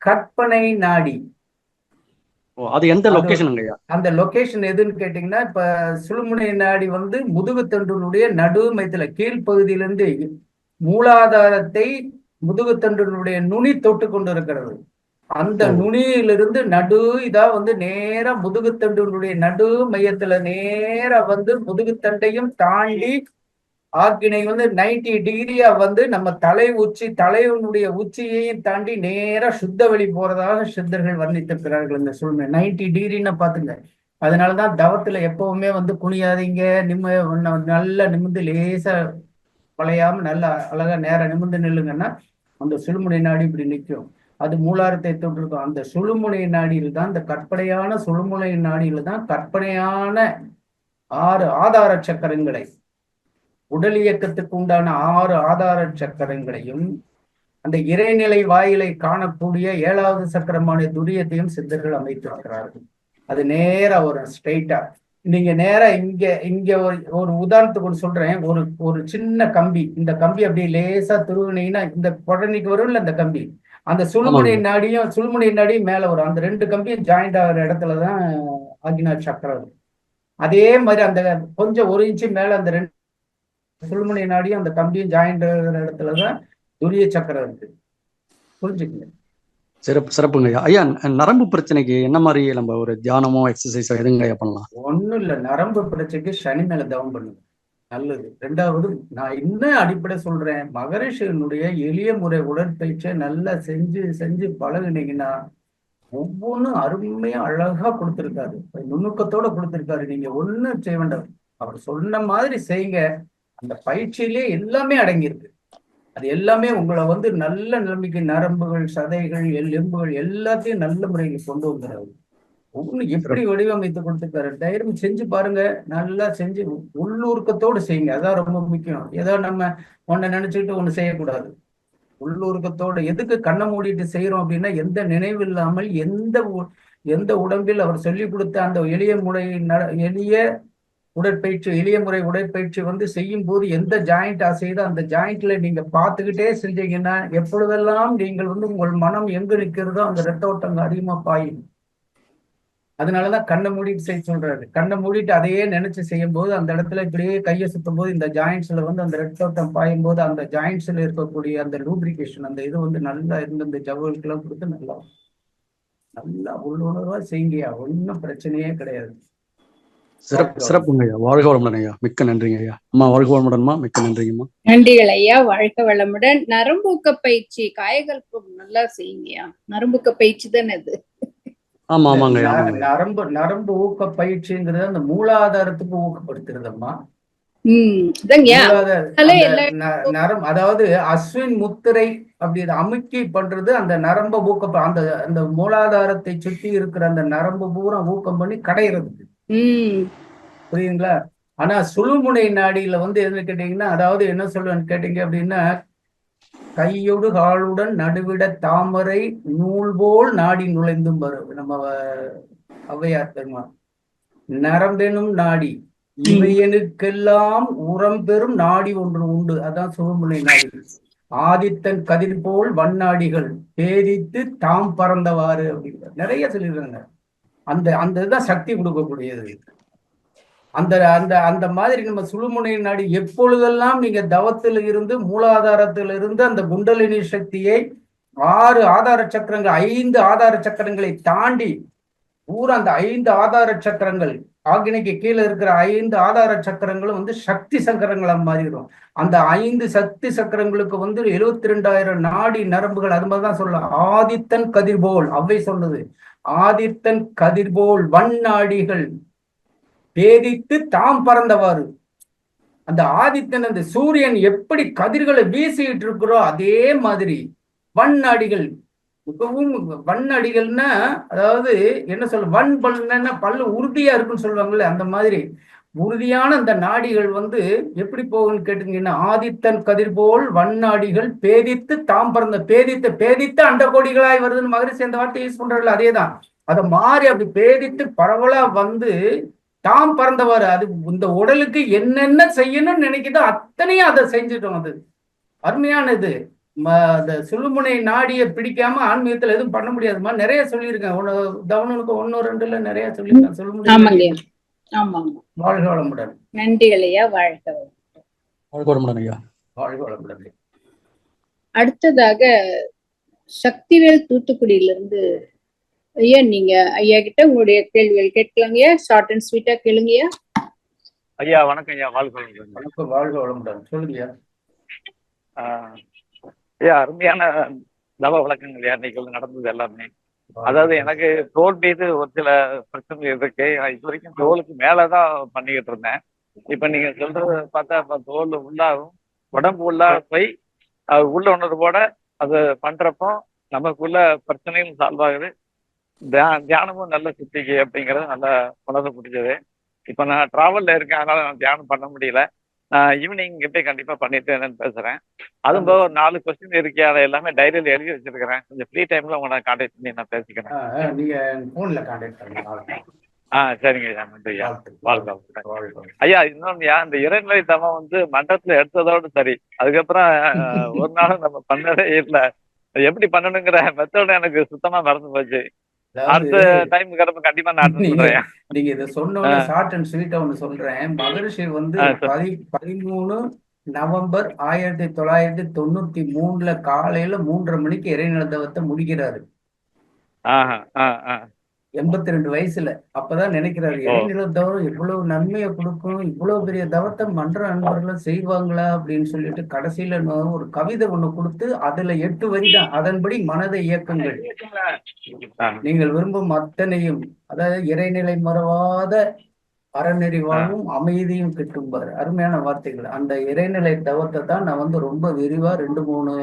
கற்பனை நாடி. அது எந்த லொகேஷன்? அந்த லொகேஷன் எதுன்னு கேட்டீங்கன்னா, இப்ப சுழுமுனை நாடி வந்து முதுகுத்தண்டினுடைய நடு மையத்துல கீழ்ப்பகுதியிலிருந்து மூலாதாரத்தை முதுகுத்தண்டினுடைய நுனி தொட்டு கொண்டு இருக்கிறது. அந்த நுனியிலிருந்து நடு இதா வந்து நேரா முதுகுத்தண்டினுடைய நடு மையத்துல நேரா வந்து முதுகுத்தண்டையும் தாண்டி ஆக்கினை வந்து 90 டிகிரியா வந்து நம்ம தலைவனுடைய உச்சியையும் தாண்டி நேரா சுத்த வெளி போறதாக சித்தர்கள் வர்ணித்திருக்கிறார்கள். இந்த சூழ்நிலை 90 டிகிரின்னு பாத்துங்க. அதனாலதான் தவத்துல எப்பவுமே வந்து குனியாதீங்க, நல்லா நிமிந்து லேசா வளையாம நல்லா அழகா நேரம் நிமிந்து நில்லுங்கன்னா அந்த சுழுமுனை நாடி இப்படி நிற்கும். அது மூலாரத்தை தொட்டிருக்கும். அந்த சுழுமுனை நாடியில் தான், இந்த கற்பனையான சுழுமுனை நாடியில தான் கற்பனையான 6 ஆதார சக்கரங்களை, உடல் இயக்கத்துக்கு உண்டான 6 ஆதார சக்கரங்களையும் அந்த இறைநிலை வாயிலை காணக்கூடிய 7வது சக்கரமான துரியத்தையும் சித்தர்கள் அமைத்திருக்கிறார்கள். அது நேரா ஒரு ஸ்ட்ரெயிட்டா நீங்க நேரா இங்க ஒரு உதாரணத்துக்கு ஒன்று சொல்றேன். ஒரு சின்ன கம்பி, இந்த கம்பி அப்படியே லேசா திருவினீங்கன்னா இந்த குடனிக்கு வரும் இல்ல இந்த கம்பி, அந்த சுழுமுனை நாடியும் மேல வரும். அந்த 2 கம்பியும் ஜாயிண்ட் ஆகிற இடத்துலதான் ஆக்ஞா சக்கரம். அதே மாதிரி அந்த கொஞ்சம் 1 இன்ச்சு மேல அந்த 2 சுழுமுனை நாடியும் அந்த கம்பியும் ஜாயிண்ட் ஆகிற இடத்துலதான் துரிய சக்கரம் இருக்கு. புரிஞ்சுக்கங்க. சிறப்புங்க ஐயா. நரம்பு பிரச்சனைக்கு என்ன மாதிரி நம்ம ஒரு தியானமோ எக்ஸசைஸோ எதுங்க ஐயா பண்ணலாம்? ஒண்ணும் இல்ல, நரம்பு பிரச்சனைக்கு சனி மேல தவம் பண்ணுங்க, நல்லது. 2வது நான் இன்னும் அடிப்படை சொல்றேன், மகரிஷியினுடைய எளிய முறை உடற்பயிற்சியை நல்லா செஞ்சு பழகுனீங்கன்னா ஒவ்வொன்றும் அருமையா அழகா கொடுத்திருக்காரு, நுணுக்கத்தோட கொடுத்திருக்காரு. நீங்க ஒண்ணும் செய்ய வேண்டாம், அவர் சொன்ன மாதிரி செய்யுங்க. அந்த பயிற்சியிலே எல்லாமே அடங்கியிருக்கு. அது எல்லாமே உங்களை வந்து நல்ல நிலைமைக்கு, நரம்புகள், சதைகள், எலும்புகள் எல்லாத்தையும் நல்ல முறையில் கொண்டு வந்துடுறாரு. ஒண்ணு எப்படி வடிவமைத்து கொடுத்துருக்காரு. தைரியம் செஞ்சு பாருங்க, நல்லா செஞ்சு உள்ளூர்க்கத்தோடு செய்யுங்க. அதான் ரொம்ப முக்கியம். ஏதோ நம்ம ஒன்ன நினைச்சுக்கிட்டு ஒண்ணு செய்யக்கூடாது. உள்ளூர்க்கத்தோடு. எதுக்கு கண்ணை மூடிட்டு செய்யறோம் அப்படின்னா, எந்த நினைவு இல்லாமல் எந்த உடம்பில் அவர் சொல்லி கொடுத்த அந்த எளிய முறை உடற்பயிற்சி வந்து செய்யும் போது எந்த ஜாயிண்ட் அசைதோ அந்த ஜாயிண்ட்ல நீங்க பார்த்துக்கிட்டே செஞ்சீங்கன்னா எப்பொழுதெல்லாம் நீங்கள் வந்து உங்கள் மனம் எங்க நிற்கிறதோ அந்த ரத்த ஓட்டங்கள் அதிகமா பாயும். அதனாலதான் கண்ணை மூடிட்டு செய்ய சொல்றாரு. கண்ணை மூடிட்டு அதையே நினைச்சு செய்யும் போது அந்த இடத்துல இப்படியே கையை சுத்தும் போது இந்த ஜாயிண்ட்ஸ்ல வந்து அந்த ரத்தோட்டம் பாயும் போது அந்த ஜாயிண்ட்ஸ்ல இருக்கக்கூடிய அந்த லூப்ரிகேஷன் அந்த இது வந்து நல்லா இருந்து இந்த ஜவ்வுகளுக்கெல்லாம் கொடுத்து நல்லா நல்லா உள்ளுணர்வா செய்யுங்கய்யா, ஒன்றும் பிரச்சனையே கிடையாது. சிறப்புங்க ஐயா. வாழ்க வளமுடன் ஐயா. மிக்க நன்றிங்க ஐயா. அம்மா வாழ்க வளமுடன்மா. மிக்க நன்றிங்கம்மா. நன்றிகள் ஐயா. வாழ்க வளமுடன். நரம்பூக்க பயிற்சி காயகல்பம் நல்லா செய்யுங்கய்யா. நரம்பூக்க பயிற்சி தானே அது? ஆமாங்க ஐயா. நரம்பு ஊக்க பயிற்சிங்கிறது அந்த மூலாதாரத்துக்கு ஊக்கப்படுத்துறதம்மா. நரம்பு அதாவது அஸ்வின் முத்திரை அப்படி அமுக்கி பண்றது அந்த நரம்ப ஊக்க அந்த மூலாதாரத்தை சுத்தி இருக்கிற அந்த நரம்பு பூரா ஊக்கம் பண்ணி கடையிறதுக்கு. புரியுதுங்களா? ஆனா சுழுமுனை நாடியில வந்து என்ன கேட்டீங்கன்னா, அதாவது என்ன சொல்லுவேன்னு கேட்டீங்க அப்படின்னா, கையோடு காலுடன் நடுவிட தாமரை நூல் போல் நாடி நுழைந்தும் வரும். நம்ம ஔவையார் பெருமாள் நரம்பெனும் நாடி இவையனுக்கெல்லாம் உரம் பெறும் நாடி ஒன்று உண்டு, அதான் சுழுமுனை நாடி. ஆதித்தன் கதிர் போல் வண்ணாடிகள் பேதித்து தாம் பறந்தவாறு அப்படிங்கிற நிறைய சொல்லிடுறாங்க. அந்த அந்த இதுதான் சக்தி கொடுக்கக்கூடியது. அந்த அந்த அந்த மாதிரி நம்ம சுழுமுனை நாடி எப்பொழுதெல்லாம் நீங்க தவத்தில் இருந்து மூலாதாரத்தில் இருந்து அந்த குண்டலினி சக்தியை 6 ஆதார சக்கரங்கள் 5 ஆதார சக்கரங்களை தாண்டி பூரா அந்த 5 ஆதார சக்கரங்கள் ஆக்னிக்கு கீழே இருக்கிற 5 ஆதார சக்கரங்களும் வந்து சக்தி சக்கரங்களா மாறிடும். அந்த 5 சக்தி சக்கரங்களுக்கு வந்து 72,000 நாடி நரம்புகள். அது மாதிரிதான் சொல்லலாம். ஆதித்தன் கதிர்போல் அவ்வை சொல்லுது. ஆதித்தன் கதிர்போல் வண்ணாடிகள் பேதித்து தாம் பறந்தவாறு. அந்த ஆதித்தன் அந்த சூரியன் எப்படி கதிர்களை வீசிட்டு இருக்கிறோ அதே மாதிரி வண்ணாடிகள். இப்பவும் வண்ணடிகள்னா அதாவது என்ன சொல்ல, வன் பல்லுன்னா பல்லு உறுதியா இருக்குன்னு சொல்லுவாங்கல்ல, அந்த மாதிரி உறுதியான அந்த நாடிகள் வந்து எப்படி போகுன்னு கேட்டீங்கன்னா, ஆதித்தன் கதிர் போல் வண்ணாடிகள் பேதித்து தாம் பறந்த பேதித்து அண்ட கோடிகளாய் வருதுன்னு மகரி சேர்ந்த வார்த்தை யூஸ் பண்றாங்கல்ல, அதேதான். அதை மாறி அப்படி பேதித்து பரவலா வந்து தாம் பறந்தவாறு. அது இந்த உடலுக்கு என்னென்ன செய்யணும்னு நினைக்குதோ அத்தனையும் அதை செஞ்சுட்டோம். அது அருமையான இது. அந்த சுழுமுனை நாடியை பிடிக்காம ஆன்மீகத்துல எதுவும் பண்ண முடியாதுமா. நிறைய சொல்லியிருக்கேன். தவனுக்கு 1 2 நிறைய சொல்லியிருக்கேன். சொல்ல வாழ்க வளமுடன். நன்றிகள் ஐயா. வாழ்க வளமுடன் ஐயா. வாழ்க வளமுடன். அடுத்ததாக சக்திவேல் தூத்துக்குடியிலிருந்து ஐயா, நீங்க ஐயா கிட்ட உங்களுடைய கேள்விகள் கேட்கலாங்கய்யா. ஷார்ட் அண்ட் ஸ்வீட்டா கேளுங்கய்யா. ஐயா வணக்கம் ஐயா. வாழ்க வளமுடன். வணக்கம். வாழ்க வளமுடன். சொல்லுங்கய்யா. ஐயா அருமையான தவ வழக்கங்கள் ஐயா இன்னைக்கு நடந்தது எல்லாமே. அதாவது எனக்கு தோல் மீது ஒரு சில பிரச்சனை இருக்கு. இது வரைக்கும் தோலுக்கு மேலதான் பண்ணிக்கிட்டு இருந்தேன். இப்ப நீங்க சொல்றது பார்த்தா இப்ப தோல் உள்ளாகும் உடம்பு உள்ளாக போய் உள்ள உணர்வோட அது பண்றப்போ நமக்குள்ள பிரச்சனையும் சால்வ் ஆகுது. தியானமும் நல்ல சுத்திக்கு அப்படிங்கிறது நல்லா உணர முடிஞ்சது. இப்ப நான் டிராவல்ல இருக்கேன், அதனால நான் தியானம் பண்ண முடியல. நான் ஈவினிங் போய் கண்டிப்பா பண்ணிட்டு என்னன்னு பேசுறேன். அதுவும் போக 4 கொஸ்டின் இருக்கு, அதை எல்லாமே டைரியில எழுதி வச்சிருக்கிறேன். கொஞ்சம் ஃப்ரீ டைம்ல உங்களை கான்டாக்ட் பண்ணி நான் பேசிக்கிறேன். நீங்க போன்ல கான்டாக்ட் பண்ணுங்க. சரிங்க ஐயா. நன்றி ஐயா. வாழ்க. ஐயா இன்னொன்னு, இந்த இறைநிலை தவம் வந்து மண்டலத்துல எடுத்ததோடு சரி, அதுக்கப்புறம் ஒரு நாளும் நம்ம பண்ணதே இல்லை. எப்படி பண்ணணுங்கிற மெத்தட் எனக்கு சுத்தமா மறந்து போச்சு. அடுத்த டைம் கண்டிப்பா நான் சொல்றேன். நீங்க இதை சொன்ன ஷார்ட் அண்ட் ஸ்வீட்டா ஒண்ணு சொல்றேன். மகரிஷி வந்து 13 நவம்பர் 1993 காலையில 3:30 மணிக்கு இறைநிலை தவத்தை முடிக்கிறாரு. 82 வயசுல. அப்பதான் நினைக்கிறாரு, இறைநிலை தவம் இவ்வளவு நன்மையை கொடுக்கும், இவ்வளவு பெரிய தவத்தை மன்ற அன்பர்களும் செய்வாங்களா அப்படின்னு சொல்லிட்டு கடைசியில ஒரு கவிதை ஒண்ணு கொடுத்து அதுல 8 வரி தான். அதன்படி மனதை இயக்குங்கள், நீங்கள் விரும்பும் அத்தனையும், அதாவது இறைநிலை மறவாத அறநெறி வாழ்வும் அமைதியும் கிட்டும்பாரு. அருமையான வார்த்தைகள். அந்த இறைநிலை தவத்தை தான் நான் வந்து ரொம்ப விரிவா 2-3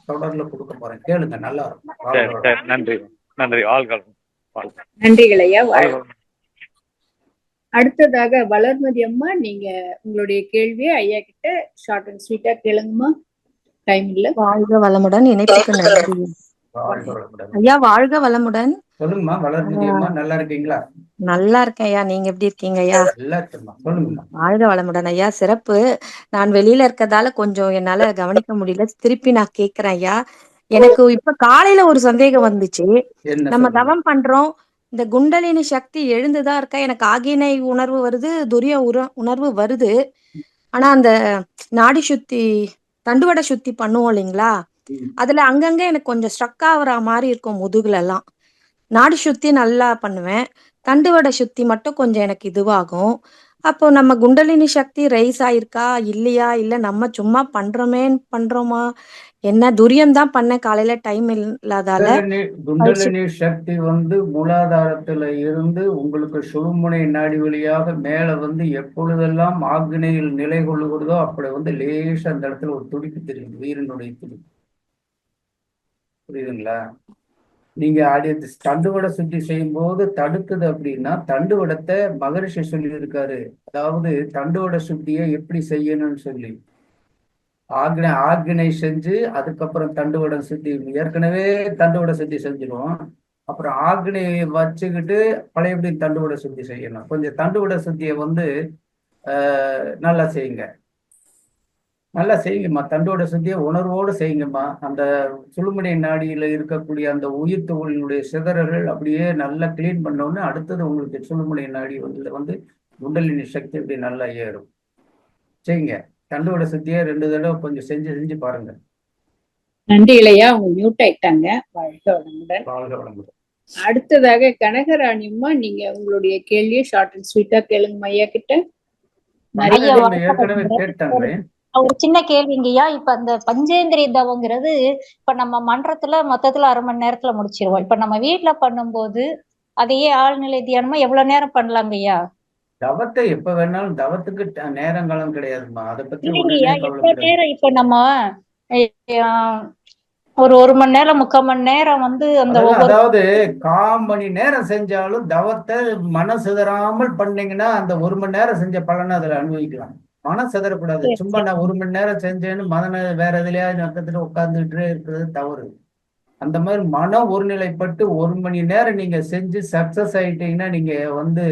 தொடர்ல கொடுக்க போறேன். கேளுங்க, நல்லா இருக்கும். நன்றி. நன்றி. வாழ்க்கை. நன்றிகள் ஐயா. அடுத்ததாக வளர்மதி அம்மா, நீங்க உங்களுடைய கேள்வியை ஐயா கிட்ட ஷார்ட் அண்ட் ஸ்வீட்டா கேளுங்கம்மா. டைம் இல்ல. வாழ்க வளமுடன். இணைப்புக்கு நன்றி ஐயா. வாழ்க வளமுடன். சொல்லுங்கம்மா வளர்மதி அம்மா, நல்லா இருக்கீங்களா? நல்லா இருக்கேன் ஐயா. நீங்க எப்படி இருக்கீங்க ஐயா? நல்லா இருக்கேம்மா. சொல்லுங்கம்மா. வாழ்க வளமுடன் ஐயா. சிறப்பு. நான் வெளியில இருக்கதால கொஞ்சம் என்னால கவனிக்க முடியல. திருப்பி நான் கேக்குறேன் ஐயா. எனக்கு இப்ப காலையில ஒரு சந்தேகம் வந்துச்சு. நம்ம தவம் பண்றோம், இந்த குண்டலினி சக்தி எழுந்துதான் இருக்கா. எனக்கு ஆகினை உணர்வு வருது, துரிய உணர்வு வருது. ஆனா அந்த நாடி சுத்தி தண்டுவட சுத்தி பண்ணுவோம் இல்லைங்களா, அதுல அங்கங்க எனக்கு கொஞ்சம் ஸ்ட்ரக் ஆகுற மாதிரி இருக்கும் முதுகுல எல்லாம். நாடி சுத்தி நல்லா பண்ணுவேன், தண்டுவட சுத்தி மட்டும் கொஞ்சம் எனக்கு இதுவாகும். அப்போ நம்ம குண்டலினி சக்தி ரைஸ் ஆயிருக்கா இல்லையா, இல்ல நம்ம சும்மா பண்றோமா என்ன? துரியம் தான் பண்ணேன் காலையில டைம் இல்லாதால. குண்டலினி சக்தி வந்து மூலாதாரத்துல இருந்து உங்களுக்கு சுழுமுனை நாடி வழியாக மேல வந்து எப்பொழுதெல்லாம் ஆக்னையில் நிலை கொள்ளுகிறதோ அப்படி வந்து லேசா அந்த இடத்துல ஒரு துடிப்பு தெரியும், உயிரினுடைய துடிப்பு. புரியுதுங்களா? நீங்க தண்டுவடை சுத்தி செய்யும் போது தடுக்குது அப்படின்னா, தண்டுவடத்தை மகரிஷி சொல்லி இருக்காரு. அதாவது தண்டுவடை சுத்தியை எப்படி செய்யணும்னு சொல்லி ஆக்னை செஞ்சு அதுக்கப்புறம் தண்டுவடம் சுத்தி, ஏற்கனவே தண்டுவடை சுத்தி செஞ்சிருவோம், அப்புறம் ஆக்னையை வச்சுக்கிட்டு பழையபடி தண்டுவடை சுத்தி செய்யணும். கொஞ்சம் தண்டுவடை சுத்தியை வந்து நல்லா செய்யுங்க, நல்லா செய்யுங்கம்மா. தண்டோட சுத்தியை உணர்வோடு செய்யுங்கம்மா. அந்த சுழுமுனை நாடியில இருக்கக்கூடிய அந்த உயிர் துகளினுடைய சிதறல்கள் அப்படியே நல்லா கிளீன் பண்ணோன்னு அடுத்தது உங்களுக்கு சுழுமுனை நாடி வந்து குண்டலினி சக்தி அப்படி நல்லா ஏறும். செய்யுங்க, தண்டோட சுத்தியை 2 தடவை கொஞ்சம் செஞ்சு பாருங்க. நன்றி இளையா, அவங்க மியூட் ஆயிட்டாங்க. வாழ்க வளமுடன். வாழ்க வளமுடன். அடுத்ததாக கனகராணியம்மா, நீங்க உங்களுடைய கேள்வியை ஷார்ட் அண்ட் ஸ்வீட்டா கேளுங்க ஐயா கிட்ட. ஏற்கனவே கேட்டாங்களே. ஒரு சின்ன கேள்விங்கய்யா. இப்ப அந்த பஞ்சேந்திரிய தவங்கிறது இப்ப நம்ம மன்றத்துல மொத்தத்துல 1/2 மணி நேரத்துல முடிச்சிருவோம். இப்ப நம்ம வீட்டுல பண்ணும்போது அதையே ஆழ்நிலை தியானமா எவ்வளவு நேரம் பண்ணலாங்கய்யா? தவத்தை எப்ப வேணாலும், தவத்துக்கு நேரங்காலம் கிடையாதுமா. அதை பத்தி எவ்வளவு நேரம்? இப்ப நம்ம ஒரு 1 மணி நேரம் 3/4 மணி நேரம் வந்து அந்த அதாவது 1/4 மணி நேரம் செஞ்சாலும் தவத்தை மனசிதறாமல் பண்ணீங்கன்னா அந்த 1 மணி நேரம் செஞ்ச பலனை அதுல அனுபவிக்கலாம். மனம் சிதறக்கூடாது. சும்மா நான் 1 மணி நேரம் செஞ்சேன்னு மன வேற எதுலயாவது நக்கத்துல உட்கார்ந்துட்டே இருக்கிறது தவறு. அந்த மாதிரி மனம் ஒருநிலைப்பட்டு 1 மணி நேரம் நீங்க செஞ்சு சக்சஸ் ஆயிட்டீங்கன்னா நீங்க வந்து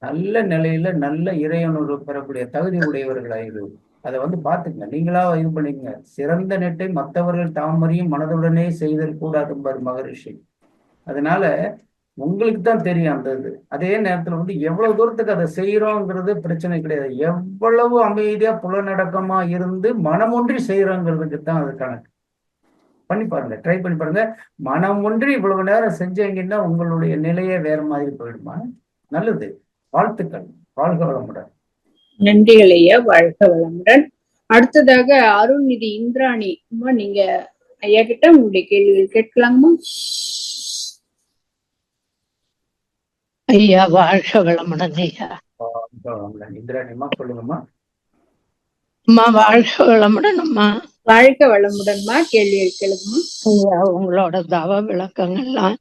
நல்ல நிலையில நல்ல இறையுணர்வு பெறக்கூடிய தகுதி உடையவர்களாயிரு. அதை வந்து பாத்துங்க, நீங்களா இது பண்ணிக்கங்க. சிறந்த நெட்டை மற்றவர்கள் தாமரையும் மனதுடனே செய்தல் கூடாதும்பார் மகரிஷி. அதனால உங்களுக்கு தான் தெரியும் அந்த இது. அதே நேரத்துல வந்து எவ்வளவு தூரத்துக்கு அதை செய்யறோங்கிறது பிரச்சனை கிடையாது. எவ்வளவு அமைதியா புலநடக்கமா இருந்து மனமொன்றி செய்யறோங்கிறதுக்கு தான் அது கணக்கு. பண்ணி பாருங்க, ட்ரை பண்ணி பாருங்க. மனம் ஒன்றி இவ்வளவு நேரம் செஞ்சீங்கன்னா உங்களுடைய நிலையே வேற மாதிரி போயிடுமா. நல்லது, வாழ்த்துக்கள். வாழ்க வளமுடன். நன்றிகள் ஐயா, வாழ்க வளமுடன். அடுத்ததாக அருள்நிதி இந்திராணி அம்மா, நீங்க ஐயா கிட்ட உங்களுடைய கேள்விகள் கேட்கலாமா? ஐயா வாழ்க வளமுடன். ஐயா இந்திராணிமா சொல்லுங்கம்மா. அம்மா வாழ்க வளமுடன். அம்மா வாழ்க வளமுடன்மா, கேள்வி கேளுங்கம்மா. ஐயா, உங்களோட தவ விளக்கங்கள்லாம்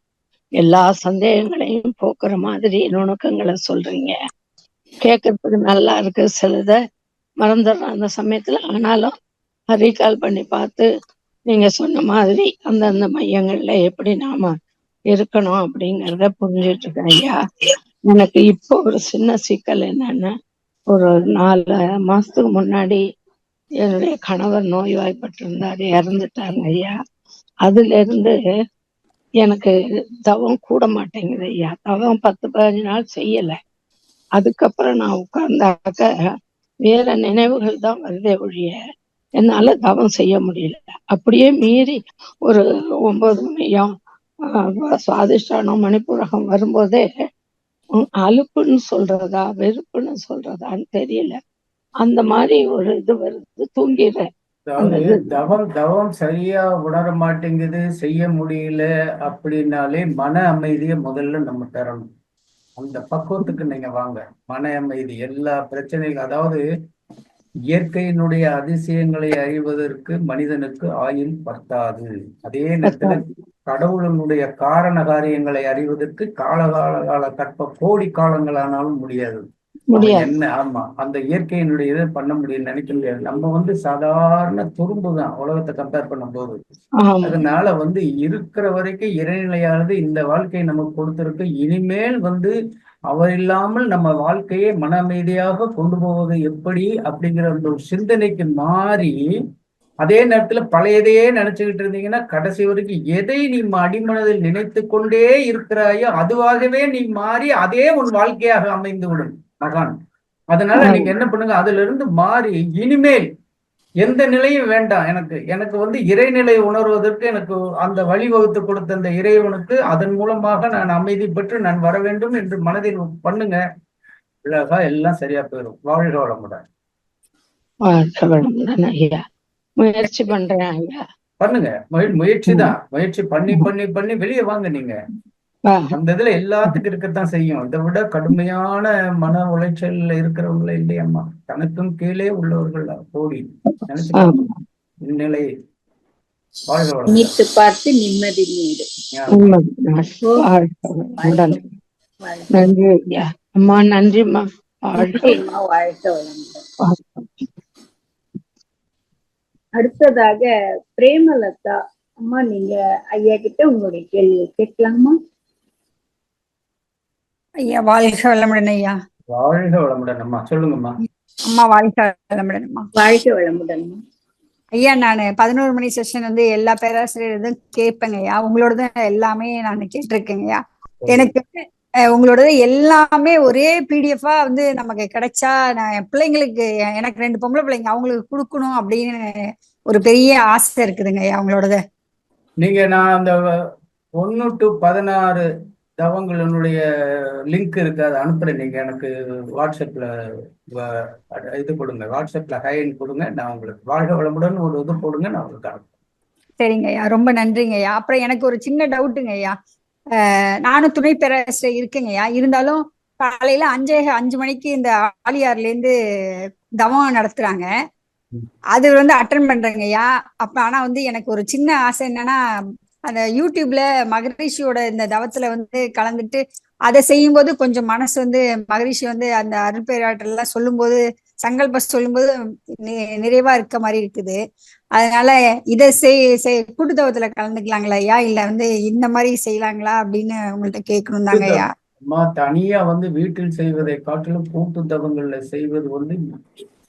எல்லா சந்தேகங்களையும் போக்குற மாதிரி நுணுக்கங்களை சொல்றீங்க. கேட்கறதுக்கு நல்லா இருக்கு. சிலத மறந்துடுறோம் அந்த சமயத்துல, ஆனாலும் ரீகால் பண்ணி பார்த்து நீங்க சொன்ன மாதிரி அந்தந்த மையங்கள்ல எப்படி நாம இருக்கணும் அப்படிங்கிறத புரிஞ்சுட்டு இருக்கேன். ஐயா, எனக்கு இப்போ ஒரு சின்ன சிக்கல் என்னன்னா, ஒரு 4 மாசத்துக்கு முன்னாடி என்னுடைய கணவர் நோய்வாய்ப்பட்டிருந்தாரு, இறந்துட்டாங்க ஐயா. அதுல இருந்து எனக்கு தவம் கூட மாட்டேங்குது ஐயா. தவம் 10-15 நாள் செய்யல. அதுக்கப்புறம் நான் உட்கார்ந்தாக்க வேற நினைவுகள் தான் வருதே ஒழிய என்னால தவம் செய்ய முடியல. அப்படியே மீறி ஒரு 9 மணியும் சுவாதிஷ்டானம் மணிப்புரகம் வரும்போதே அலுப்புன்னு சொல்றதா வெறுப்புன்னு சொல்றதான்னு தெரியல, அந்த மாதிரி ஒரு இது வருது. தூங்கிடுறேன். தவம் சரியா உணர மாட்டேங்குது, செய்ய முடியல அப்படின்னாலே மன அமைதியை முதல்ல நம்ம பெறணும். அந்த பக்குவத்துக்கு நீங்க வாங்க. மன அமைதி எல்லா பிரச்சனைகள், அதாவது இயற்கையினுடைய அதிசயங்களை அறிவதற்கு மனிதனுக்கு ஆயுள் பத்தாது. அதே நேரத்துல கடவுளினுடைய காரண காரியங்களை அறிவதற்கு கால கற்ப கோடி காலங்களானாலும் முடியாது. என்ன ஆமா, அந்த இயற்கையினுடைய இதை பண்ண முடியும் நினைக்க முடியாது. நம்ம வந்து சாதாரண துரும்புதான் உலகத்தை கம்பேர் பண்ணும் போது. அதனால வந்து இருக்கிற வரைக்கும் இறைநிலையானது இந்த வாழ்க்கையை நமக்கு கொடுத்திருக்கு. இனிமேல் வந்து அவர் இல்லாமல் நம்ம வாழ்க்கையை மன அமைதியாக கொண்டு போவது எப்படி அப்படிங்கிற அந்த ஒரு சிந்தனைக்கு மாறி அதே நேரத்துல பழையதையே நினைச்சுக்கிட்டு இருந்தீங்கன்னா கடைசி வரைக்கும் எதை நீ அடிமனதில் நினைத்து கொண்டே இருக்கிறாயோ அதுவாகவே நீ மாறி அதே உன் வாழ்க்கையாக அமைந்து விடும் மகான். அதனால நீங்க என்ன பண்ணுங்க, அதுல இருந்து மாறி இனிமேல் எந்த நிலையும் வேண்டாம், எனக்கு வந்து இறைநிலை உணர்வதற்கு எனக்கு அந்த வழிவகுத்து கொடுத்த அந்த இறைவனுக்கு அதன் மூலமாக நான் அமைதி பெற்று நான் வர வேண்டும் என்று மனதில் பண்ணுங்க. அழகா எல்லாம் சரியா போயிடும். வாழ்க வளமுடன். வாழ்க வளமுடன் ஐயா. முயற்சி பண்றேன் ஐயா. பண்ணுங்க. முயற்சி தான். முயற்சி பண்ணி பண்ணி பண்ணி வெளியே வாங்க. நீங்க அந்த இதுல எல்லாத்துக்கும் இருக்கத்தான் செய்யும். இதை விட கடுமையான மன உளைச்சல் இருக்கிறவங்களே இல்லையம்மா. தனக்கும் கீழே உள்ளவர்கள் கோடி. நினைச்சு இந்நிலை. வாழ்க வளமுடன். நினைத்து பார்த்து நிம்மதி நீடு. நன்றி ஐயா. அம்மா நன்றிம்மா. வாழ்க வளமுடன். அடுத்ததாக பிரேமலதா அம்மா, நீங்க ஐயா கிட்ட உங்களுடைய கேள்வி கேட்கலாமா? ஐயா வாழ்க வளமுடன் ஐயா. வாழ்க வளமுடன் அம்மா. சொல்லுங்கம்மா. அம்மா வாழ்க வளமுடன் அம்மா. வாழ்க வளமுடன் ஐயா. நான் 11 மணி செஷன் வந்து எல்லா பேராசிரியரும் கேட்பேங்க ஐயா. உங்களோடதான் எல்லாமே நான் கேட்டிருக்கேங்க ஐயா. எனக்கு உங்களோடது எல்லாமே ஒரே பிடிஎஃபா வந்து நமக்கு கிடைச்சா நான் என் பிள்ளைங்களுக்கு, எனக்கு 2 பொம்பளை பிள்ளைங்க, அவங்களுக்கு கொடுக்கணும் அப்படின்னு ஒரு பெரிய ஆசை இருக்குதுங்க ஐயா உங்களோடது. நான் அந்த 1 to 16 தவங்களுடைய லிங்க் இருக்கு, அதை அனுப்புறேன். நீங்க எனக்கு வாட்ஸ்அப்ல இது கொடுங்க, வாட்ஸ்அப்ல ஹைன்னு கொடுங்க. நான் உங்களுக்கு வாழ்க வளமுடன் ஒரு இது போடுங்க, நான் உங்களுக்கு அனுப்புறேன். சரிங்க ஐயா, ரொம்ப நன்றிங்க ஐயா. அப்புறம் எனக்கு ஒரு சின்ன டவுட்டுங்க ஐயா. நானும் துணை பேராசிரியர் இருக்கேங்க ஐயா. இருந்தாலும் காலையில 5 மணிக்கு இந்த ஆலியார்ல இருந்து தவம் நடத்துறாங்க. அது வந்து அட்டன் பண்றேங்க ஐயா. அப்ப ஆனா வந்து எனக்கு ஒரு சின்ன ஆசை என்னன்னா, அந்த யூடியூப்ல மகரிஷியோட இந்த தவத்துல வந்து கலந்துட்டு அதை செய்யும் போது கொஞ்சம் மனசு வந்து மகரிஷி வந்து அந்த அருட்பேராற்றல் எல்லாம் சொல்லும் போது, சங்கல்ப சொல்லும் போது நிறைவா இருக்க மாதிரி இருக்குது. அதனால இதை கூட்டுத்தவத்துல கலந்துக்கலாங்களா ஐயா, இல்ல வந்து இந்த மாதிரி செய்யலாங்களா அப்படின்னு உங்கள்ட்ட கேட்கணும் தாங்க ஐயா. தனியா வந்து வீட்டில் செய்வதை காட்டிலும் கூட்டு தவங்கள்ல செய்வது வந்து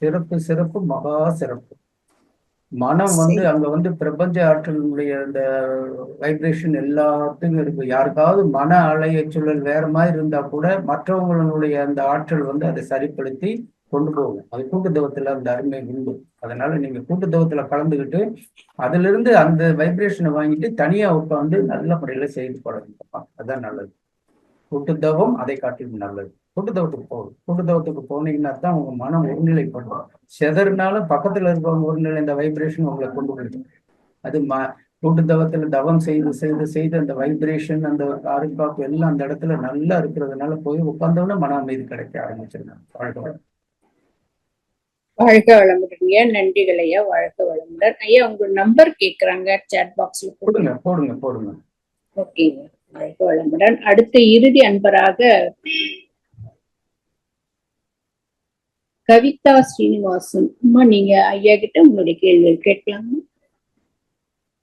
சிறப்பு சிறப்பு மகா சிறப்பு. மனம் வந்து அங்க வந்து பிரபஞ்ச ஆற்றலுடைய அந்த வைப்ரேஷன் எல்லாத்துக்கும் இருக்கு. யாருக்காவது மன அலைய சூழல் வேற மாதிரி இருந்தா கூட மற்றவங்களுடைய அந்த ஆற்றல் வந்து அதை சரிப்படுத்தி கொண்டு போகும். அது கூட்டுத்தவத்துல அந்த அருமை உண்டு. அதனால நீங்க கூட்டுத்தவத்துல கலந்துக்கிட்டு அதுல இருந்து அந்த வைப்ரேஷனை வாங்கிட்டு தனியா உட்காந்து நல்ல முறையில செய்து பழகுங்கப்பா. அதுதான் நல்லது. கூட்டுத்தவம் அதை காட்டிலும் நல்லது. கூட்டுத்தவத்துக்கு போகும். கூட்டுத்தவத்துக்கு போனீங்கன்னா தான் உங்க மனம் ஒருநிலைப்படும். செதறினாலும் பக்கத்துல இருக்கவங்க ஒருநிலை இந்த வைப்ரேஷன் உங்களை கொண்டு போயிடும். அது கூட்டுத்தவத்துல தவம் செய்து செய்து செய்து அந்த வைப்ரேஷன் அந்த அருங்காப்பு எல்லாம் அந்த இடத்துல நல்லா இருக்கிறதுனால போய் உட்கார்ந்தோன்னா மன அமைதி கிடைக்க ஆரம்பிச்சிருக்காங்க. வாழ்க வளம். வாழ்க வளமுடன். நன்றிகள் ஐயா. வாழ்க வளமுடன் ஐயா. உங்க நம்பர் கேக்குறாங்க, சாட் பாக்ஸ்ல போடுங்க போடுங்க போடுங்க. ஓகே, வாழ்க வளமுடன். அடுத்த இறுதி அன்பராக கவிதா ஸ்ரீனிவாசன் அம்மா, நீங்க ஐயா கிட்ட உங்களுடைய கேள்வி கேட்கலாமா?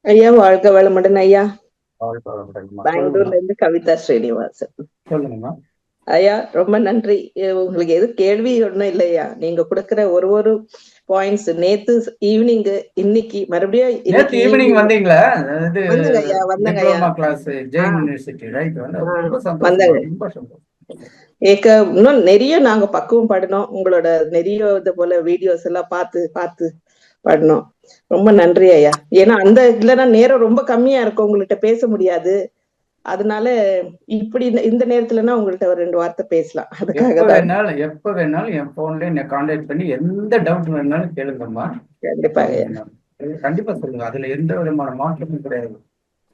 ஐயா வாழ்க வளமுடன் ஐயா. வாழ்க வளமுடன். பெங்களூர்ல இருந்து கவிதா ஸ்ரீனிவாசன். சொல்லுங்கம்மா. ஐயா ரொம்ப நன்றி. உங்களுக்கு எது கேள்வி ஒண்ணும் இல்லையா, நீங்க கொடுக்கிற ஒரு பாயிண்ட்ஸ் நேத்து ஈவினிங், இன்னைக்கு மறுபடியும் ஈவினிங் வந்தீங்களா? வந்தங்க ஐயா. Class Jain university right. வந்தங்க. இன்னும் நிறைய நாங்க பக்குவம் படணும். உங்களோட நிறைய இது போல வீடியோஸ் எல்லாம் பார்த்து படணும். ரொம்ப நன்றி ஐயா. ஏன்னா அந்த இல்லைன்னா நேரம் ரொம்ப கம்மியா இருக்கும், உங்கள்கிட்ட பேச முடியாது. அதனால இப்படி இந்த நேரத்துலன்னா உங்கள்கிட்ட ஒரு 2 வார்த்தை பேசலாம். அதுக்காக எப்ப வேணாலும் என் போன்ல என்ன கான்டாக்ட் பண்ணி எந்த டவுட் வேணாலும் கேளுங்கம்மா. கண்டிப்பா கண்டிப்பா சொல்லுங்க. அதுல எந்த விதமான மாற்றமும் கிடையாது.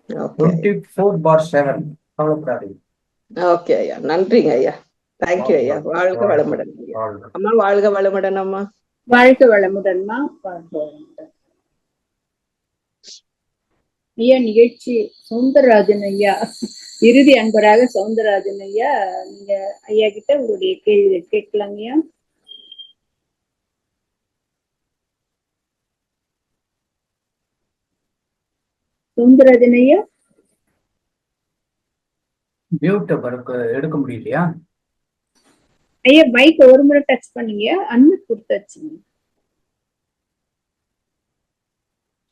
24/7 கவலைப்படாதீங்க. ஓகே ஐயா. நன்றிங்க ஐயா. தேங்க்யூ ஐயா. வாழ்க வளமுடன். அம்மா வாழ்க வளமுடன். அம்மா வாழ்க வளமுடன்மா. வாழ்க வளமுடன் ஐயா. நிகழ்ச்சி சௌந்தரராஜன் ஐயா, இறுதி அன்பராக சௌந்தரராஜன் ஐயா, நீங்க ஐயா கிட்ட உங்களுடைய கேள்வி கேட்கலாங்க ஐயா. சௌந்தரராஜன் ஐயா மியூட் எடுக்க முடியலையா ஐயா? மைக் ஒரு முறை டச் பண்ணீங்க, அன்மியூட் கொடுத்தாச்சுங்க.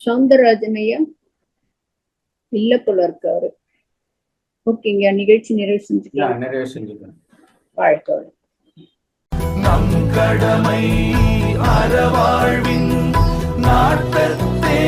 சவுந்தரராஜன் ஐயா இல்ல போல இருக்காரு. ஓகேங்க, நிகழ்ச்சி நிறைவு செஞ்சுக்கலாம். நிறைய செஞ்சுக்கலாம். வாழ்க்கை நம் கடமை அறவாழ்வின் நாட்டத்தே